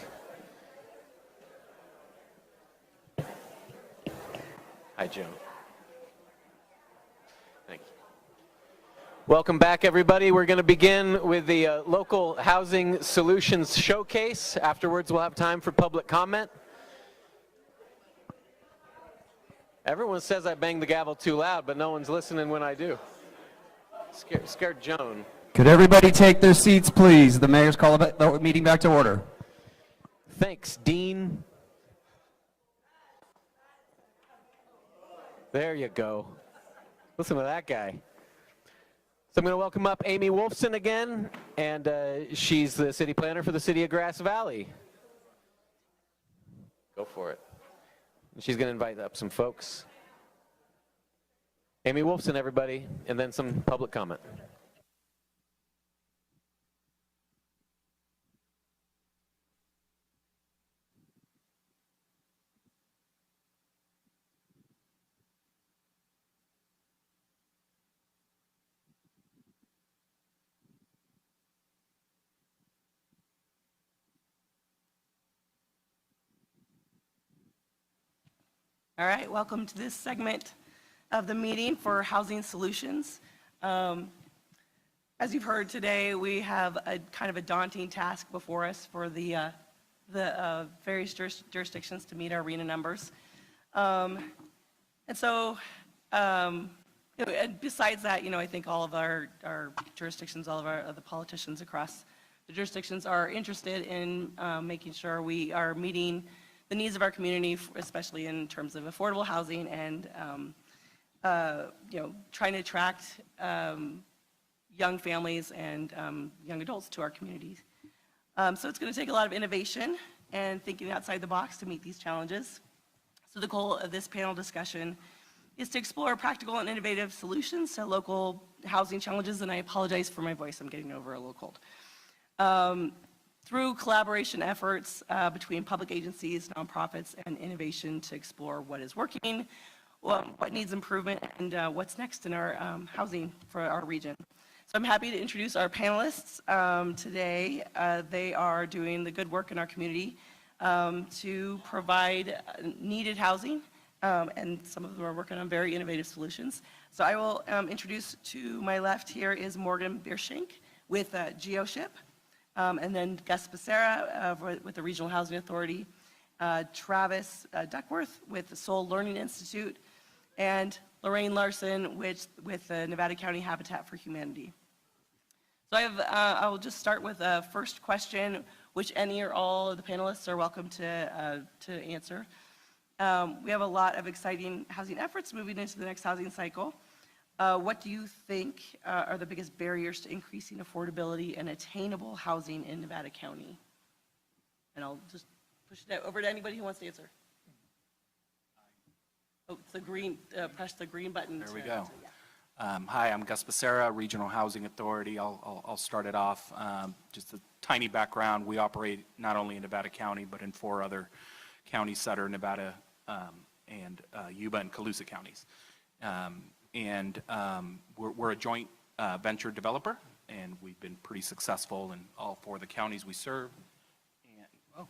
Hi, Joan. Thank you. Welcome back, everybody. We're going to begin with the Local Housing Solutions Showcase. Afterwards, we'll have time for public comment. Everyone says I bang the gavel too loud, but no one's listening when I do. Scared Joan. Could everybody take their seats, please? The mayor's called the meeting back to order. Thanks, Dean. There you go. Listen to that guy. So I'm going to welcome up Amy Wolfson again, and she's the city planner for the city of Grass Valley. Go for it. She's going to invite up some folks. Amy Wolfson, everybody, and then some public comment. All right, welcome to this segment of the meeting for Housing Solutions. As you've heard today, we have a kind of a daunting task before us for the various jurisdictions to meet our RHNA numbers. And besides that, I think all of our jurisdictions, all of the politicians across the jurisdictions are interested in making sure we are meeting the needs of our community, especially in terms of affordable housing and trying to attract young families and young adults to our communities. So it's going to take a lot of innovation and thinking outside the box to meet these challenges. So the goal of this panel discussion is to explore practical and innovative solutions to local housing challenges, and I apologize for my voice, I'm getting over a little cold. Through collaboration efforts between public agencies, nonprofits, and innovation to explore what is working, what needs improvement, and what's next in our housing for our region. So I'm happy to introduce our panelists today. They are doing the good work in our community to provide needed housing, and some of them are working on very innovative solutions. So I will introduce, to my left here is Morgan Bierschenk with GeoShip. And then Gus Becerra with the Regional Housing Authority, Travis Duckworth with the Soul Learning Institute, and Lorraine Larson with the Nevada County Habitat for Humanity. So I will just start with a first question, which any or all of the panelists are welcome to answer. We have a lot of exciting housing efforts moving into the next housing cycle. What do you think are the biggest barriers to increasing affordability and attainable housing in Nevada County? And I'll just push it over to anybody who wants to answer. Oh, it's the green, press the green button. There we go. Hi, I'm Gus Becerra, Regional Housing Authority. I'll start it off. Just a tiny background. We operate not only in Nevada County, but in 4 other counties, Sutter, Nevada, and Yuba and Colusa counties. We're a joint venture developer, and we've been pretty successful in all 4 of the counties we serve. And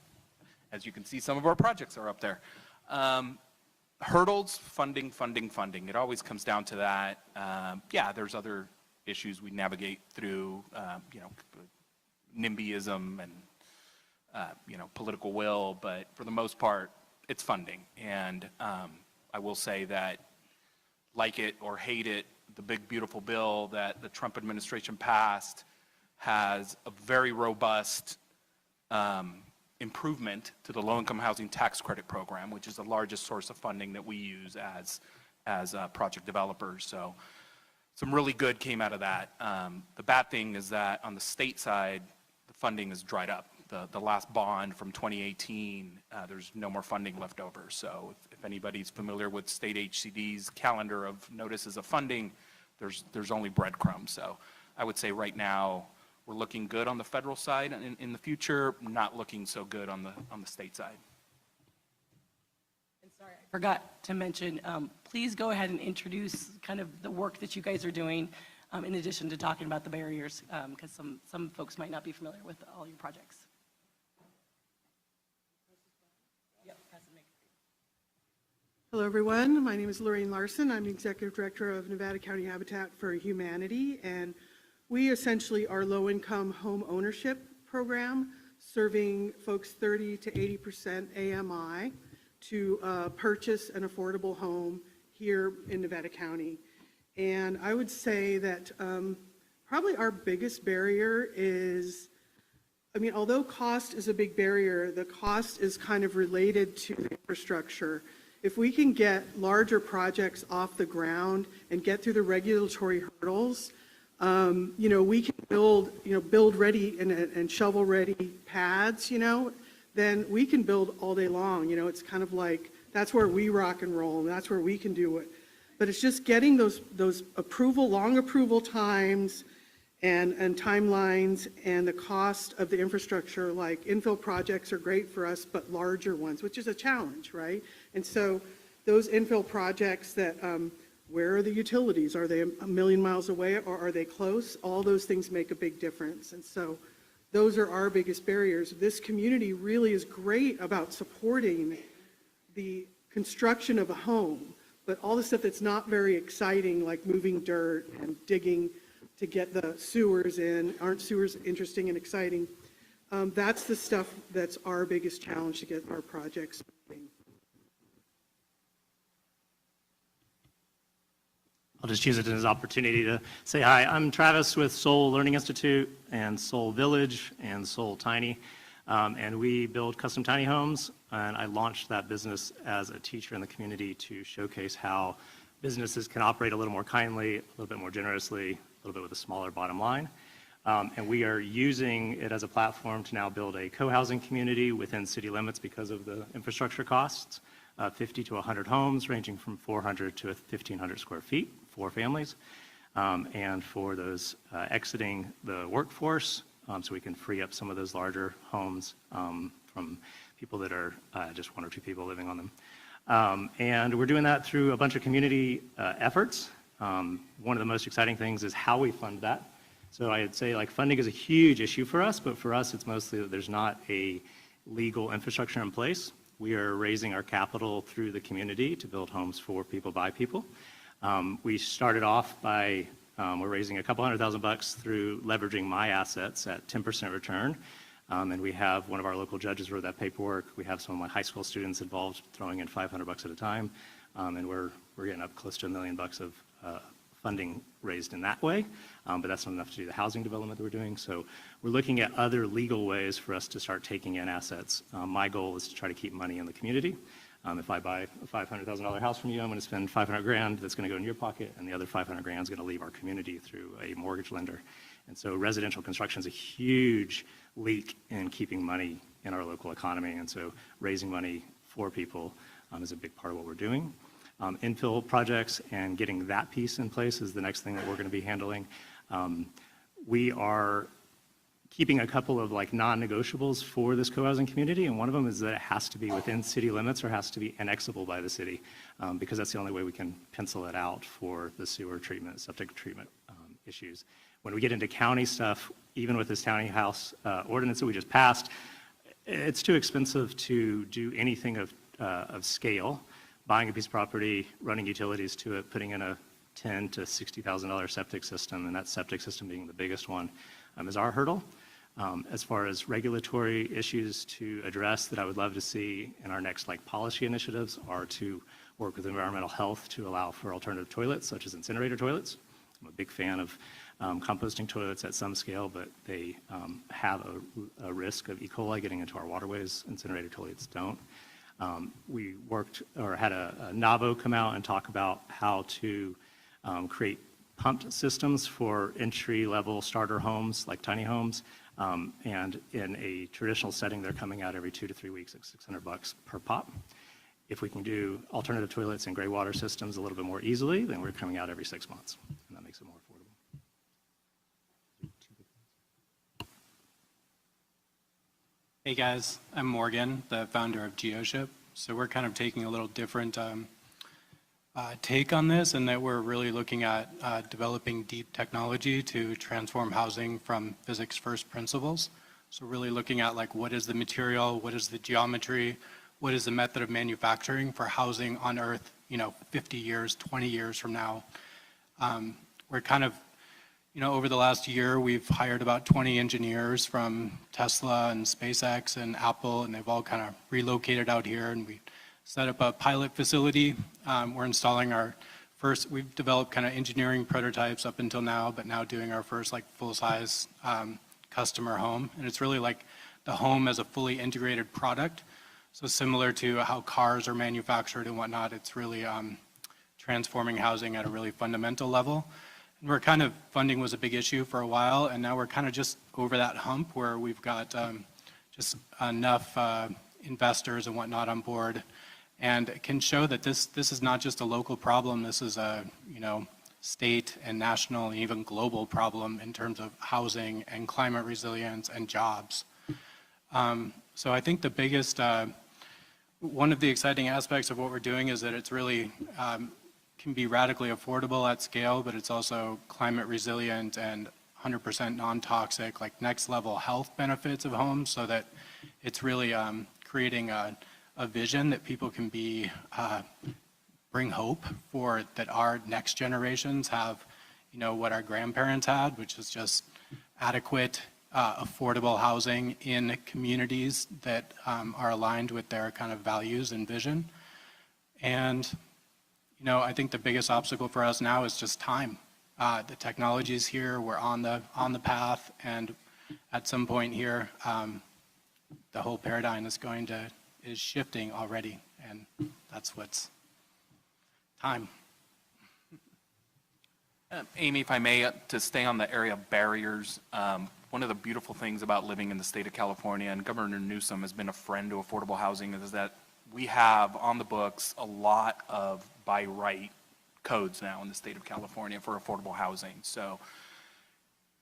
as you can see, some of our projects are up there. Hurdles, funding. It always comes down to that. Yeah, there's other issues we navigate through, NIMBYism and, political will, but for the most part, it's funding. And I will say that, like it or hate it, the big beautiful bill that the Trump administration passed has a very robust improvement to the low-income housing tax credit program, which is the largest source of funding that we use as project developers. So some really good came out of that. The bad thing is that on the state side, the funding is dried up. The last bond from 2018, there's no more funding left over. So if anybody's familiar with state HCD's calendar of notices of funding, there's only breadcrumbs. So I would say right now we're looking good on the federal side, and in the future, not looking so good on the state side. And sorry, I forgot to mention, please go ahead and introduce kind of the work that you guys are doing in addition to talking about the barriers, because some folks might not be familiar with all your projects. Hello, everyone. My name is Lorraine Larson. I'm the Executive Director of Nevada County Habitat for Humanity, and we essentially are low-income home ownership program serving folks 30 to 80% AMI to purchase an affordable home here in Nevada County. And I would say that probably our biggest barrier is, I mean, although cost is a big barrier, the cost is kind of related to the infrastructure. If we can get larger projects off the ground and get through the regulatory hurdles, we can build ready and shovel ready pads, then we can build all day long. It's kind of like, that's where we rock and roll, and that's where we can do it. But it's just getting those long approval times and timelines and the cost of the infrastructure. Like infill projects are great for us, but larger ones, which is a challenge, right? And so those infill projects that, where are the utilities? Are they a million miles away or are they close? All those things make a big difference. And so those are our biggest barriers. This community really is great about supporting the construction of a home, but all the stuff that's not very exciting, like moving dirt and digging to get the sewers in, aren't sewers interesting and exciting? That's the stuff that's our biggest challenge to get our projects moving. I'll just use it as an opportunity to say hi. I'm Travis with Soul Learning Institute and Soul Village and Soul Tiny. And we build custom tiny homes. And I launched that business as a teacher in the community to showcase how businesses can operate a little more kindly, a little bit more generously, a little bit with a smaller bottom line. And we are using it as a platform to now build a co-housing community within city limits because of the infrastructure costs. 50 to 100 homes ranging from 400 to 1,500 square feet for families. And for those exiting the workforce, so we can free up some of those larger homes from people that are just one or two people living on them. And we're doing that through a bunch of community efforts. One of the most exciting things is how we fund that. So I'd say like funding is a huge issue for us, but for us it's mostly that there's not a legal infrastructure in place. We are raising our capital through the community to build homes for people by people. We started off by, we're raising a couple $100,000 through leveraging my assets at 10% return. And we have one of our local judges wrote that paperwork. We have some of my high school students involved throwing in $500 at a time. And we're getting up close to $1 million of funding raised in that way, but that's not enough to do the housing development that we're doing. So we're looking at other legal ways for us to start taking in assets. My goal is to try to keep money in the community. If I buy a $500,000 house from you, I'm going to spend 500 grand that's going to go in your pocket, and the other 500 grand is going to leave our community through a mortgage lender. And so residential construction is a huge leak in keeping money in our local economy, and so raising money for people is a big part of what we're doing. Infill projects and getting that piece in place is the next thing that we're going to be handling. We are keeping a couple of like non-negotiables for this co-housing community, and one of them is that it has to be within city limits or has to be annexable by the city, because that's the only way we can pencil it out for the sewer treatment, septic treatment issues. When we get into county stuff, even with this tiny house ordinance that we just passed, it's too expensive to do anything of scale. Buying a piece of property, running utilities to it, putting in a $10,000 to $60,000 septic system, and that septic system being the biggest one, is our hurdle. As far as regulatory issues to address that I would love to see in our next policy initiatives are to work with environmental health to allow for alternative toilets, such as incinerator toilets. I'm a big fan of composting toilets at some scale, but they have a risk of E. coli getting into our waterways. Incinerator toilets don't. We worked or had a NAVO come out and talk about how to create pumped systems for entry-level starter homes, like tiny homes. And in a traditional setting, they're coming out every 2 to 3 weeks at $600 per pop. If we can do alternative toilets and gray water systems a little bit more easily, then we're coming out every 6 months, and that makes it more affordable. Hey guys, I'm Morgan, the founder of GeoShip. So we're kind of taking a little different take on this, and that we're really looking at developing deep technology to transform housing from physics first principles. So really looking at like what is the material, what is the geometry, what is the method of manufacturing for housing on Earth, 50 years, 20 years from now. We're kind of, over the last year, we've hired about 20 engineers from Tesla and SpaceX and Apple, and they've all kind of relocated out here, and we set up a pilot facility. We're installing we've developed kind of engineering prototypes up until now, but now doing our first like full-size customer home. And it's really like the home as a fully integrated product. So similar to how cars are manufactured and whatnot, it's really transforming housing at a really fundamental level. And we're kind of, funding was a big issue for a while, and now we're kind of just over that hump where we've got just enough investors and whatnot on board, and it can show that this is not just a local problem. This is a state and national and even global problem in terms of housing and climate resilience and jobs. So I think the biggest, one of the exciting aspects of what we're doing is that it's really can be radically affordable at scale, but it's also climate resilient and 100% non-toxic, like next level health benefits of homes, so that it's really creating a vision that people can bring hope for, that our next generations have, what our grandparents had, which is just adequate, affordable housing in communities that are aligned with their kind of values and vision. And I think the biggest obstacle for us now is just time. The technology is here, we're on the path, and at some point here, the whole paradigm is shifting already, and that's what's time. Amy, if I may, to stay on the area of barriers, one of the beautiful things about living in the state of California, and Governor Newsom has been a friend to affordable housing, is that we have on the books a lot of by right codes now in the state of California for affordable housing. So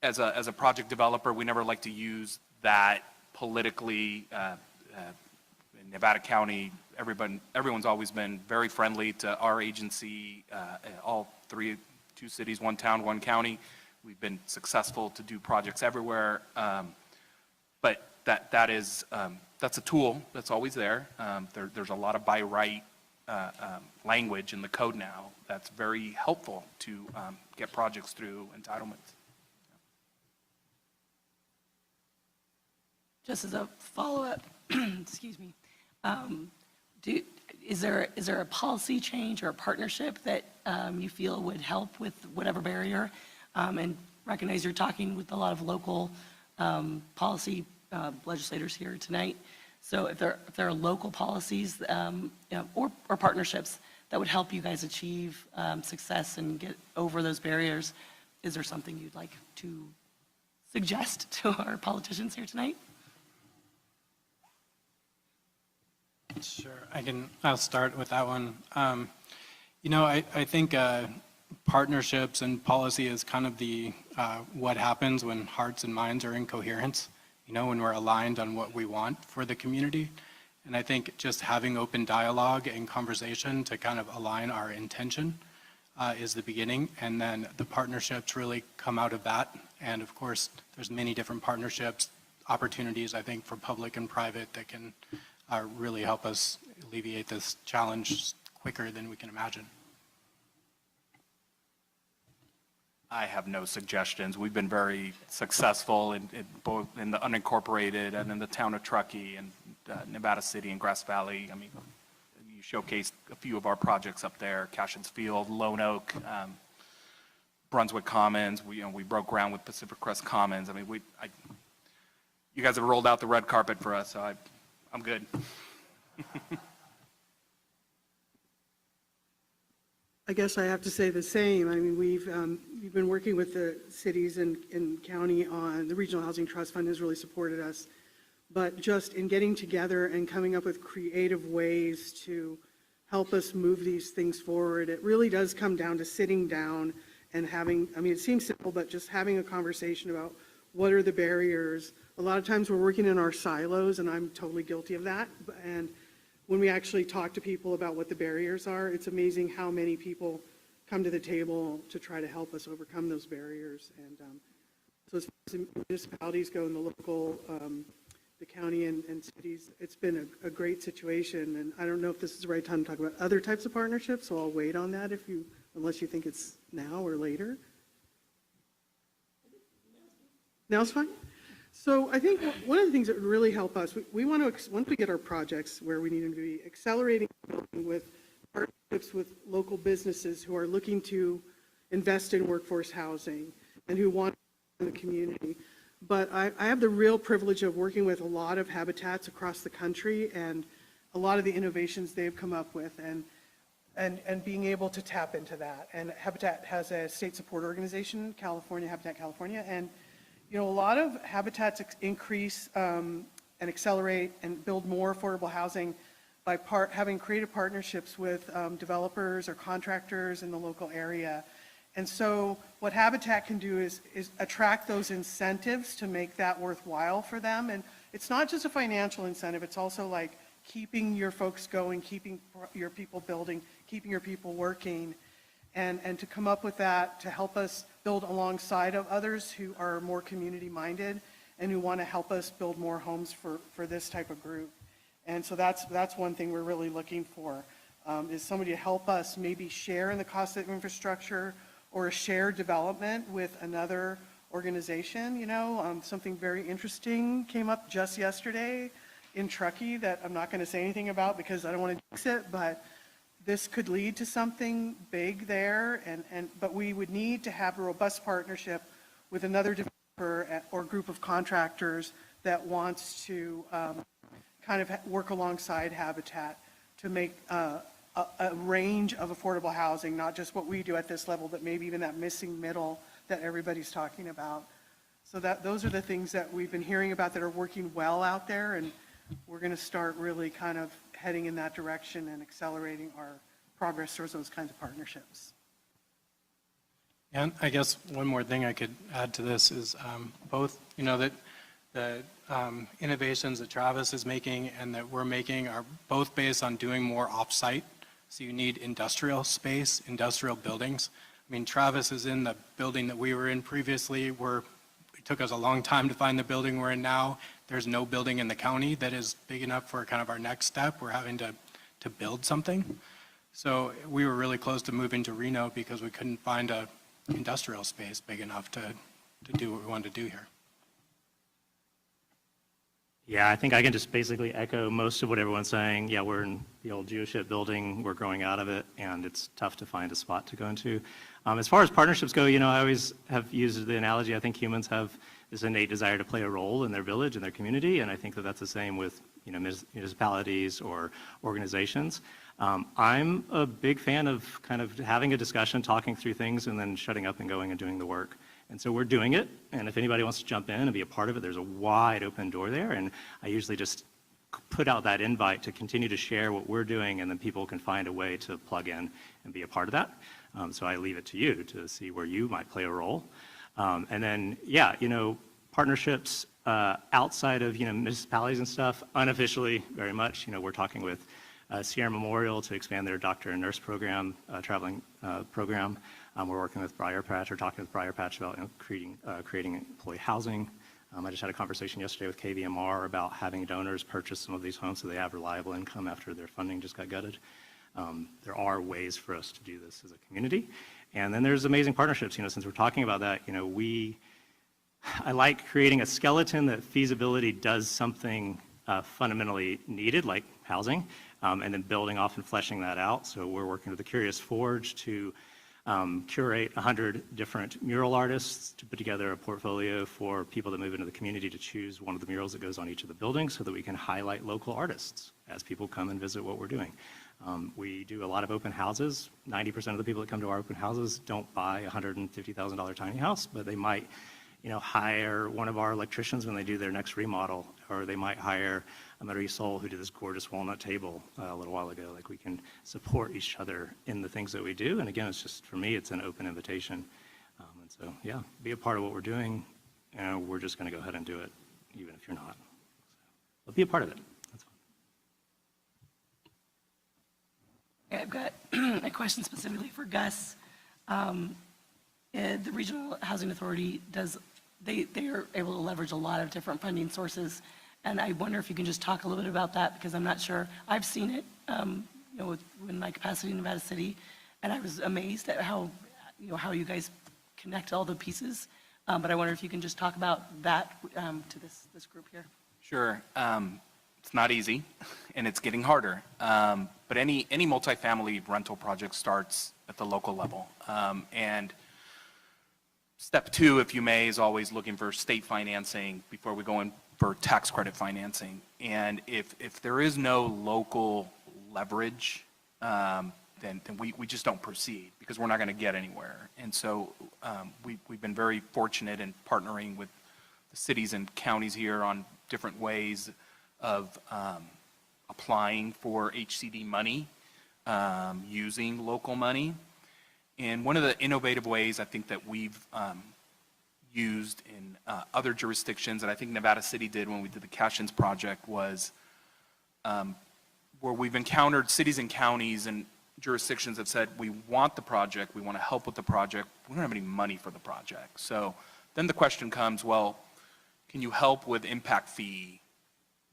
as a project developer, we never like to use that politically. In Nevada County, everyone's always been very friendly to our agency, all 2 cities, 1 town, 1 county. We've been successful to do projects everywhere, but that's a tool that's always there. There's a lot of by right language in the code now that's very helpful to get projects through entitlements. Just as a follow-up, excuse me, is there a policy change or a partnership that you feel would help with whatever barrier? And recognize you're talking with a lot of local policy legislators here tonight. So if there are local policies or partnerships that would help you guys achieve success and get over those barriers, is there something you'd like to suggest to our politicians here tonight? Sure, I'll start with that one. I think partnerships and policy is kind of what happens when hearts and minds are in coherence, when we're aligned on what we want for the community. And I think just having open dialogue and conversation to kind of align our intention is the beginning. And then the partnerships really come out of that. And of course, there's many different partnerships, opportunities, I think, for public and private that can really help us alleviate this challenge quicker than we can imagine. I have no suggestions. We've been very successful in both in the unincorporated and in the town of Truckee and Nevada City and Grass Valley. I mean, you showcased a few of our projects up there: Cashin's Field, Lone Oak, Brunswick Commons. We broke ground with Pacific Crest Commons. I mean, you guys have rolled out the red carpet for us, so I'm good. I guess I have to say the same. I mean, we've been working with the cities and county on the Regional Housing Trust Fund has really supported us. But just in getting together and coming up with creative ways to help us move these things forward, it really does come down to sitting down and having, it seems simple, but just having a conversation about what are the barriers. A lot of times we're working in our silos, and I'm totally guilty of that. And when we actually talk to people about what the barriers are, it's amazing how many people come to the table to try to help us overcome those barriers. And so as far as the municipalities go and the local, the county and cities, it's been a great situation. And I don't know if this is the right time to talk about other types of partnerships, so I'll wait on that unless you think it's now or later. Now's fine? So I think one of the things that would really help us, we want to, once we get our projects where we need them to be, accelerating with partnerships with local businesses who are looking to invest in workforce housing and who want in the community. But I have the real privilege of working with a lot of habitats across the country and a lot of the innovations they've come up with and being able to tap into that. And Habitat has a state support organization, California, Habitat California, and a lot of habitats increase and accelerate and build more affordable housing by having creative partnerships with developers or contractors in the local area. And so what Habitat can do is attract those incentives to make that worthwhile for them. And it's not just a financial incentive, it's also like keeping your folks going, keeping your people building, keeping your people working. And to come up with that to help us build alongside of others who are more community-minded and who want to help us build more homes for this type of group. And so that's one thing we're really looking for, is somebody to help us maybe share in the cost of infrastructure or share development with another organization. Something very interesting came up just yesterday in Truckee that I'm not going to say anything about because I don't want to jinx it, but this could lead to something big there, but we would need to have a robust partnership with another developer or group of contractors that wants to kind of work alongside Habitat to make a range of affordable housing, not just what we do at this level, but maybe even that missing middle that everybody's talking about. So those are the things that we've been hearing about that are working well out there, and we're going to start really kind of heading in that direction and accelerating our progress towards those kinds of partnerships. And I guess one more thing I could add to this is both, that the innovations that Travis is making and that we're making are both based on doing more off-site. So you need industrial space, industrial buildings. I mean, Travis is in the building that we were in previously. It took us a long time to find the building we're in now. There's no building in the county that is big enough for kind of our next step. We're having to build something. So we were really close to moving to Reno because we couldn't find a industrial space big enough to do what we wanted to do here. Yeah, I think I can just basically echo most of what everyone's saying. Yeah, we're in the old GeoShip building, we're growing out of it, and it's tough to find a spot to go into. As far as partnerships go, I always have used the analogy, I think humans have this innate desire to play a role in their village and their community, and I think that that's the same with municipalities or organizations. I'm a big fan of kind of having a discussion, talking through things, and then shutting up and going and doing the work. And so we're doing it, and if anybody wants to jump in and be a part of it, there's a wide open door there, and I usually just put out that invite to continue to share what we're doing, and then people can find a way to plug in and be a part of that. So I leave it to you to see where you might play a role. And then, yeah, partnerships outside of, municipalities and stuff, unofficially very much, we're talking with Sierra Memorial to expand their doctor and nurse program, traveling program. We're working with Briar Patch, or talking with Briar Patch about creating employee housing. I just had a conversation yesterday with KVMR about having donors purchase some of these homes so they have reliable income after their funding just got gutted. There are ways for us to do this as a community. And then there's amazing partnerships, since we're talking about that, I like creating a skeleton that feasibility does something fundamentally needed, like housing, and then building off and fleshing that out. So we're working with the Curious Forge to curate 100 different mural artists to put together a portfolio for people that move into the community to choose one of the murals that goes on each of the buildings so that we can highlight local artists as people come and visit what we're doing. We do a lot of open houses. 90% of the people that come to our open houses don't buy a $150,000 tiny house, but they might hire one of our electricians when they do their next remodel, or they might hire a Marie Sol who did this gorgeous walnut table a little while ago. Like, we can support each other in the things that we do. And again, it's just, for me, it's an open invitation. And so, yeah, be a part of what we're doing. We're just going to go ahead and do it, even if you're not. So, but be a part of it. That's fun. Okay, I've got a question specifically for Gus. The Regional Housing Authority they are able to leverage a lot of different funding sources, and I wonder if you can just talk a little bit about that, because I'm not sure. I've seen it, in my capacity in Nevada City, and I was amazed at how you guys connect all the pieces. But I wonder if you can just talk about that to this group here. Sure. It's not easy, and it's getting harder. But any multifamily rental project starts at the local level. And step two, if you may, is always looking for state financing before we go in for tax credit financing. And if there is no local leverage, then we just don't proceed, because we're not going to get anywhere. And so we've been very fortunate in partnering with the cities and counties here on different ways of applying for HCD money, using local money. And one of the innovative ways I think that we've used in other jurisdictions, and I think Nevada City did when we did the Cash-ins project, was where we've encountered cities and counties and jurisdictions have said, we want the project, we want to help with the project, we don't have any money for the project. So then the question comes, well, can you help with impact fee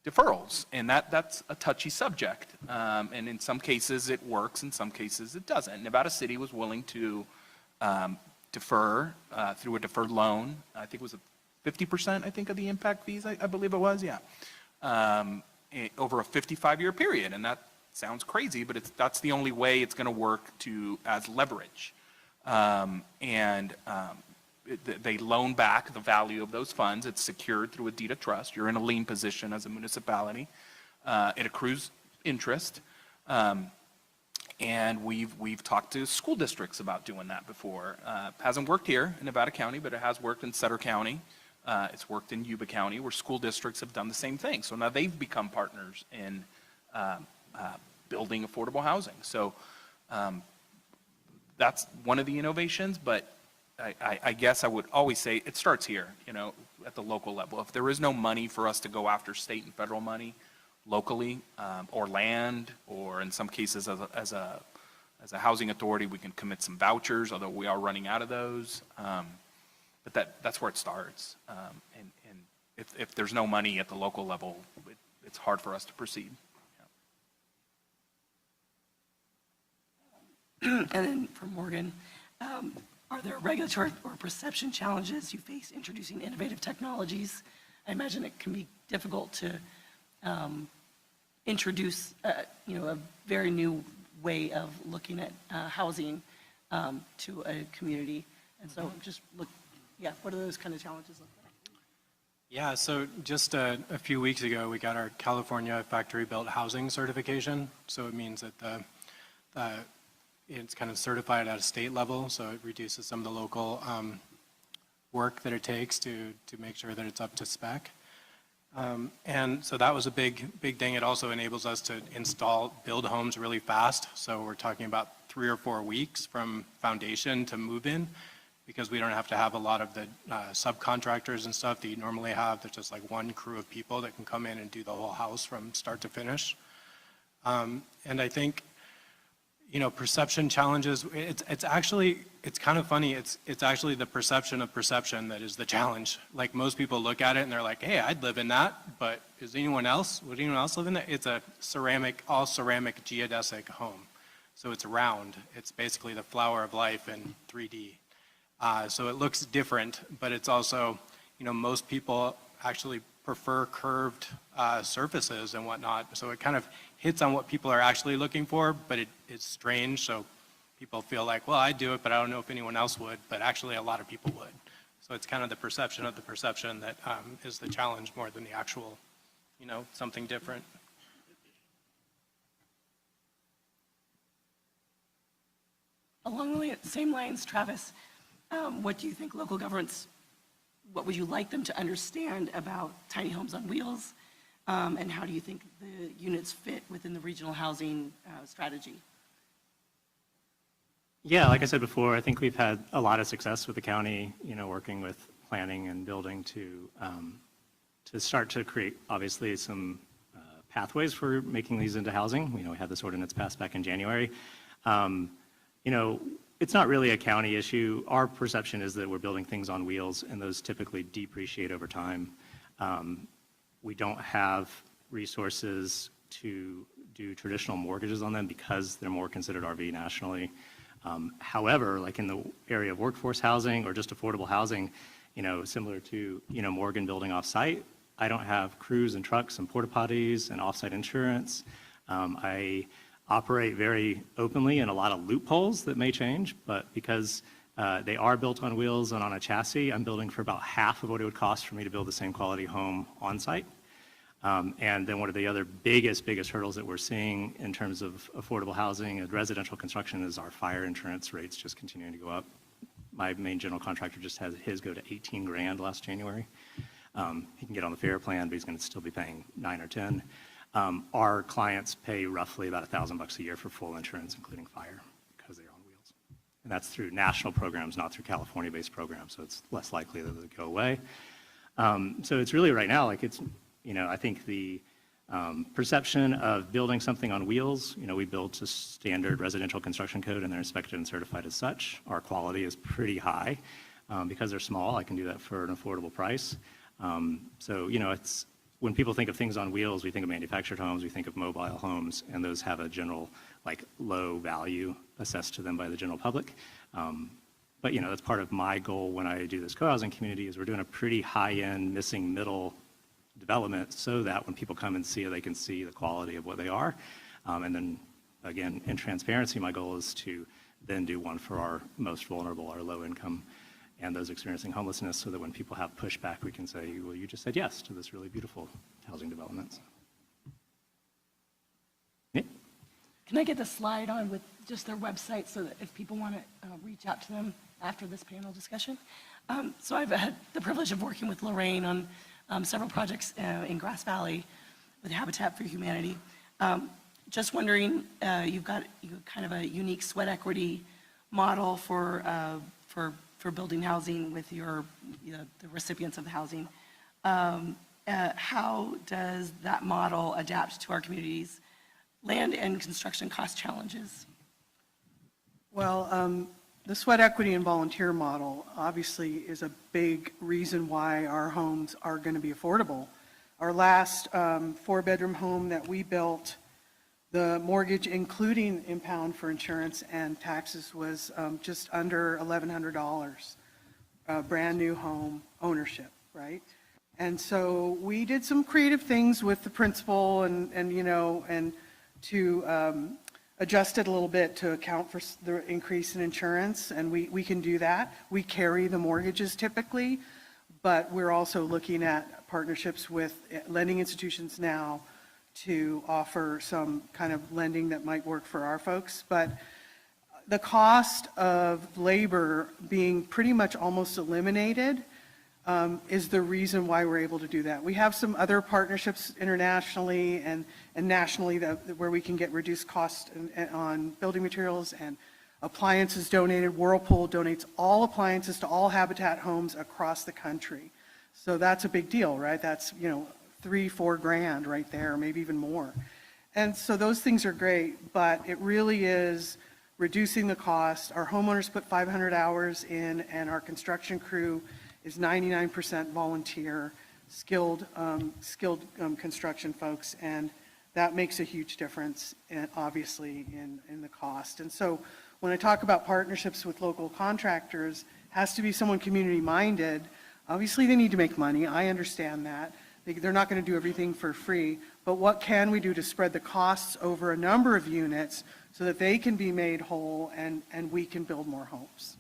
deferrals? And that's a touchy subject. And in some cases it works, in some cases it doesn't. Nevada City was willing to defer through a deferred loan. I think it was 50%, I think, of the impact fees, I believe it was, yeah. Over a 55-year period. And that sounds crazy, but that's the only way it's going to work as leverage. They loan back the value of those funds. It's secured through a deed of trust. You're in a lien position as a municipality. It accrues interest. And we've talked to school districts about doing that before. Hasn't worked here in Nevada County, but it has worked in Sutter County. It's worked in Yuba County, where school districts have done the same thing. So now they've become partners in building affordable housing. So that's one of the innovations, but I guess I would always say it starts here, at the local level. If there is no money for us to go after state and federal money locally, or land, or in some cases as a housing authority, we can commit some vouchers, although we are running out of those. But that's where it starts. And if there's no money at the local level, it's hard for us to proceed. And then for Morgan, are there regulatory or perception challenges you face introducing innovative technologies? I imagine it can be difficult to introduce, a very new way of looking at housing to a community. And so what do those kind of challenges look like? Yeah, so just a few weeks ago, we got our California Factory-Built Housing certification. So it means that it's kind of certified at a state level, so it reduces some of the local work that it takes to make sure that it's up to spec. And so that was a big thing. It also enables us to build homes really fast. So we're talking about 3 or 4 weeks from foundation to move-in, because we don't have to have a lot of the subcontractors and stuff that you normally have. There's just like one crew of people that can come in and do the whole house from start to finish. And I think, perception challenges, it's kind of funny. It's actually the perception of perception that is the challenge. Like, most people look at it and they're like, hey, I'd live in that, but would anyone else live in that? It's a all ceramic geodesic home. So it's round. It's basically the flower of life in 3D. So it looks different, but it's also, most people actually prefer curved surfaces and whatnot. So it kind of hits on what people are actually looking for, but it's strange. So people feel like, well, I do it, but I don't know if anyone else would. But actually, a lot of people would. So it's kind of the perception of the perception that is the challenge more than the actual, something different. Along the same lines, Travis, what do you think local governments, what would you like them to understand about tiny homes on wheels? And how do you think the units fit within the regional housing strategy? Yeah, like I said before, I think we've had a lot of success with the county, working with planning and building to start to create, obviously, some pathways for making these into housing. We had this ordinance passed back in January. It's not really a county issue. Our perception is that we're building things on wheels, and those typically depreciate over time. We don't have resources to do traditional mortgages on them because they're more considered RV nationally. However, like in the area of workforce housing or just affordable housing, similar to, Morgan building off-site, I don't have crews and trucks and porta potties and off-site insurance. I operate very openly in a lot of loopholes that may change, but because they are built on wheels and on a chassis, I'm building for about half of what it would cost for me to build the same quality home on-site. And then one of the other biggest hurdles that we're seeing in terms of affordable housing and residential construction is our fire insurance rates just continuing to go up. My main general contractor just had his go to 18 grand last January. He can get on the fair plan, but he's going to still be paying 9 or 10. Our clients pay roughly about $1,000 a year for full insurance, including fire, because they're on wheels. And that's through national programs, not through California-based programs, so it's less likely that they'll go away. So it's really right now, I think the perception of building something on wheels, we build to standard residential construction code and they're inspected and certified as such. Our quality is pretty high. Because they're small, I can do that for an affordable price. It's when people think of things on wheels, we think of manufactured homes, we think of mobile homes, and those have a general low value assessed to them by the general public. But that's part of my goal when I do this co-housing community is we're doing a pretty high-end missing middle development so that when people come and see it, they can see the quality of what they are. And then again, in transparency, my goal is to then do one for our most vulnerable, our low income, and those experiencing homelessness so that when people have pushback, we can say, well, you just said yes to this really beautiful housing development. Yeah. Can I get the slide on with just their website so that if people want to reach out to them after this panel discussion? So I've had the privilege of working with Lorraine on several projects in Grass Valley with Habitat for Humanity. Just wondering, you've got kind of a unique sweat equity model for building housing with the recipients of the housing. How does that model adapt to our community's land and construction cost challenges? Well, the sweat equity and volunteer model obviously is a big reason why our homes are going to be affordable. Our last 4-bedroom home that we built, the mortgage, including impound for insurance and taxes, was just under $1,100, brand new home ownership, right? And so we did some creative things with the principal and to adjust it a little bit to account for the increase in insurance, and we can do that. We carry the mortgages typically, but we're also looking at partnerships with lending institutions now to offer some kind of lending that might work for our folks. But the cost of labor being pretty much almost eliminated is the reason why we're able to do that. We have some other partnerships internationally and nationally where we can get reduced costs on building materials and appliances donated. Whirlpool donates all appliances to all Habitat homes across the country. So that's a big deal, right? That's, $3-4 grand right there, maybe even more. And so those things are great, but it really is reducing the cost. Our homeowners put 500 hours in, and our construction crew is 99% volunteer, skilled construction folks, and that makes a huge difference, obviously, in the cost. And so when I talk about partnerships with local contractors, it has to be someone community-minded. Obviously, they need to make money. I understand that. They're not going to do everything for free, but what can we do to spread the costs over a number of units so that they can be made whole and we can build more homes?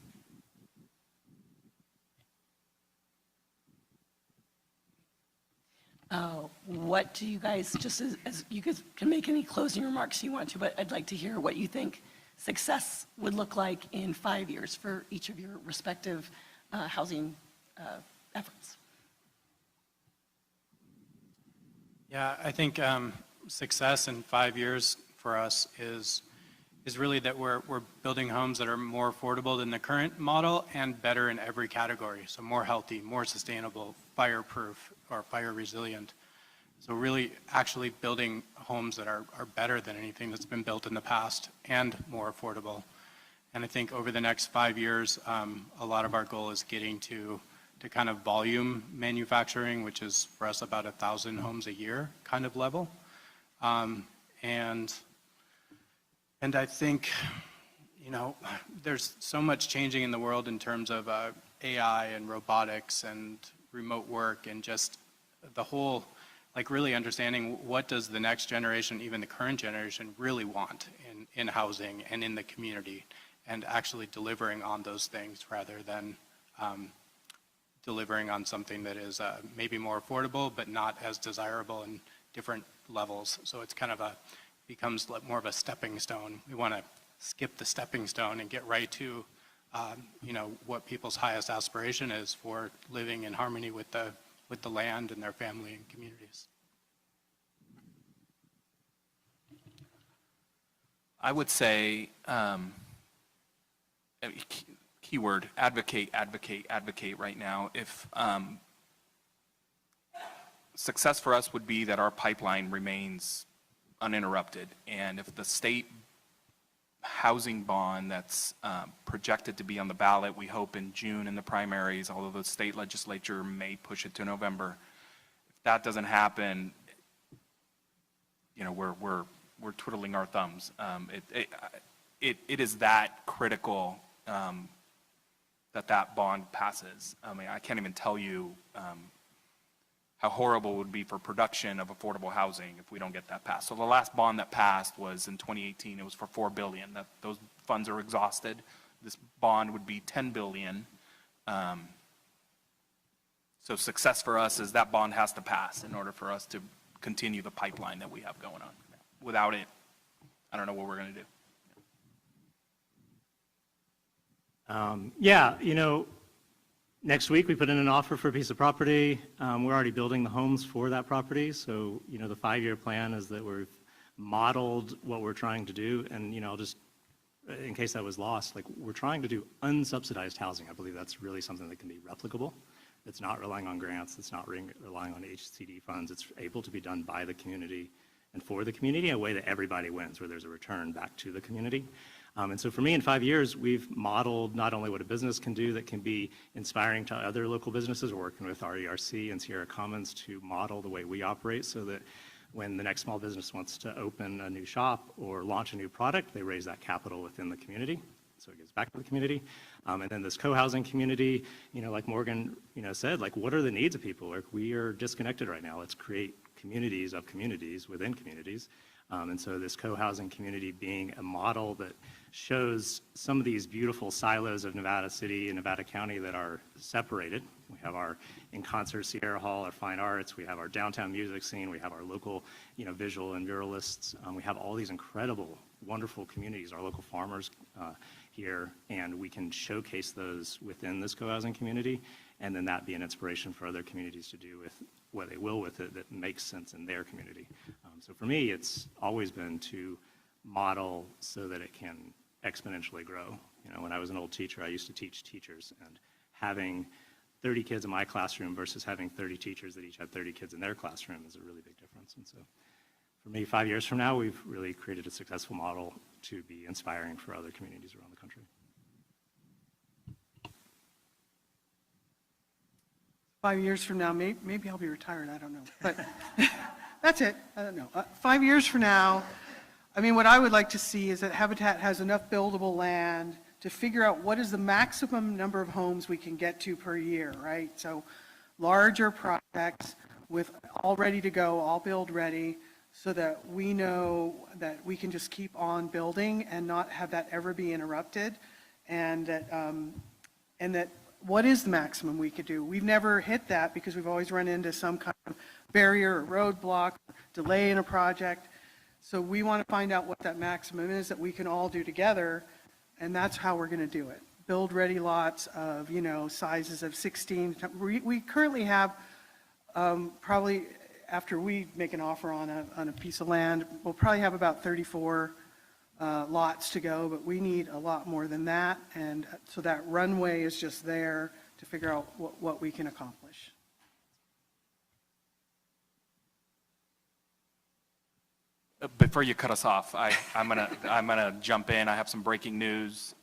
What do you guys, just as you guys can make any closing remarks you want to, but I'd like to hear what you think success would look like in 5 years for each of your respective housing efforts. Yeah, I think success in 5 years for us is really that we're building homes that are more affordable than the current model and better in every category. So more healthy, more sustainable, fireproof or fire resilient. So really actually building homes that are better than anything that's been built in the past and more affordable. And I think over the next 5 years, a lot of our goal is getting to kind of volume manufacturing, which is for us about 1,000 homes a year kind of level. And I think, you know, there's so much changing in the world in terms of AI and robotics and remote work and just the whole, like really understanding what does the next generation, even the current generation, really want in housing and in the community, and actually delivering on those things rather than delivering on something that is maybe more affordable but not as desirable in different levels. So it's kind of becomes more of a stepping stone. We want to skip the stepping stone and get right to you know, what people's highest aspiration is for living in harmony with the land and their family and communities. I would say, keyword, advocate right now. If success for us would be that our pipeline remains uninterrupted, and if the state housing bond that's projected to be on the ballot, we hope in June in the primaries, although the state legislature may push it to November. If that doesn't happen, you know, we're twiddling our thumbs. It is that critical that bond passes. I mean, I can't even tell you how horrible it would be for production of affordable housing if we don't get that passed. So the last bond that passed was in 2018. It was for $4 billion. Those funds are exhausted. This bond would be $10 billion. So success for us is that bond has to pass in order for us to continue the pipeline that we have going on. Without it, I don't know what we're going to do. Yeah, you know, next week we put in an offer for a piece of property. We're already building the homes for that property. So, you know, the 5-year plan is that we've modeled what we're trying to do. And, you know, just in case that was lost, like we're trying to do unsubsidized housing. I believe that's really something that can be replicable. It's not relying on grants. It's not relying on HCD funds. It's able to be done by the community and for the community in a way that everybody wins, where there's a return back to the community. And so for me, in 5 years, we've modeled not only what a business can do that can be inspiring to other local businesses. We're working with RERC and Sierra Commons to model the way we operate so that when the next small business wants to open a new shop or launch a new product, they raise that capital within the community. So it gives back to the community. And then this co-housing community, you know, like Morgan, you know, said, like, what are the needs of people? Like, we are disconnected right now. Let's create communities of communities within communities. And so this co-housing community being a model that shows some of these beautiful silos of Nevada City and Nevada County that are separated. We have our In Concert Sierra Hall, our fine arts, we have our downtown music scene, we have our local, you know, visual and muralists. We have all these incredible, wonderful communities, our local farmers here, and we can showcase those within this co-housing community, and then that be an inspiration for other communities to do with what they will with it that makes sense in their community. So for me, it's always been to model so that it can exponentially grow. You know, when I was an old teacher, I used to teach teachers, and having 30 kids in my classroom versus having 30 teachers that each had 30 kids in their classroom is a really big difference. And so for me, 5 years from now, we've really created a successful model to be inspiring for other communities around the country. 5 years from now, maybe I'll be retired, I don't know. But that's it, I don't know. 5 years from now, I mean, what I would like to see is that Habitat has enough buildable land to figure out what is the maximum number of homes we can get to per year, right? So larger projects with all ready to go, all build ready, so that we know that we can just keep on building and not have that ever be interrupted. And that what is the maximum we could do? We've never hit that because we've always run into some kind of barrier or roadblock, or delay in a project. So we want to find out what that maximum is that we can all do together, and that's how we're going to do it. Build ready lots of, you know, sizes of 16. We currently have probably, after we make an offer on a piece of land, we'll probably have about 34 lots to go, but we need a lot more than that, and so that runway is just there to figure out what we can accomplish. Before you cut us off, I'm gonna jump in. I have some breaking news.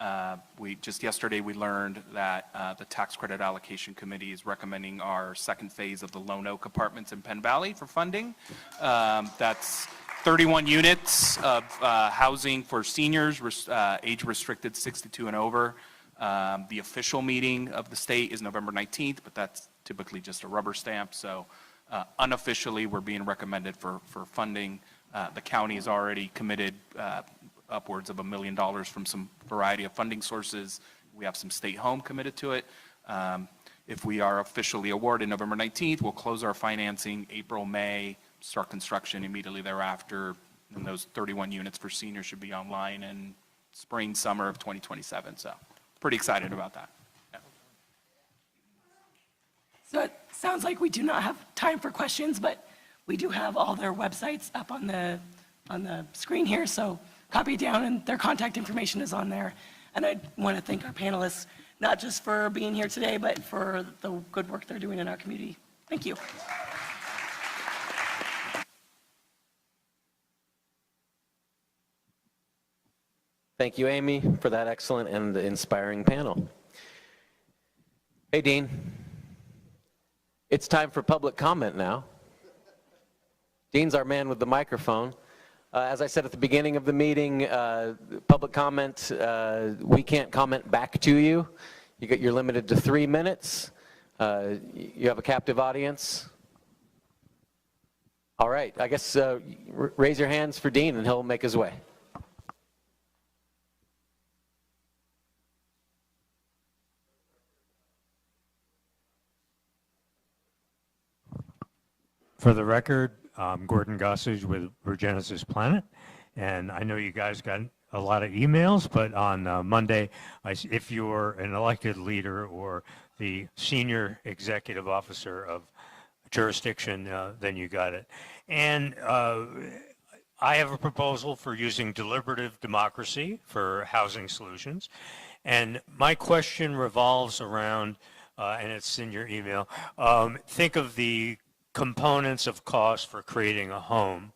Just yesterday, we learned that the Tax Credit Allocation Committee is recommending our second phase of the Lone Oak Apartments in Penn Valley for funding. That's 31 units of housing for seniors, age restricted 62 and over. The official meeting of the state is November 19th, but that's typically just a rubber stamp. So unofficially, we're being recommended for funding. The county has already committed upwards of $1 million from some variety of funding sources. We have some state home committed to it. If we are officially awarded November 19th, we'll close our financing April, May, start construction immediately thereafter. And those 31 units for seniors should be online in spring, summer of 2027. So pretty excited about that. Yeah. So it sounds like we do not have time for questions, but we do have all their websites up on the screen here, so copy it down, and their contact information is on there. And I want to thank our panelists, not just for being here today, but for the good work they're doing in our community. Thank you. Thank you, Amy, for that excellent and inspiring panel. Hey, Dean. It's time for public comment now. Dean's our man with the microphone. As I said at the beginning of the meeting, public comment, we can't comment back to you. You're limited to 3 minutes. You have a captive audience. All right, I guess raise your hands for Dean and he'll make his way. For the record, I'm Gordon Gossage with Regenesis Planet, and I know you guys got a lot of emails, but on Monday, if you're an elected leader or the senior executive officer of jurisdiction, then you got it. And I have a proposal for using deliberative democracy for housing solutions, and my question revolves around, and it's in your email, think of the components of cost for creating a home.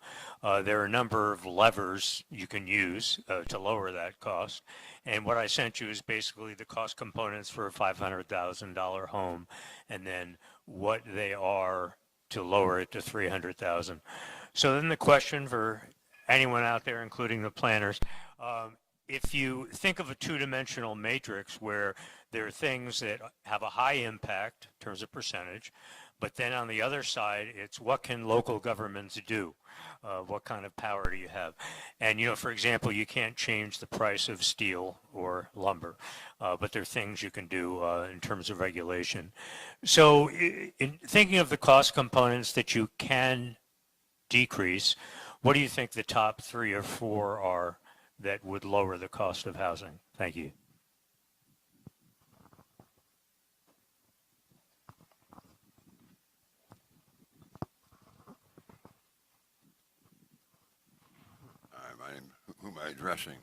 There are a number of levers you can use to lower that cost. And what I sent you is basically the cost components for a $500,000 home, and then what they are to lower it to $300,000. So then the question for anyone out there, including the planners, if you think of a two-dimensional matrix where there are things that have a high impact in terms of percentage, but then on the other side, it's what can local governments do? What kind of power do you have? And, you know, for example, you can't change the price of steel or lumber, but there are things you can do in terms of regulation. So in thinking of the cost components that you can decrease, what do you think the top 3 or 4 are that would lower the cost of housing? Thank you. Who am I addressing?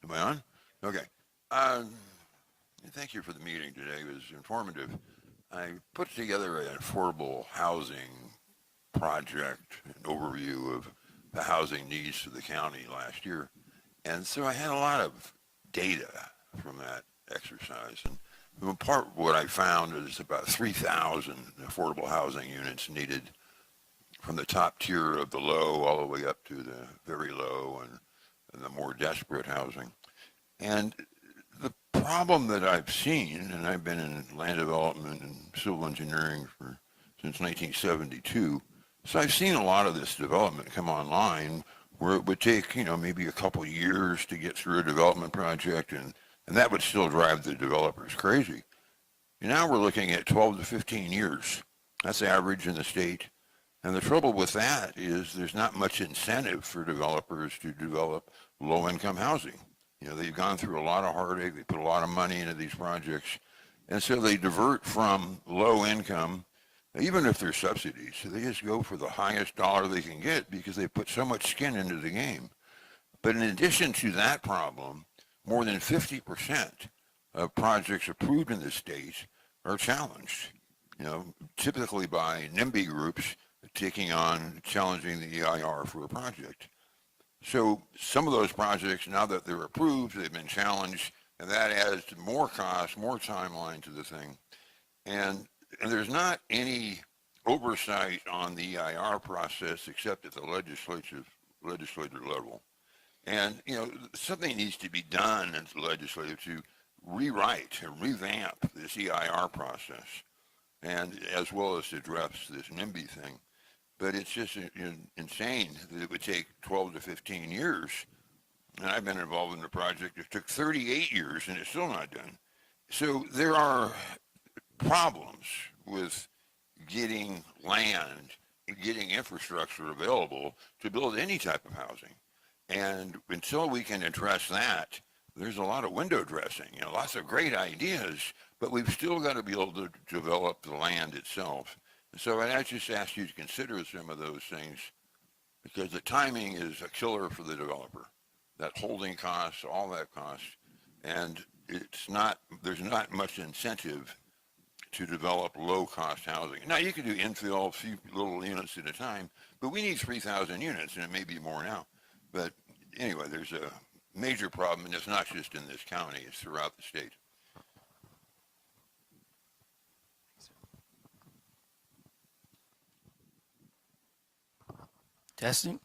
Am I on? Okay. Thank you for the meeting today. It was informative. I put together an affordable housing project, an overview of the housing needs of the county last year. And so I had a lot of data from that exercise. And in part, what I found is about 3,000 affordable housing units needed from the top tier of the low all the way up to the very low and the more desperate housing. And the problem that I've seen, and I've been in land development and civil engineering since 1972, so I've seen a lot of this development come online where it would take, maybe a couple years to get through a development project, and that would still drive the developers crazy. And now we're looking at 12 to 15 years. That's average in the state. And the trouble with that is there's not much incentive for developers to develop low-income housing. They've gone through a lot of heartache, they put a lot of money into these projects, and so they divert from low income, even if there's subsidies, so they just go for the highest dollar they can get because they put so much skin into the game. But in addition to that problem, more than 50% of projects approved in the state are challenged, typically by NIMBY groups taking on challenging the EIR for a project. So some of those projects, now that they're approved, they've been challenged, and that adds more cost, more timeline to the thing. And there's not any oversight on the EIR process except at the legislature level. And, you know, something needs to be done at the legislature to rewrite and revamp this EIR process, and as well as address this NIMBY thing. But it's just insane that it would take 12 to 15 years. And I've been involved in the project. It took 38 years and it's still not done. So there are problems with getting land and getting infrastructure available to build any type of housing. And until we can address that, there's a lot of window dressing, you know, lots of great ideas, but we've still got to be able to develop the land itself. So I just ask you to consider some of those things, because the timing is a killer for the developer. That holding costs, all that cost, and there's not much incentive to develop low-cost housing. Now, you can do infill, a few little units at a time, but we need 3,000 units, and it may be more now. But anyway, there's a major problem, and it's not just in this county, it's throughout the state. Testing.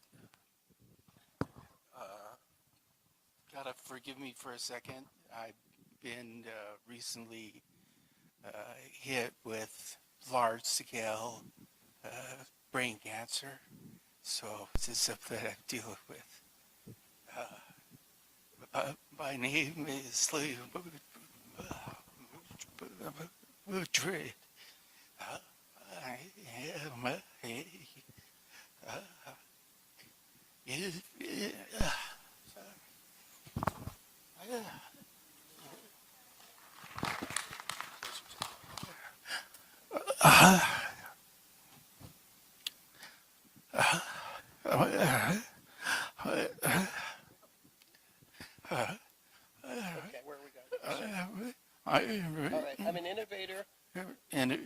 Gotta forgive me for a second. I've been recently hit with large-scale brain cancer, so this is something I'm dealing with. My name is Lee Madrid. I am a I'm an innovator and a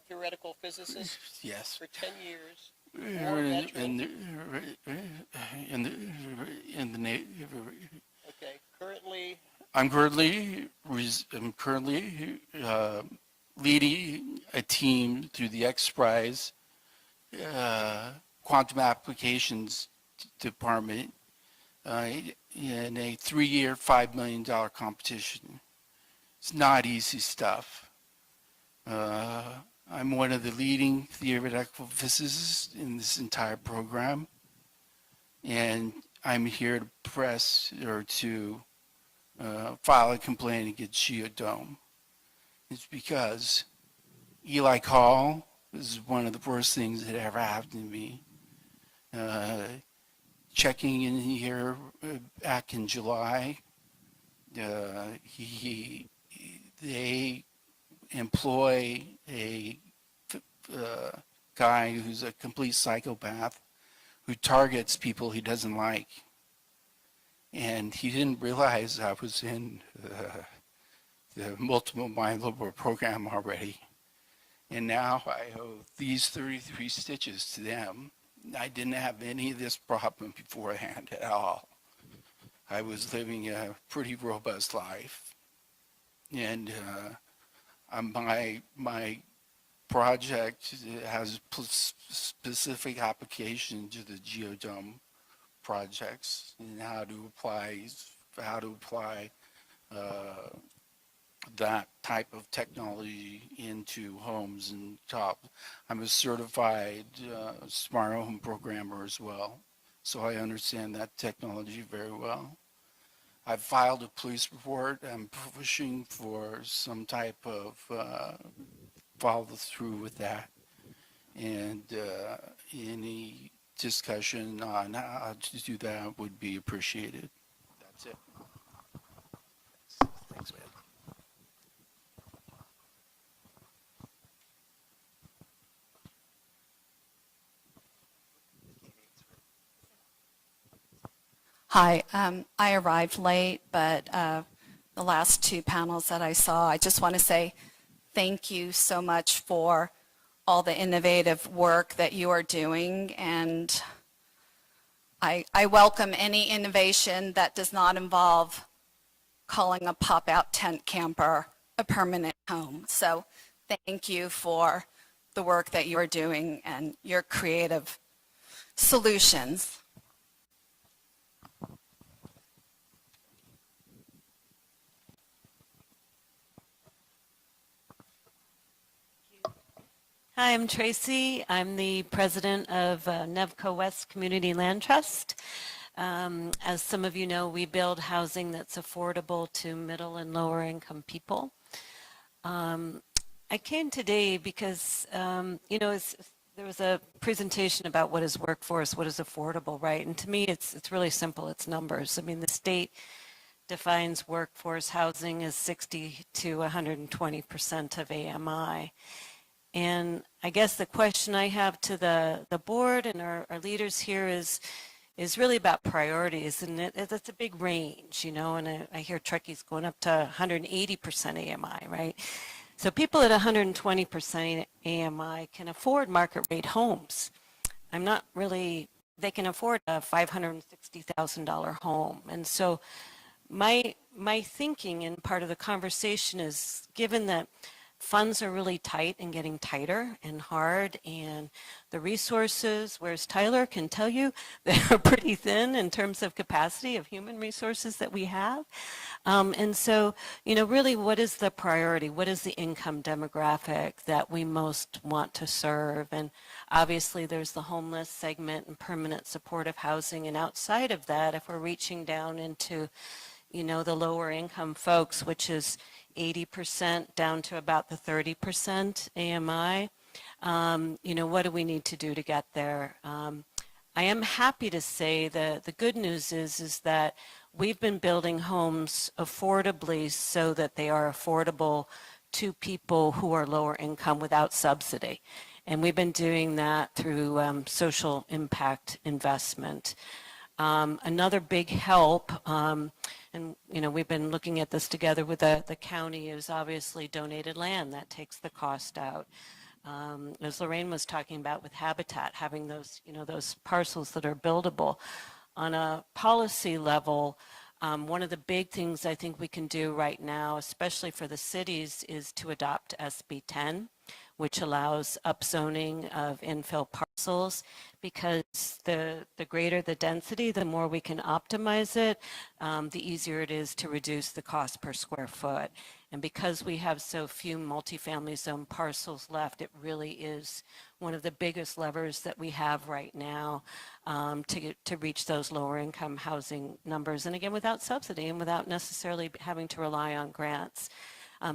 theoretical physicist. Yes. For 10 years. Okay. Currently. I'm currently leading a team through the X Prize Quantum Applications Department in a 3-year, $5 million competition. It's not easy stuff. I'm one of the leading theoretical physicists in this entire program, and I'm here to file a complaint against Geodome. It's because Eli Call is one of the worst things that ever happened to me. Checking in here back in July, they employ a guy who's a complete psychopath who targets people he doesn't like. And he didn't realize I was in the multiple myeloma program already. And now I owe these 33 stitches to them. I didn't have any of this problem beforehand at all. I was living a pretty robust life. And my project has specific application to the Geodome projects and how to apply that type of technology into homes and top. I'm a certified smart home programmer as well, so I understand that technology very well. I've filed a police report. I'm pushing for some type of follow through with that, and any discussion on how to do that would be appreciated. That's it. Thanks, man. Hi, I arrived late, but the last two panels that I saw, I just want to say thank you so much for all the innovative work that you are doing, and I welcome any innovation that does not involve calling a pop-out tent camper a permanent home. So thank you for the work that you are doing and your creative solutions. Hi, I'm Tracy. I'm the president of Nevco West Community Land Trust. As some of you know, we build housing that's affordable to middle and lower income people. I came today because, there was a presentation about what is workforce, what is affordable, right? And to me, it's really simple. It's numbers. I mean, the state defines workforce housing as 60 to 120% of AMI. And I guess the question I have to the board and our leaders here is really about priorities, and it's a big range, and I hear Truckee going up to 180% AMI, right? So people at 120% AMI can afford market rate homes. They can afford a $560,000 home. And so my thinking and part of the conversation is, given that funds are really tight and getting tighter and hard, and the resources, whereas Tyler can tell you, they're pretty thin in terms of capacity of human resources that we have. And so, really, what is the priority? What is the income demographic that we most want to serve? And obviously, there's the homeless segment and permanent supportive housing. And outside of that, if we're reaching down into, the lower income folks, which is 80% down to about the 30% AMI. What do we need to do to get there? I am happy to say that the good news is that we've been building homes affordably so that they are affordable to people who are lower income without subsidy. And we've been doing that through social impact investment. Another big help, and we've been looking at this together with the county, is obviously donated land. That takes the cost out. As Lorraine was talking about with Habitat, having those, those parcels that are buildable. On a policy level, one of the big things I think we can do right now, especially for the cities, is to adopt SB 10, which allows upzoning of infill parcels, because the greater the density, the more we can optimize it, the easier it is to reduce the cost per square foot. And because we have so few multifamily zone parcels left, it really is one of the biggest levers that we have right now to reach those lower income housing numbers. And again, without subsidy and without necessarily having to rely on grants.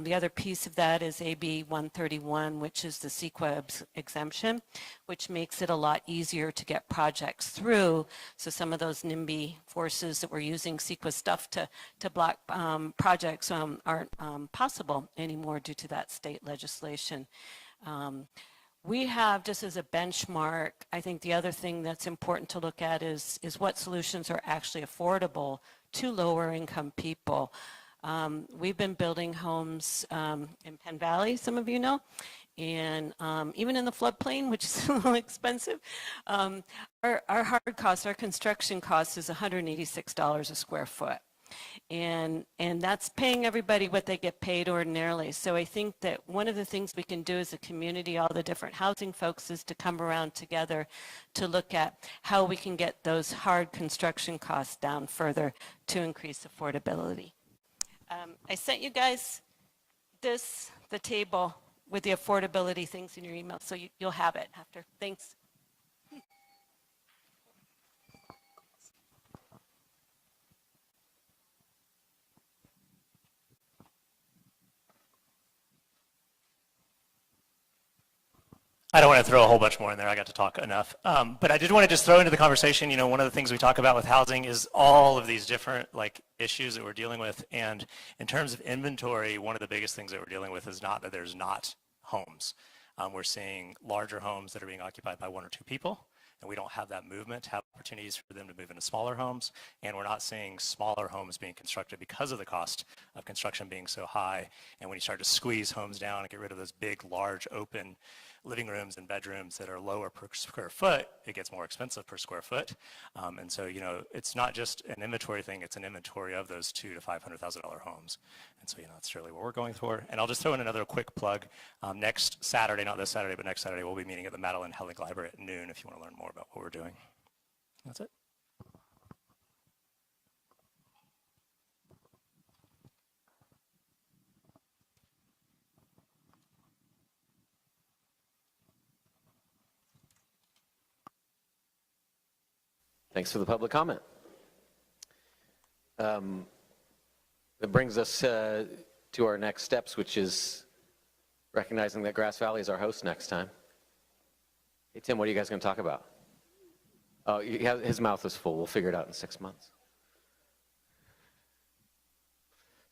The other piece of that is AB 131, which is the CEQA exemption, which makes it a lot easier to get projects through. So some of those NIMBY forces that were using CEQA stuff to block projects aren't possible anymore due to that state legislation. We have, just as a benchmark, I think the other thing that's important to look at is what solutions are actually affordable to lower income people. We've been building homes in Penn Valley, some of you know, and even in the floodplain, which is a little expensive. Our hard cost, our construction cost is $186 a square foot. And that's paying everybody what they get paid ordinarily. So I think that one of the things we can do as a community, all the different housing folks, is to come around together to look at how we can get those hard construction costs down further to increase affordability. I sent you guys the table with the affordability things in your email, so you'll have it after. Thanks. I don't want to throw a whole bunch more in there. I got to talk enough. But I did want to just throw into the conversation, one of the things we talk about with housing is all of these different issues that we're dealing with. And in terms of inventory, one of the biggest things that we're dealing with is not that there's not homes. We're seeing larger homes that are being occupied by one or two people, and we don't have that movement to have opportunities for them to move into smaller homes. And we're not seeing smaller homes being constructed because of the cost of construction being so high. And when you start to squeeze homes down and get rid of those big, large, open living rooms and bedrooms that are lower per square foot, it gets more expensive per square foot. And so, it's not just an inventory thing, it's an inventory of those $200,000 to $500,000 homes. And so, that's really what we're going for. And I'll just throw in another quick plug. Next Saturday, not this Saturday, but next Saturday, we'll be meeting at the Madeline Hellig Library at noon if you want to learn more about what we're doing. That's it. Thanks for the public comment. It brings us to our next steps, which is recognizing that Grass Valley is our host next time. Hey, Tim, what are you guys going to talk about? Oh, his mouth is full. We'll figure it out in 6 months.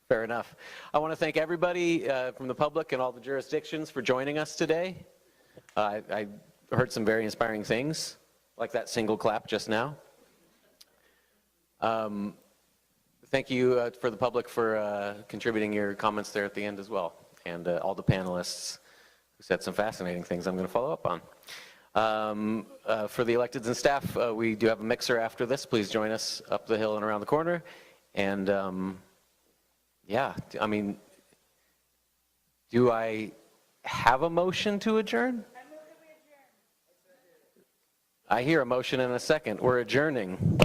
Fair enough. I want to thank everybody from the public and all the jurisdictions for joining us today. I heard some very inspiring things, like that single clap just now. Thank you for the public for contributing your comments there at the end as well, and all the panelists who said some fascinating things I'm going to follow up on. For the electeds and staff, we do have a mixer after this. Please join us up the hill and around the corner. And yeah, I mean, do I have a motion to adjourn? I hear a motion in a second. We're adjourning.